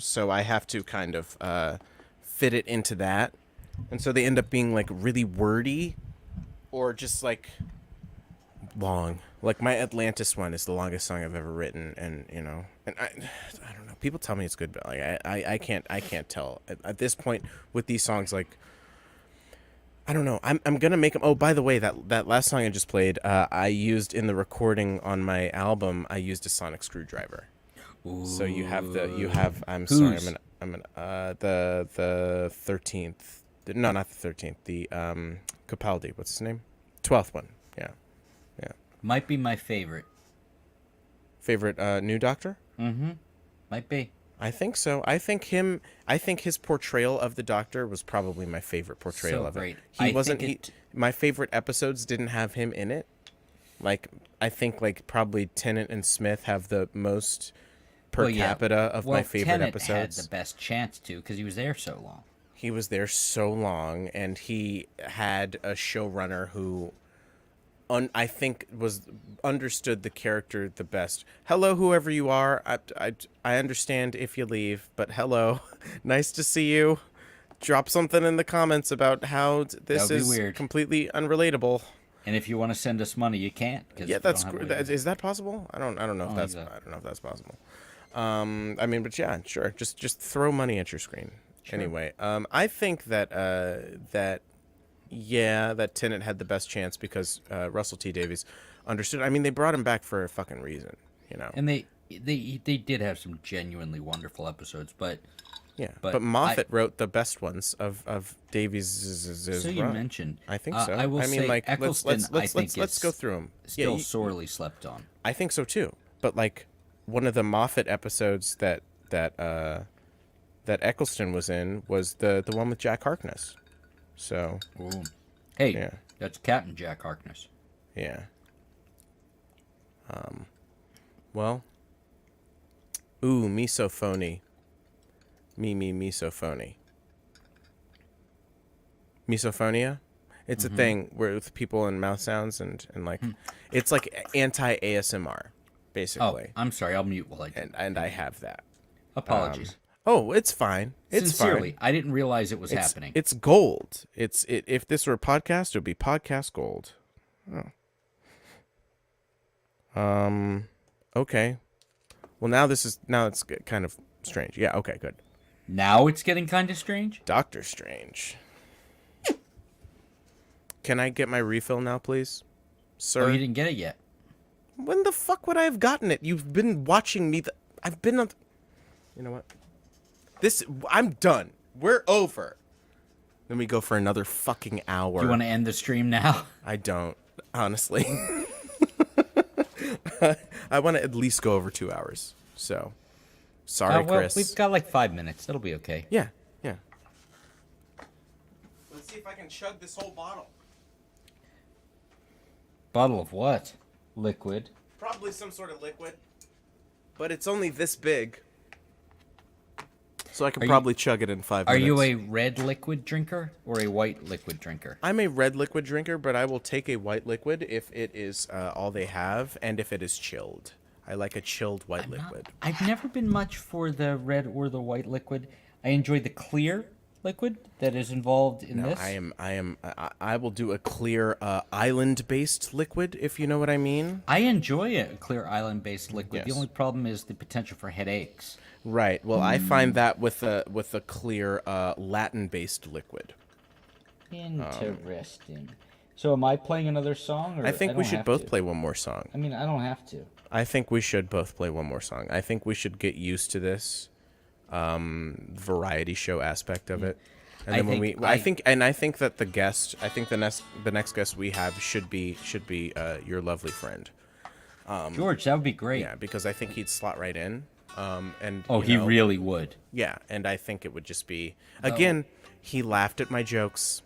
So I have to kind of fit it into that, and so they end up being like really wordy, or just like long. Like my Atlantis one is the longest song I've ever written, and I don't know. People tell me it's good, but like I can't tell at this point with these songs. Like I don't know. I'm gonna make them. Oh, by the way, that last song I just played, I used in the recording on my album. I used a sonic screwdriver. Ooh. So you have I'm Whose? sorry, the 13th. No, not the 13th. The Capaldi. What's his name? 12th one. Yeah. Might be my favorite. Favorite new Doctor? Mm-hmm. Might be. I think so. I think his portrayal of the Doctor was probably my favorite portrayal So of great. it. I He wasn't. think My favorite episodes didn't have him in it. Like I think like probably Tennant and Smith have the most per capita of my favorite Tennant episodes. had the best chance to because he was there so long. He was there so long, and he had a showrunner who I think was understood the character the best. Hello, whoever you are. I understand if you leave, but hello. Nice to see you. Drop something in the comments about how this That would be is weird. completely unrelatable. And if you want to send us money, you can't. Yeah, that's is that possible? I don't know if that's think so. I don't know if that's possible. I mean, but yeah, sure. Just throw money at your screen. Sure. Anyway, I think that that Tennant had the best chance because Russell T Davies understood. I mean, they brought him back for a fucking reason, And they did have some genuinely wonderful episodes, but Yeah, But but Moffat wrote the best ones of Davies' so you run. mentioned. I think so. I will mean, say like, Eccleston. let's go through them. Still sorely slept on. I think so too. But like one of the Moffat episodes that Eccleston was in was the one with Jack Harkness. So Ooh. Hey, Yeah. that's Captain Jack Harkness. yeah. Well. Ooh, misophony. Misophony. Misophonia? It's a thing where with people and mouth sounds and like it's like anti-ASMR, Oh, basically. I'm sorry. I'll mute while I do. And I have that. Apologies. Oh, it's fine. It's Sincerely, fine. I didn't realize it was happening. It's gold. If this were a podcast, it would be podcast gold. Oh. Okay. Well, now it's kind of strange. Yeah, okay, good. Now it's getting kind of strange. Doctor Strange. Can I get my refill now, please? Sir? Oh, you didn't get it yet. When the fuck would I have gotten it? You've been watching me. I've been on. You know what? I'm done. We're over. Then we go for another fucking hour. Do you want to end the stream now? I don't, honestly. I want to at least go over 2 hours. So, sorry, Well, Chris. we've got like 5 minutes. That'll be okay. Yeah. Let's see if I can chug this whole bottle. Bottle of what? Liquid. Probably some sort of liquid. But it's only this big. So I can probably chug it in 5 minutes. Are you a red liquid drinker or a white liquid drinker? I'm a red liquid drinker, but I will take a white liquid if it is all they have and if it is chilled. I like a chilled white liquid. I've never been much for the red or the white liquid. I enjoy the clear liquid that is involved in this. I will do a clear island-based liquid, if you know what I mean. I enjoy a clear island-based liquid. The Yes. only problem is the potential for headaches. Right. Well, I find that with a clear Latin-based liquid. Interesting. So am I playing another song? Or I think we don't should have both to? play one more song. I mean, I don't have to. I think we should both play one more song. I think we should get used to this variety show aspect of it. And then I think that the next guest we have should be your lovely friend. George, that would be great. Yeah, because I think he'd slot right in. And Oh, you he know, really would. yeah, and I think it would just be again. He laughed at my jokes.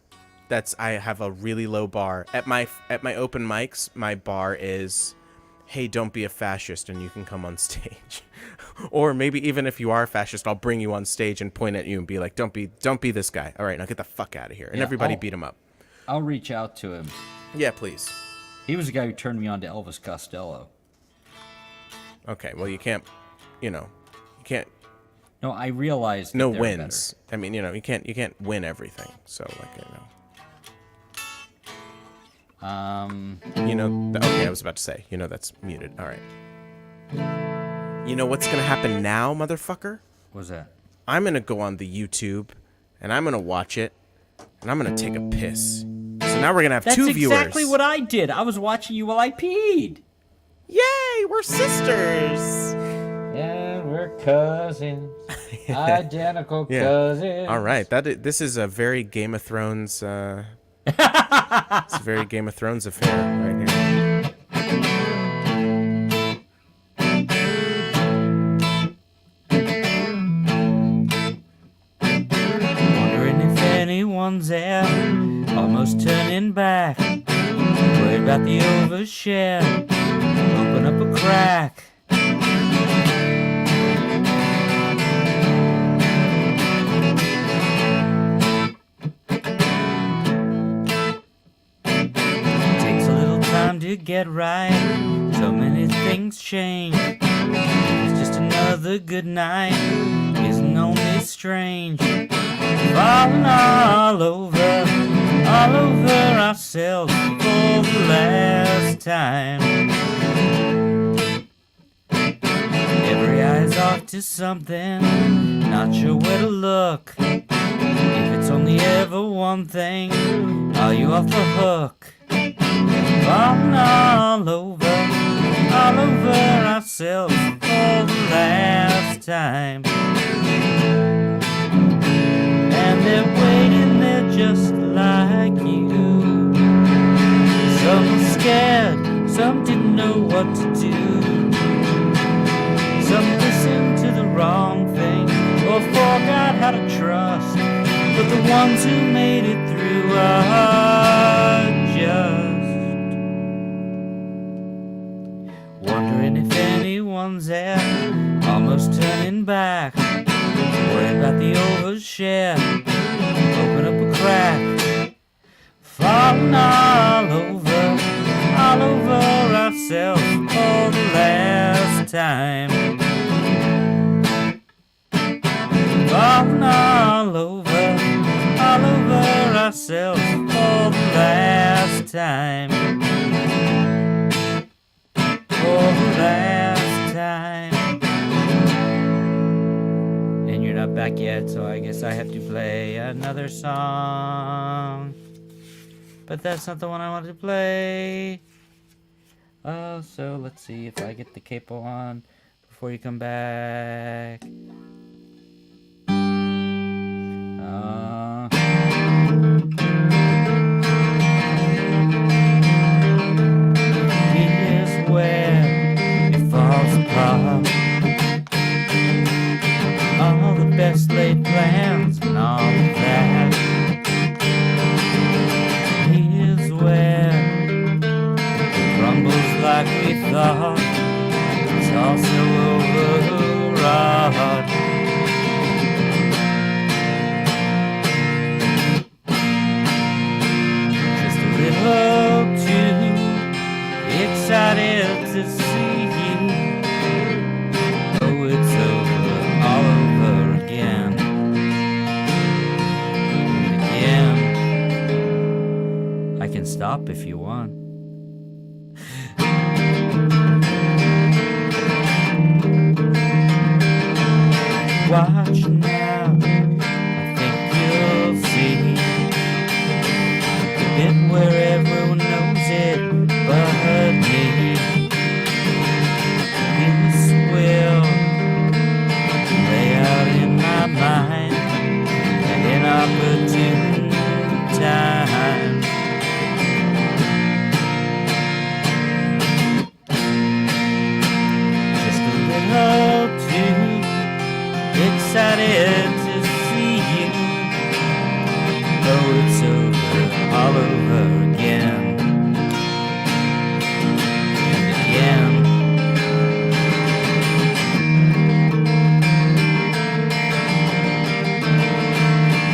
I have a really low bar at my open mics. My bar is, hey, don't be a fascist, and you can come on stage. Or maybe even if you are a fascist, I'll bring you on stage and point at you and be like, don't be this guy. All right, now get the fuck out of here. And Yeah, everybody beat him up. I'll reach out to him. Yeah, please. He was the guy who turned me on to Elvis Costello. Okay, well, you can't. No, I realized No that they're wins. I mean, you can't win everything. So okay, I was about to say, that's muted. All right. You know what's gonna happen now, motherfucker? What's that? I'm gonna go on the YouTube, and I'm gonna watch it, and I'm gonna take a piss. So now we're gonna have two viewers. That's exactly what I did. I was watching you while I peed. Yay, we're sisters. Yeah, we're cousins. Identical cousins. All right, this is a very Game of Thrones. It's a very Game of Thrones affair right here. Wondering if anyone's there, almost turning back. Worried about the overshare. Open up a crack. Takes a little time to get right. So many things change. It's just another good night. Isn't only strange. Falling all over ourselves for the last time. Every eye's off to something, not sure where to look. If it's only ever one thing, are you off the hook? Falling all over ourselves for the last time. And they're waiting there just like you. Some were scared, some didn't know what to do. Some listened to the wrong thing or forgot how to trust. But the ones who made it through are just wondering if anyone's there, almost turning back. Worried about the overshare. Open up a crack. Falling all over ourselves for the last time. Falling all over ourselves for the last time. For the last time. And you're not back yet, so I guess I have to play another song. But that's not the one I wanted to play. So let's see if I get the capo on before you come back. Here's where it falls apart. All the best laid plans and all of that. Here's where it crumbles like we thought. It's all so overwrought. Just a little too excited to see you. Oh, it's over, all over again. And again. I can stop if you want. Watch now, I think you'll see the bit where everyone knows it but me. This will lay out in my mind at an opportune time. Just a little too over again and again.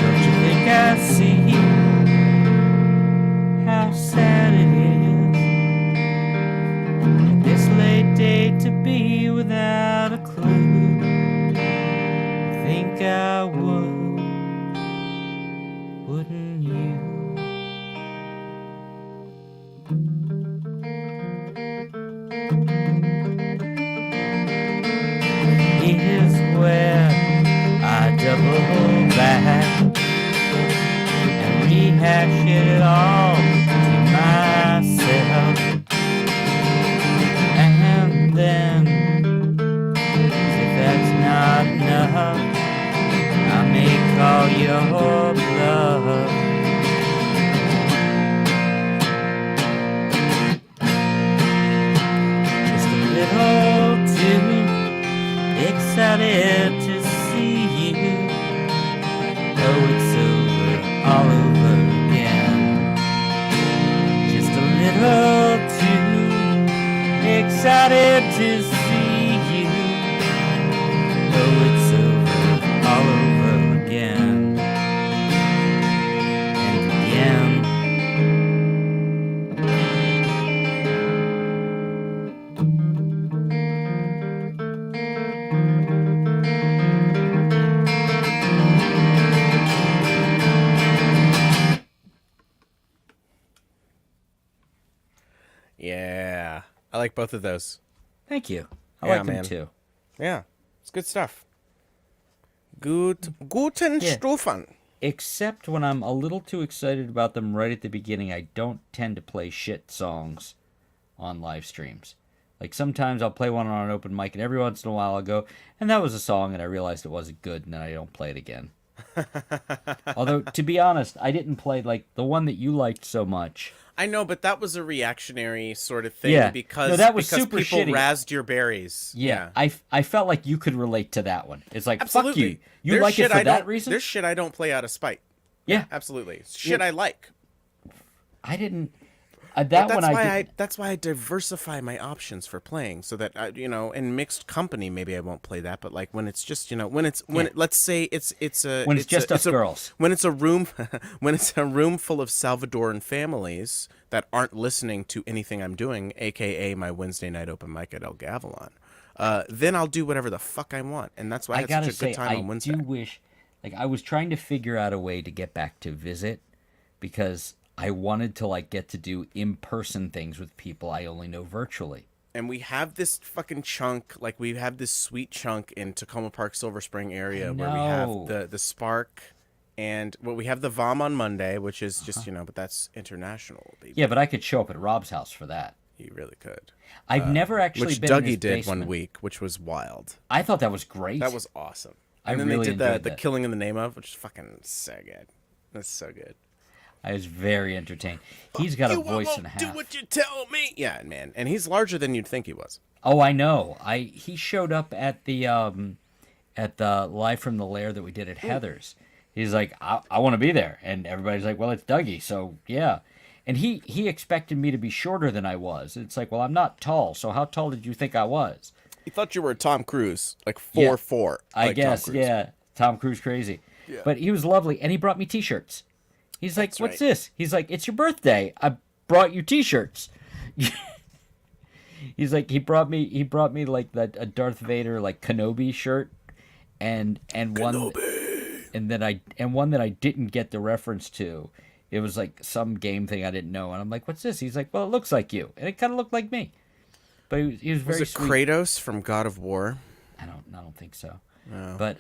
Don't you think I see how sad it is this late day to be without a clue? Think I would, wouldn't you? Here's where I double back and rehash it all to myself, and then if that's not enough, I may call your bluff. Just a little too excited to see you. Oh, it's over, all over again. Just a little too excited to see you. Oh, it's over, all over again and again. Yeah, I like both of those. Thank you. I Yeah, like them man. too. Yeah, it's good stuff. Guten Yeah. Stufen. Except when I'm a little too excited about them right at the beginning, I don't tend to play shit songs on live streams. Like sometimes I'll play one on an open mic, and every once in a while I'll go, and that was a song, and I realized it wasn't good, and then I don't play it again. Although, to be honest, I didn't play like the one that you liked so much. I know, but that was a reactionary sort of thing Yeah. because, No, that was because super people shitty. razzed your berries. Yeah, I felt like you could relate to that one. It's like, Absolutely. fuck you. You There's like it shit for I that don't- reason? There's shit I don't play out of spite. Yeah. Absolutely. Shit Yeah. I like. I didn't. But That that's one I why didn't. that's why I diversify my options for playing, so that in mixed company maybe I won't play that, but like when it's just let's say it's When it's just us girls. when it's a room when it's a room full of Salvadoran families that aren't listening to anything I'm doing, aka my Wednesday night open mic at El Gavilan, then I'll do whatever the fuck I want, and that's why I I had gotta such a say, good time I on Wednesday. do wish, like, I was trying to figure out a way to get back to Visit because I wanted to like get to do in-person things with people I only know virtually. And we have this fucking chunk, like we have this sweet chunk in Tacoma Park, Silver Spring area where we know. have the Spark, and we have the VOM on Monday, which is just but that's international, baby. Yeah, but I could show up at Rob's house for that. You really could. I've never actually Which been in Dougie his did basement. 1 week, which was wild. I thought that was great. That was awesome. I And then really they did enjoyed the that. Killing in the Name of, which is fucking so good. That's so good. I was very entertained. He's got a You voice won't and a half. do what you tell me. Yeah, man, and he's larger than you'd think he was. Oh, I know. He showed up at the Live from the Lair that we did at Heather's. He's like, I want to be there, and everybody's like, well, it's Dougie, so yeah. And he expected me to be shorter than I was. It's like, well, I'm not tall, so how tall did you think I was? He thought you were Tom Cruise, like Yeah. 4'4". I like Tom guess, Cruise. yeah. Tom Cruise crazy. Yeah. But he was lovely, and he brought me T-shirts. He's like, That's what's right. this? He's like, it's your birthday. I brought you T-shirts. He's like, he brought me like a Darth Vader like Kenobi shirt, and one that I didn't get the reference to. It was like some game thing I didn't know, and I'm like, what's this? He's like, well, it looks like you, and it kind of looked like me. But he was very Was it sweet. Kratos from God of War? I don't think so. No. But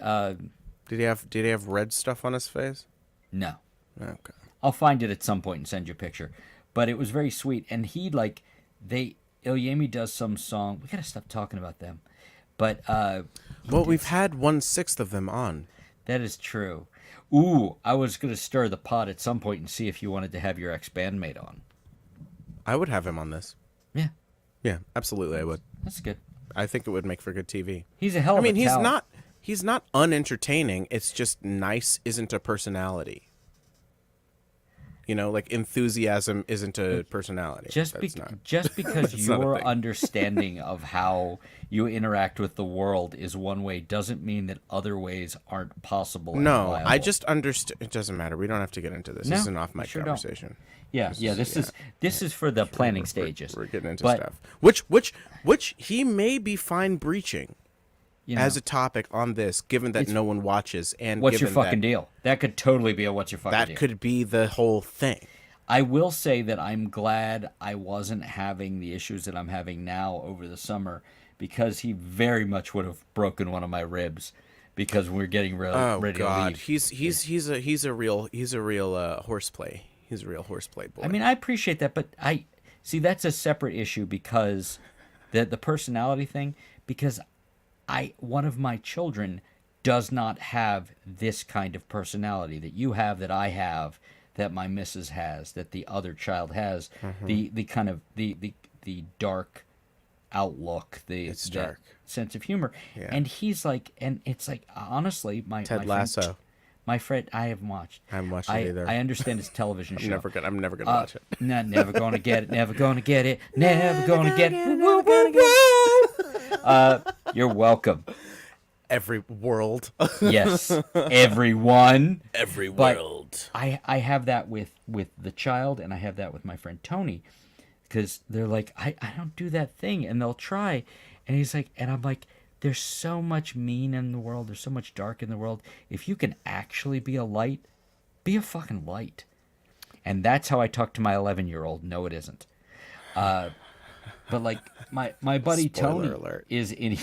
Did he have red stuff on his face? no. Okay. I'll find it at some point and send you a picture. But it was very sweet. And he, like, Ilyemi does some song. We got to stop talking about them. But, Well, we've had 1/6 of them on. that is true. Ooh, I was going to stir the pot at some point and see if you wanted to have your ex-bandmate on. I would have him on this. Yeah, Yeah, absolutely, I would. that's good. I think it would make for good TV. He's a hell of I mean, a talent. he's not unentertaining. It's just nice isn't a personality. You know, like enthusiasm isn't a personality. Just That's not. just because It's not a your thing. understanding of how you interact with the world is one way doesn't mean that other ways aren't possible. And No, viable. I just understand. It doesn't matter. We don't have to get into this. No, This is an off we mic sure don't. conversation. Yeah, this is for the planning We're- stages. We're getting into But, stuff. Which he may be fine breaching you know, as a topic on this, given that no one watches, and what's your given fucking that, deal? That could totally be a what's your fucking that deal. could be the whole thing. I will say that I'm glad I wasn't having the issues that I'm having now over the summer, because he very much would have broken one of my ribs because we're getting ready to God, leave. he's a real horseplay. He's a real horseplay boy. I mean, I appreciate that, but I see that's a separate issue, because the personality thing, because one of my children does not have this kind of personality that you have, that I have, that my missus has, that the other child has, the kind of the dark outlook, It's that dark. sense of humor. Yeah. And he's like, and it's like, honestly, my Ted my Lasso. friend, my friend, I haven't watched. I haven't watched it either. I understand it's a television show. I'm never gonna watch it. Not never gonna get it. Never gonna get it. Never gonna get it. Woo, woo, woo. You're welcome. Every world. Yes, everyone. Every But world. I have that with the child, and I have that with my friend Tony, because they're like, I don't do that thing, and they'll try, and he's like, and I'm like, there's so much mean in the world, there's so much dark in the world. If you can actually be a light, be a fucking light. And that's how I talk to my 11-year-old. No, it isn't. But like my buddy Spoiler Tony alert. is in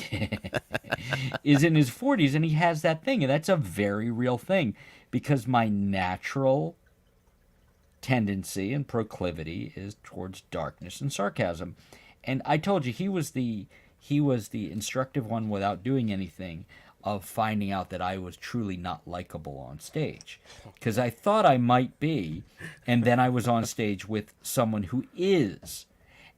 is in his 40s, and he has that thing, and that's a very real thing, because my natural tendency and proclivity is towards darkness and sarcasm. And I told you he was the instructive one, without doing anything, of finding out that I was truly not likable on stage, because I thought I might be, and then I was on stage with someone who is,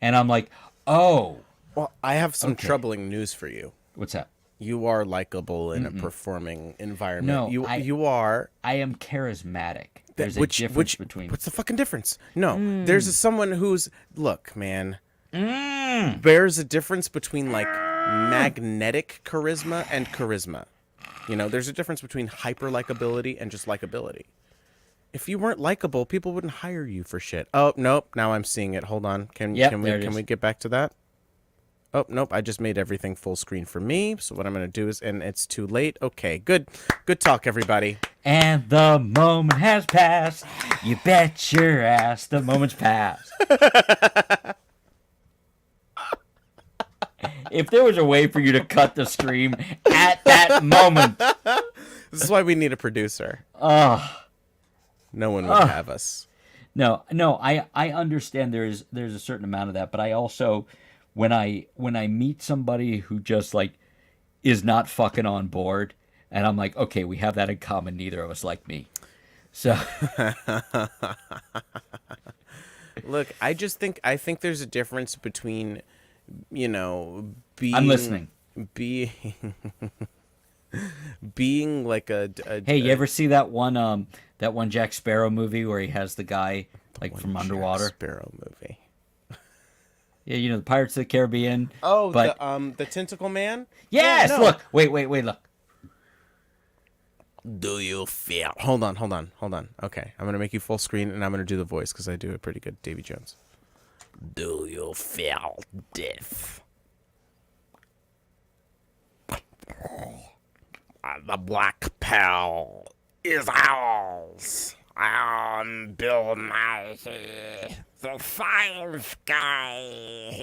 and I'm like, oh, Well, I have some troubling news for you. what's that? You are likable in a performing environment. No, you are. I am charismatic. There's a Which difference between. what's the fucking difference? No, there's someone who's look, man. There's a difference between like magnetic charisma and charisma. You know, there's a difference between hyper likability and just likability. If you weren't likable, people wouldn't hire you for shit. Oh nope, now I'm seeing it. Hold on, can we get back to that? Oh nope, I just made everything full screen for me. So what I'm gonna do is, and it's too late. Okay, good talk, everybody. And the moment has passed. You bet your ass the moment's passed. If there was a way for you to cut the stream at that moment. This is why we need a producer. No one would have us. No, I understand there's a certain amount of that, but I also, when I meet somebody who just like is not fucking on board, and I'm like, okay, we have that in common, neither of us like me. So Look, I think there's a difference between, you know, being I'm listening. Being like a Hey, you ever see that one Jack Sparrow movie where he has the guy like from underwater? Jack Sparrow movie. Yeah, you know, the Pirates of the Caribbean. Oh, but the Tentacle Man? yes, Yeah, no. look. Wait, look. Do you feel? Hold on. Okay, I'm gonna make you full screen, and I'm gonna do the voice because I do a pretty good Davy Jones. Do you feel death? The Black Pearl is ours. I'm Bill Nighy, the science guy.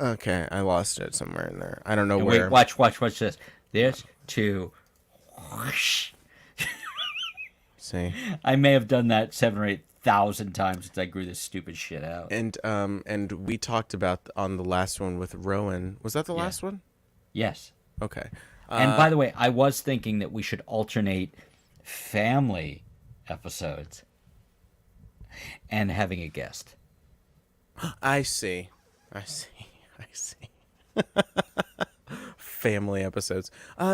Okay, I lost it somewhere in there. I don't know where. Wait, watch this. This too. Whoosh. See. I may have done that 7,000 or 8,000 times since I grew this stupid shit out. And we talked about on the last one with Rowan. Was that the last one? Yes. Okay. And by the way, I was thinking that we should alternate family episodes and having a guest. I see. family episodes.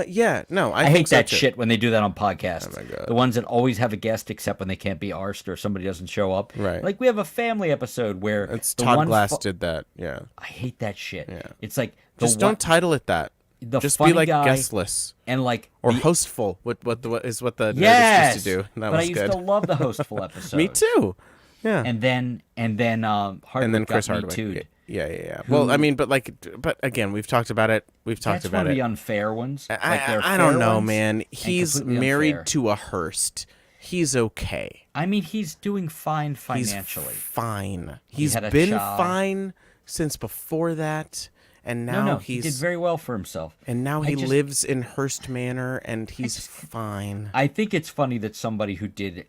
Yeah, no, I I think hate so that too. shit when they do that on podcasts. Oh my God. The ones that always have a guest except when they can't be arsed or somebody doesn't show up. Right. Like we have a family episode where It's the Todd one Glass did that. Yeah. I hate that shit. Yeah. It's like Just don't title it that. the Just funny be like guy guestless and like or the, hostful. What is what the yes, Nerdist used to do. That but was I used good. to love the hostful episode. Me too. Yeah. And then Hardwick And then Chris got me Hardwick. too'd. Yeah. Well, I mean, but again, we've talked about it. We've talked That's about one of it. the unfair ones. Like they're I fair don't know, ones man. and He's completely married unfair. to a Hearst. He's okay. I mean, he's doing fine He's financially. fine. He's had a been child. fine since before that, and now No, he's he did very well for himself. and now I he just- lives in Hearst Manor, and he's fine. I think it's funny that somebody who did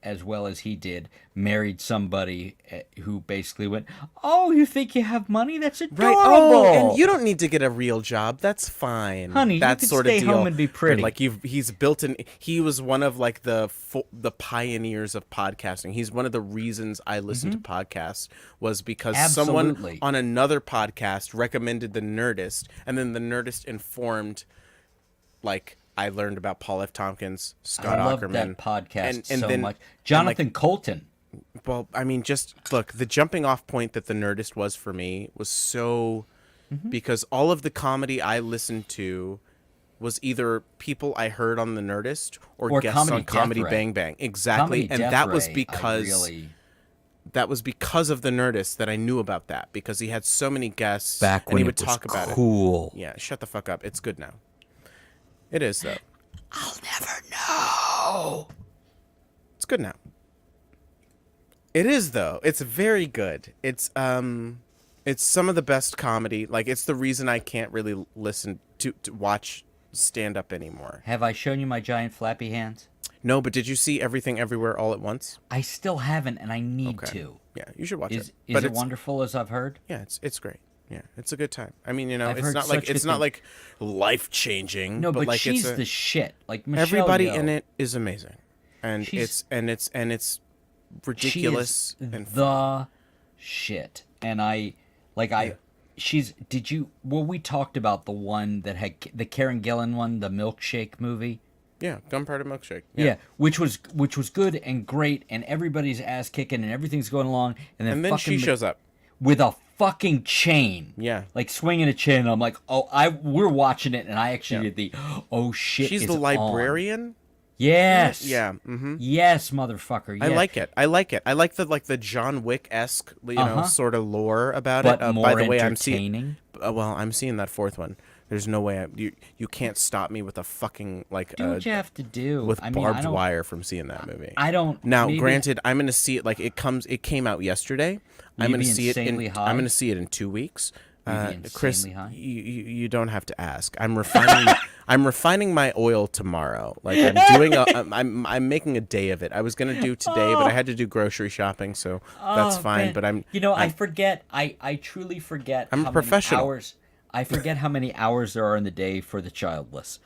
as well as he did married somebody who basically went, "Oh, you think you have money? That's adorable." Right. Oh, and you don't need to get a real job. That's fine. Honey, that you can sort stay of deal. home and be But, pretty. like he's built in. He was one of like the pioneers of podcasting. He's one of the reasons I listened to podcasts was because someone Absolutely. on another podcast recommended the Nerdist, and then the Nerdist informed, like. I learned about Paul F. Tompkins, Scott I love Aukerman, that podcast and so then- much. and, Jonathan Colton. well, I mean, just look, the jumping off point that the Nerdist was for me was so because all of the comedy I listened to was either people I heard on the Nerdist or guests Comedy on Comedy Death Ray. Bang Bang. Exactly. Comedy And Death that was Ray, I because really- that was because of the Nerdist that I knew about that because he had so many guests back and when he it would was talk about it. cool. Yeah, shut the fuck up. It's good now. It is though. I'll never know. It's good now. It is though. It's very good. It's some of the best comedy. Like it's the reason I can't really listen to watch stand up anymore. Have I shown you my giant flappy hands? No, but did you see Everything Everywhere All at Once? I still haven't, and I need to. Yeah, you should watch Is it. is But it it's, wonderful as I've heard? Yeah, it's great. Yeah, it's a good time. I mean, you know, I've it's heard not like such it's good not things. like life changing. No, but like she's it's the shit. Like Michelle everybody Yeoh. in it is amazing, and She's- it's She ridiculous is and the shit. And did you, well, we talked about the one that had, the Karen Gillan one, the milkshake movie. yeah, Gunpowder Milkshake. Yeah, which was good and great, and everybody's ass kicking and everything's going along, and then And then she fucking shows up. with a fucking chain. Yeah. Like swinging a chain. And I'm like, we're watching it, and I actually did the, oh shit. She's is the on. librarian. Yes. Yeah. Mm-hmm. Yes, motherfucker. I Yeah. like it. I like the John Wick-esque, sort of lore about But it. more By the way, entertaining. I'm seeing that fourth one. There's no way you can't stop me with a fucking Do what you have to do. with I mean, barbed I don't, wire from seeing that movie. I don't. Now, maybe- granted, I'm gonna see it like it came out yesterday. Will I'm you gonna be see it in insanely high? I'm gonna see it in 2 weeks. Will you be Chris, insanely high? you don't have to ask. I'm refining I'm refining my oil tomorrow. Like I'm doing I'm making a day of it. I was gonna do today, but I had to do grocery shopping, so that's fine. Man. But I forget. I truly forget. I'm a how professional. Many hours, I forget how many hours there are in the day for the childless,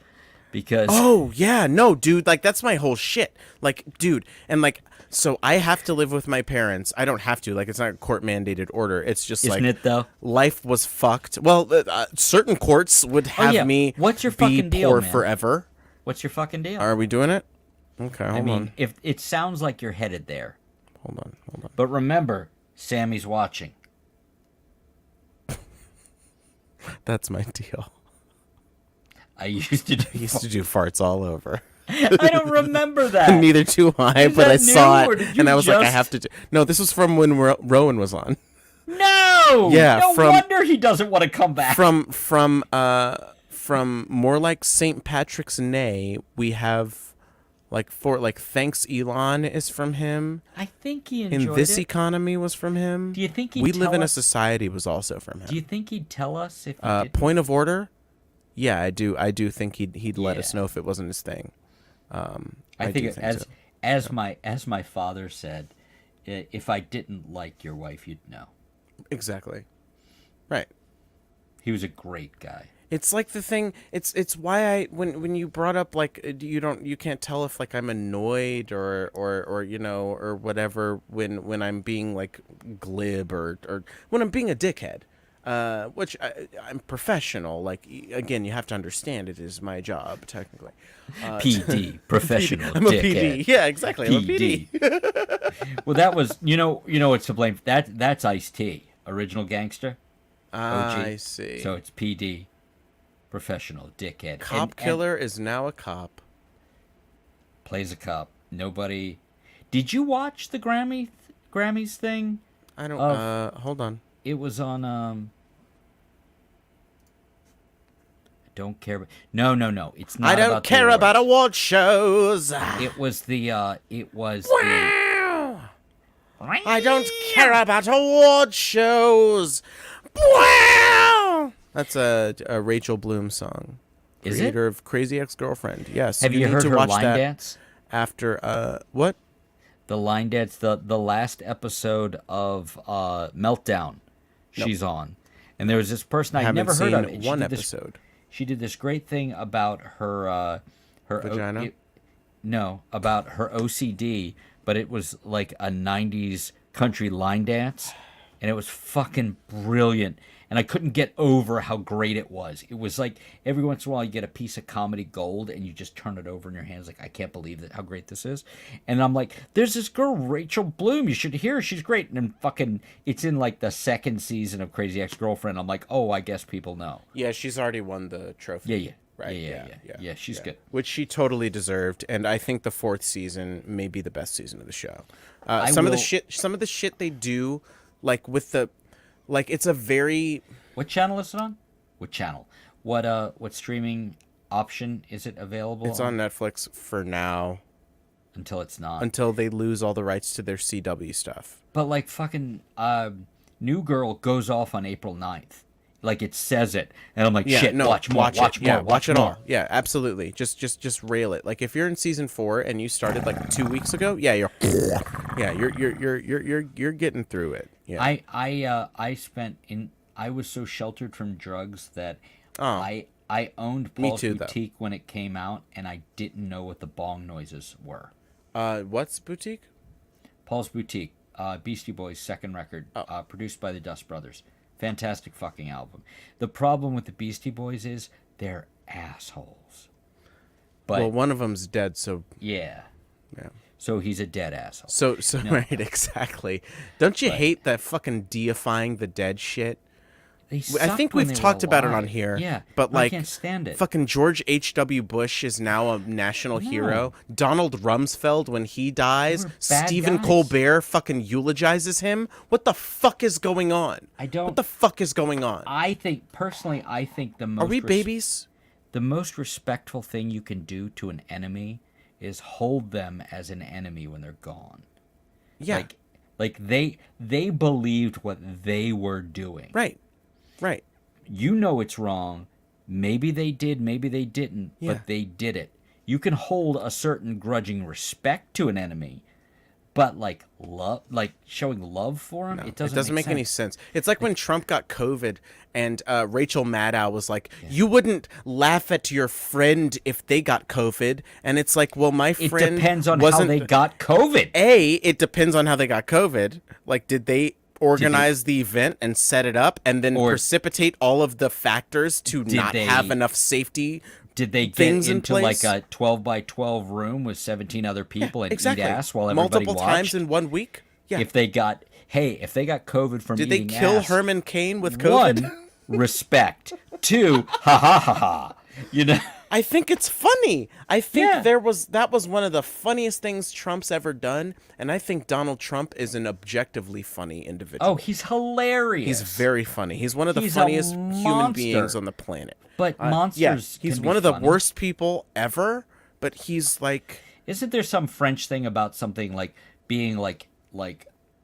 because oh yeah, no, dude, like that's my whole shit. Like, dude, and like so I have to live with my parents. I don't have to. Like, it's not a court mandated order. It's just isn't like it though? life was fucked. Well, certain courts would have yeah. me What's your be fucking deal, poor man? forever. What's your fucking deal? Are we doing it? Okay, hold I mean, on. if it sounds like you're headed there, Hold on. but remember, Sammy's watching. That's my deal. I used to do. I used to do farts all over. I don't remember that. Neither do I, Is but I that saw new, or it, did you and I was like, I just- have to do. No, this was from when Rowan was on. No. Yeah, No from- wonder he doesn't want to come back. From more like St. Patrick's Day, we have Thanks Elon is from him. I think he In enjoyed This it. Economy was from him. Do you think he'd We Live tell in a us- Society was also from him. Do you think he'd tell us if he did? Point of Order? Yeah, I do think he'd let us Yeah. know if it wasn't his thing. I think, do as so. as my father said, if I didn't like your wife, you'd know. Exactly. Right. He was a great guy. It's like the thing. It's why I when you brought up like you can't tell if like I'm annoyed or whatever when I'm being like glib or when I'm being a dickhead. which I'm professional. Like again, you have to understand it is my job technically. PD, professional I'm a dickhead. PD. Yeah, exactly. I'm a PD. PD. Well, that was you know what's to blame. That's Ice-T, original gangster, OG. I see. So it's PD, professional dickhead. Cop And killer is now a cop. plays a cop. Nobody. Did you watch the Grammys thing? I don't. Hold on. It was on. I don't care. No. It's not. I don't about the care about awards. award shows. It was the. It was Wow. I don't care about award shows. Wow. That's a Rachel Bloom song. Is it? Creator of Crazy Ex-Girlfriend. Yes. Have you need heard to her watch line that dance? after what? The line dance. The last episode of Meltdown. She's on, and there was this person I'd never heard of. Haven't and seen one did this- episode. She did this great thing about her Vagina? no, about her OCD, but it was like a 90s country line dance, and it was fucking brilliant. And I couldn't get over how great it was. It was like every once in a while you get a piece of comedy gold and you just turn it over in your hands like, I can't believe that how great this is. And I'm like, there's this girl, Rachel Bloom. You should hear her. She's great. And then fucking, it's in like the second season of Crazy Ex-Girlfriend. I'm like, oh, I guess people know. Yeah, she's already won the trophy. Yeah. Right. Yeah, she's good. Which she totally deserved, and I think the fourth season may be the best season of the show. I some of will- the shit they do, like with the, like it's a very. What channel is it on? What channel? What streaming option is it available? It's on Netflix for now until it's not. until they lose all the rights to their CW stuff. But like fucking New Girl goes off on April 9th. Like it says it. And I'm like, shit, watch more, watch more, Yeah, watch it more. all. Yeah, absolutely. Just rail it. Like if you're in season 4 and you started like 2 weeks ago, yeah, you're getting through it. Yeah. I was so sheltered from drugs that Oh. I owned Me Paul's too, though. Boutique when it came out, and I didn't know what the bong noises were. What's Boutique? Paul's Boutique, Beastie Boys' second record, produced by the Dust Brothers. Fantastic fucking album. The problem with the Beastie Boys is they're assholes. But Well, one of them's dead, so yeah, yeah. so he's a dead asshole. So right, exactly. Don't you hate that fucking deifying the dead shit? They I sucked think when we've they were talked about it on alive. here. Yeah, but I like, can't stand it. Fucking George H.W. Bush is now a national hero. Donald Rumsfeld, when he dies, They were bad Stephen guys. Colbert fucking eulogizes him. What the fuck is going on? I don't- What the fuck is going on? I think personally, the most Are we babies? The most respectful thing you can do to an enemy is hold them as an enemy when they're gone. Yeah. Like they believed what they were doing. Right. Right. You know it's wrong. Maybe they did, maybe they didn't, Yeah. but they did it. You can hold a certain grudging respect to an enemy, but like love, like showing love for him, it doesn't make any sense. It's like when Trump got COVID and Rachel Maddow was like, you wouldn't laugh at your friend if they got COVID. And it's like, well, my It friend depends on how wasn't they got COVID. It depends on how they got COVID. Like, did they organize the event and set it up and then Or- precipitate all of the factors to not they- have enough safety Did they get things in into place? like a 12 by 12 room with 17 other people and exactly. eat ass while everybody multiple watched? times in 1 week? Yeah. If they got COVID from Did they eating kill ass, Herman Cain with COVID? One, respect. Two, ha ha ha ha. You know, I think it's funny. I think Yeah. that was one of the funniest things Trump's ever done, and I think Donald Trump is an objectively funny individual. oh, he's hilarious. He's very funny. He's one of the He's a funniest human monster. beings on the planet. But Yeah, monsters. he's can be one of the funny. worst people ever, but he's like Isn't there some French thing about something like being like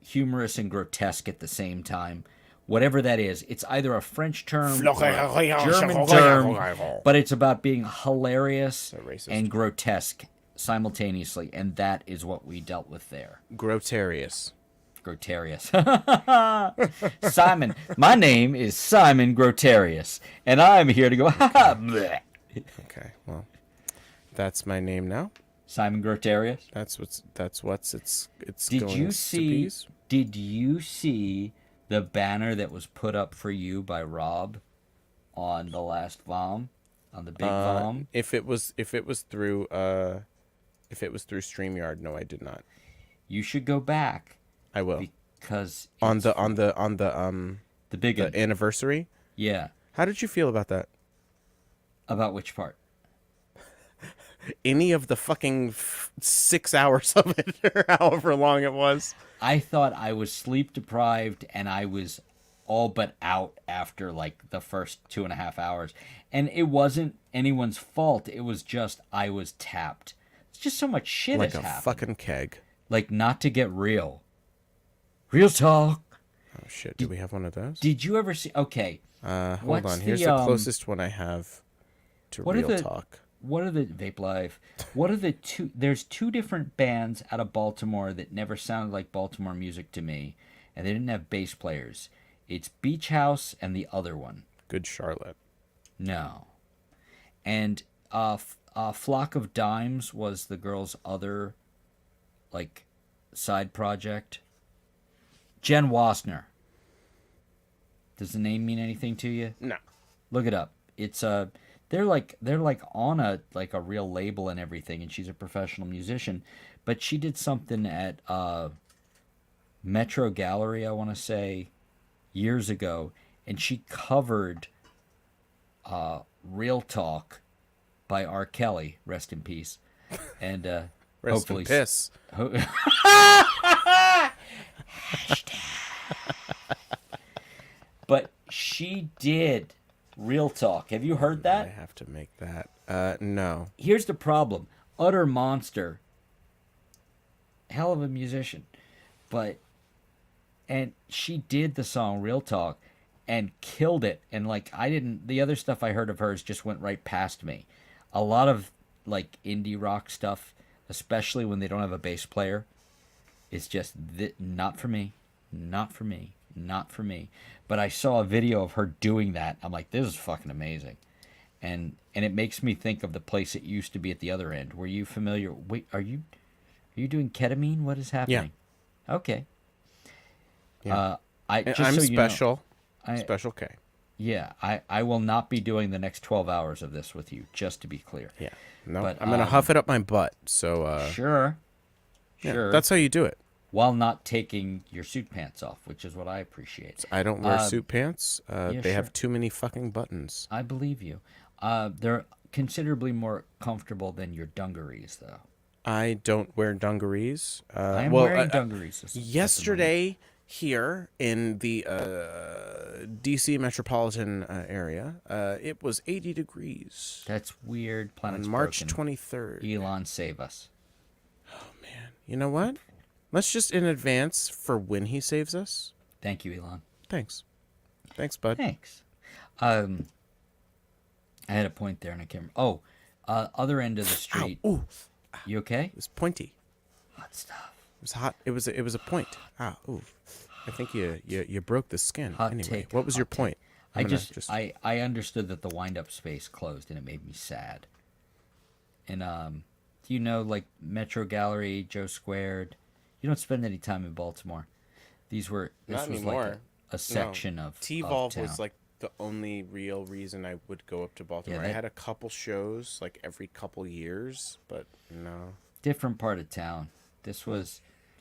humorous and grotesque at the same time? Whatever that is, it's either a French term or a German term, but it's about being hilarious racist. and grotesque simultaneously, and that is what we dealt with there. Grotarius. Grotarius. Simon, my name is Simon Grotarius, and I'm here to go, ha ha, bleh. Okay, well, that's my name now. Simon Grotarius. It's Did going you to see? peas. Did you see the banner that was put up for you by Rob on the last VOM, on the big VOM? If it was through StreamYard, no, I did not. You should go back I will. because On it's the big one. anniversary. Yeah. How did you feel about that? About which part? Any of the fucking 6 hours of it, or however long it was. I thought I was sleep deprived and I was all but out after like the first 2.5 hours. And it wasn't anyone's fault. It was just I was tapped. It's just so much shit Like has a happened. fucking keg. Like, not to get real. Real talk. Oh shit! Do we have one of those? Did you ever see? Okay. Hold what's on. Here's the, the closest one I have to what are real the- talk. What are the Vape Live? What are the two? There's two different bands out of Baltimore that never sounded like Baltimore music to me, and they didn't have bass players. It's Beach House and the other one. Good Charlotte. No. And Flock of Dimes was the girl's other, like, side project. Jen Wassner. Does the name mean anything to you? No. Look it up. It's they're like on a real label and everything, and she's a professional musician. But she did something at Metro Gallery, I want to say, years ago, and she covered "Real Talk" by R. Kelly, rest in peace, and Rest hopefully in piss. But she did "Real Talk." Have you heard I that? have to make that. No. Here's the problem. Utter monster. Hell of a musician. And she did the song Real Talk and killed it. And the other stuff I heard of hers just went right past me. A lot of like indie rock stuff, especially when they don't have a bass player, is just not for me. Not for me. Not for me. But I saw a video of her doing that. I'm like, this is fucking amazing. And it makes me think of the place it used to be at the other end. Were you familiar? Wait, are you doing ketamine? What is happening? Yeah. Okay. Yeah. I'm special. Special K. Yeah, I will not be doing the next 12 hours of this with you, just to be clear. Yeah. No, But, I'm gonna huff it up my butt. So Sure. yeah, Sure. that's how you do it. While not taking your suit pants off, which is what I appreciate. I don't wear suit pants. They sure. have too many fucking buttons. I believe you. They're considerably more comfortable than your dungarees, though. I don't wear dungarees. I am wearing dungarees. Yesterday here in the DC metropolitan area, it was 80 degrees. That's weird. Planet's On March broken. 23rd. Elon, save us. Man, you know what? Let's just in advance for when he saves us. Thank you, Elon. Thanks, bud. Thanks. I had a point there, and I can't. Other end of the street. Ow, ooh, You okay? it was pointy. Hot stuff. It was hot. It was a point. Ah, ooh. I think you broke the skin. Hot Anyway, take, what was your hot point? I I'm gonna I understood that the wind-up space closed, and it made me sad. And do you know, like, Metro Gallery, Joe Squared? You don't spend any time in Baltimore. This Not was anymore. like a section of T-Volve town. was like the only real reason I would go up to Baltimore. Yeah, I had a couple shows like every couple years, but no. different part of town. This was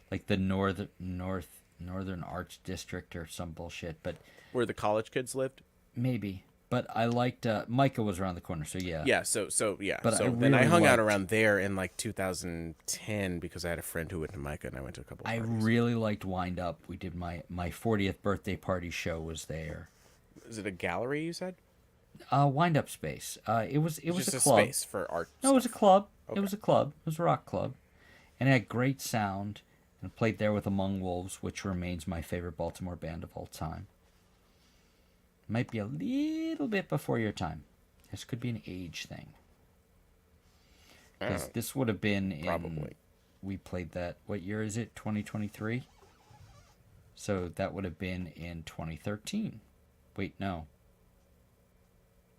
like the Northern Arts District or some bullshit, but Where the college kids lived? maybe. But I liked Micah was around the corner, so yeah. Yeah, so yeah. But so I then I really hung out liked- around there in like 2010 because I had a friend who went to Micah and I went to a couple I parties. really liked Wind Up. We did my 40th birthday party show was there. Is it a gallery you said? Wind Up Space. It was Just a a club. space for art. No, it was a stuff. club. It Okay. was a club. It was a rock club, and it had great sound. And I played there with Among Wolves, which remains my favorite Baltimore band of all time. Might be a little bit before your time. This could be an age thing. Because this would have been in... Probably. We played that... What year is it? 2023? So that would have been in 2013. Wait, no.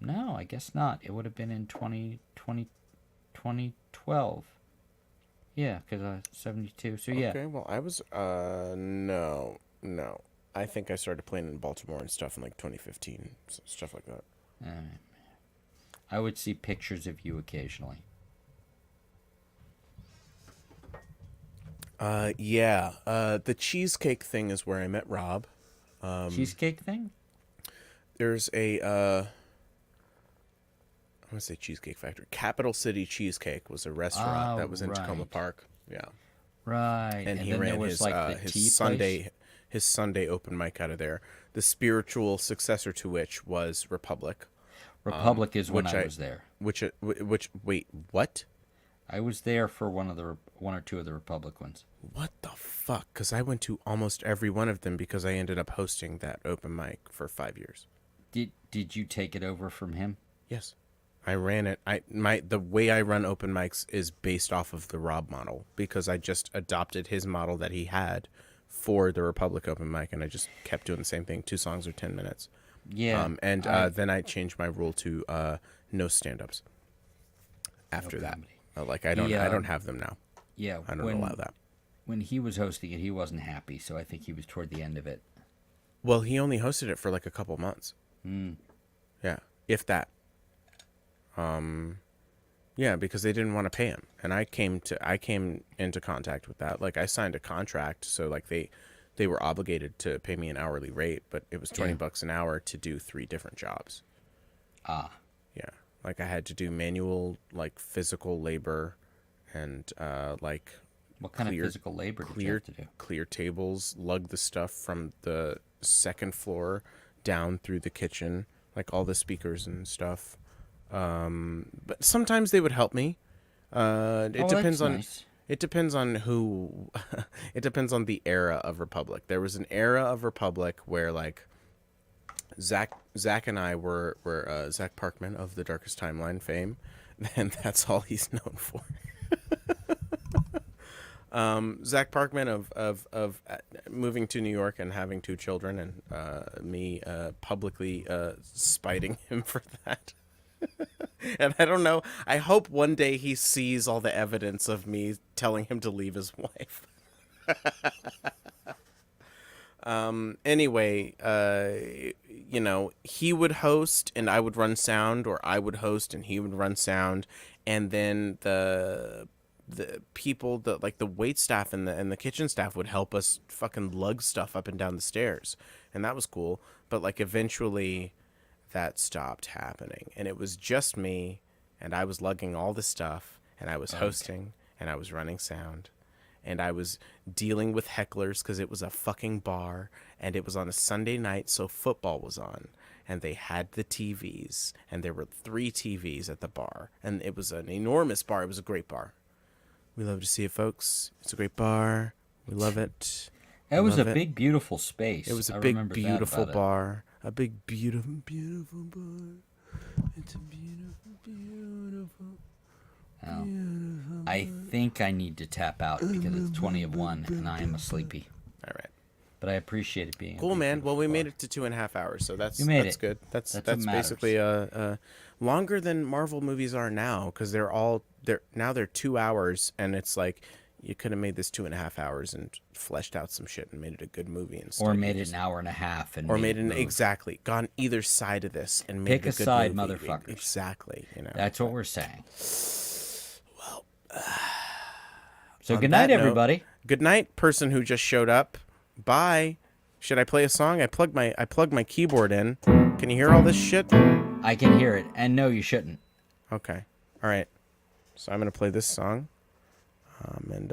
No, I guess not. It would have been in 2012. Yeah, because 72. So yeah. Okay, well I was no. I think I started playing in Baltimore and stuff in like 2015, stuff like that. I would see pictures of you occasionally. Yeah. The cheesecake thing is where I met Rob. Cheesecake thing? There's a I want to say Cheesecake Factory. Capital City Cheesecake was a restaurant that was in Tacoma right. Park. Yeah. Right. And he then ran there was his like the tea place? His Sunday open mic out of there. The spiritual successor to which was Republic. Republic is when which I was there. Which wait, what? I was there for one or two of the Republic ones. What the fuck? Because I went to almost every one of them because I ended up hosting that open mic for 5 years. Did you take it over from him? Yes, I ran it. The way I run open mics is based off of the Rob model because I just adopted his model that he had for the Republic open mic, and I just kept doing the same thing. 2 songs or 10 minutes. Yeah. Then I changed my rule to no stand-ups. After that, I don't have them now. Yeah. I don't allow that. When he was hosting it, he wasn't happy, so I think he was toward the end of it. Well, he only hosted it for like a couple months. Yeah, if that. Yeah, because they didn't want to pay him, and I came into contact with that. Like I signed a contract, so like they were obligated to pay me an hourly rate, but it was $20 an hour to do 3 different jobs. Ah. Yeah, like I had to do manual, like physical labor, and like. What kind of physical labor did you have to do? Clear tables, lug the stuff from the second floor down through the kitchen, like all the speakers and stuff. But sometimes they would help me. It depends on nice. It depends on who. It depends on the era of Republic. There was an era of Republic where like Zach and I were Zach Parkman of the Darkest Timeline fame, and that's all he's known for. Zach Parkman of moving to New York and having 2 children, and me publicly spiting him for that. And I don't know. I hope one day he sees all the evidence of me telling him to leave his wife. Anyway, he would host and I would run sound, or I would host and he would run sound, and then the people that like the wait staff and the kitchen staff would help us fucking lug stuff up and down the stairs, and that was cool. But like eventually that stopped happening, and it was just me, and I was lugging all the stuff, and I was hosting, and I was running sound, and I was dealing with hecklers because it was a fucking bar, and it was on a Sunday night, so football was on, and they had the TVs, and there were 3 TVs at the bar, and it was an enormous bar. It was a great bar. We love to see it, folks. It's a great bar. We love it. It was a big, beautiful space. It was a big, beautiful bar. A big, beautiful, beautiful bar. It's a beautiful, beautiful. Oh. I think I need to tap out because it's 20 of 1 and I am a sleepy. All right. But I appreciate it being cool, man. Well, we made it to 2.5 hours, so that's good. That's basically longer than Marvel movies are now, because they're 2 hours, and it's like you could have made this 2.5 hours and fleshed out some shit and made it a good movie, or made it an hour and a half, and exactly gone either side of this and made pick it a good side, movie. motherfuckers. Exactly, that's what we're saying. Well, so good night, everybody. Good night, person who just showed up. Bye. Should I play a song? I plugged my keyboard in. Can you hear all this shit? I can hear it, and no, you shouldn't. Okay. All right. So I'm gonna play this song, and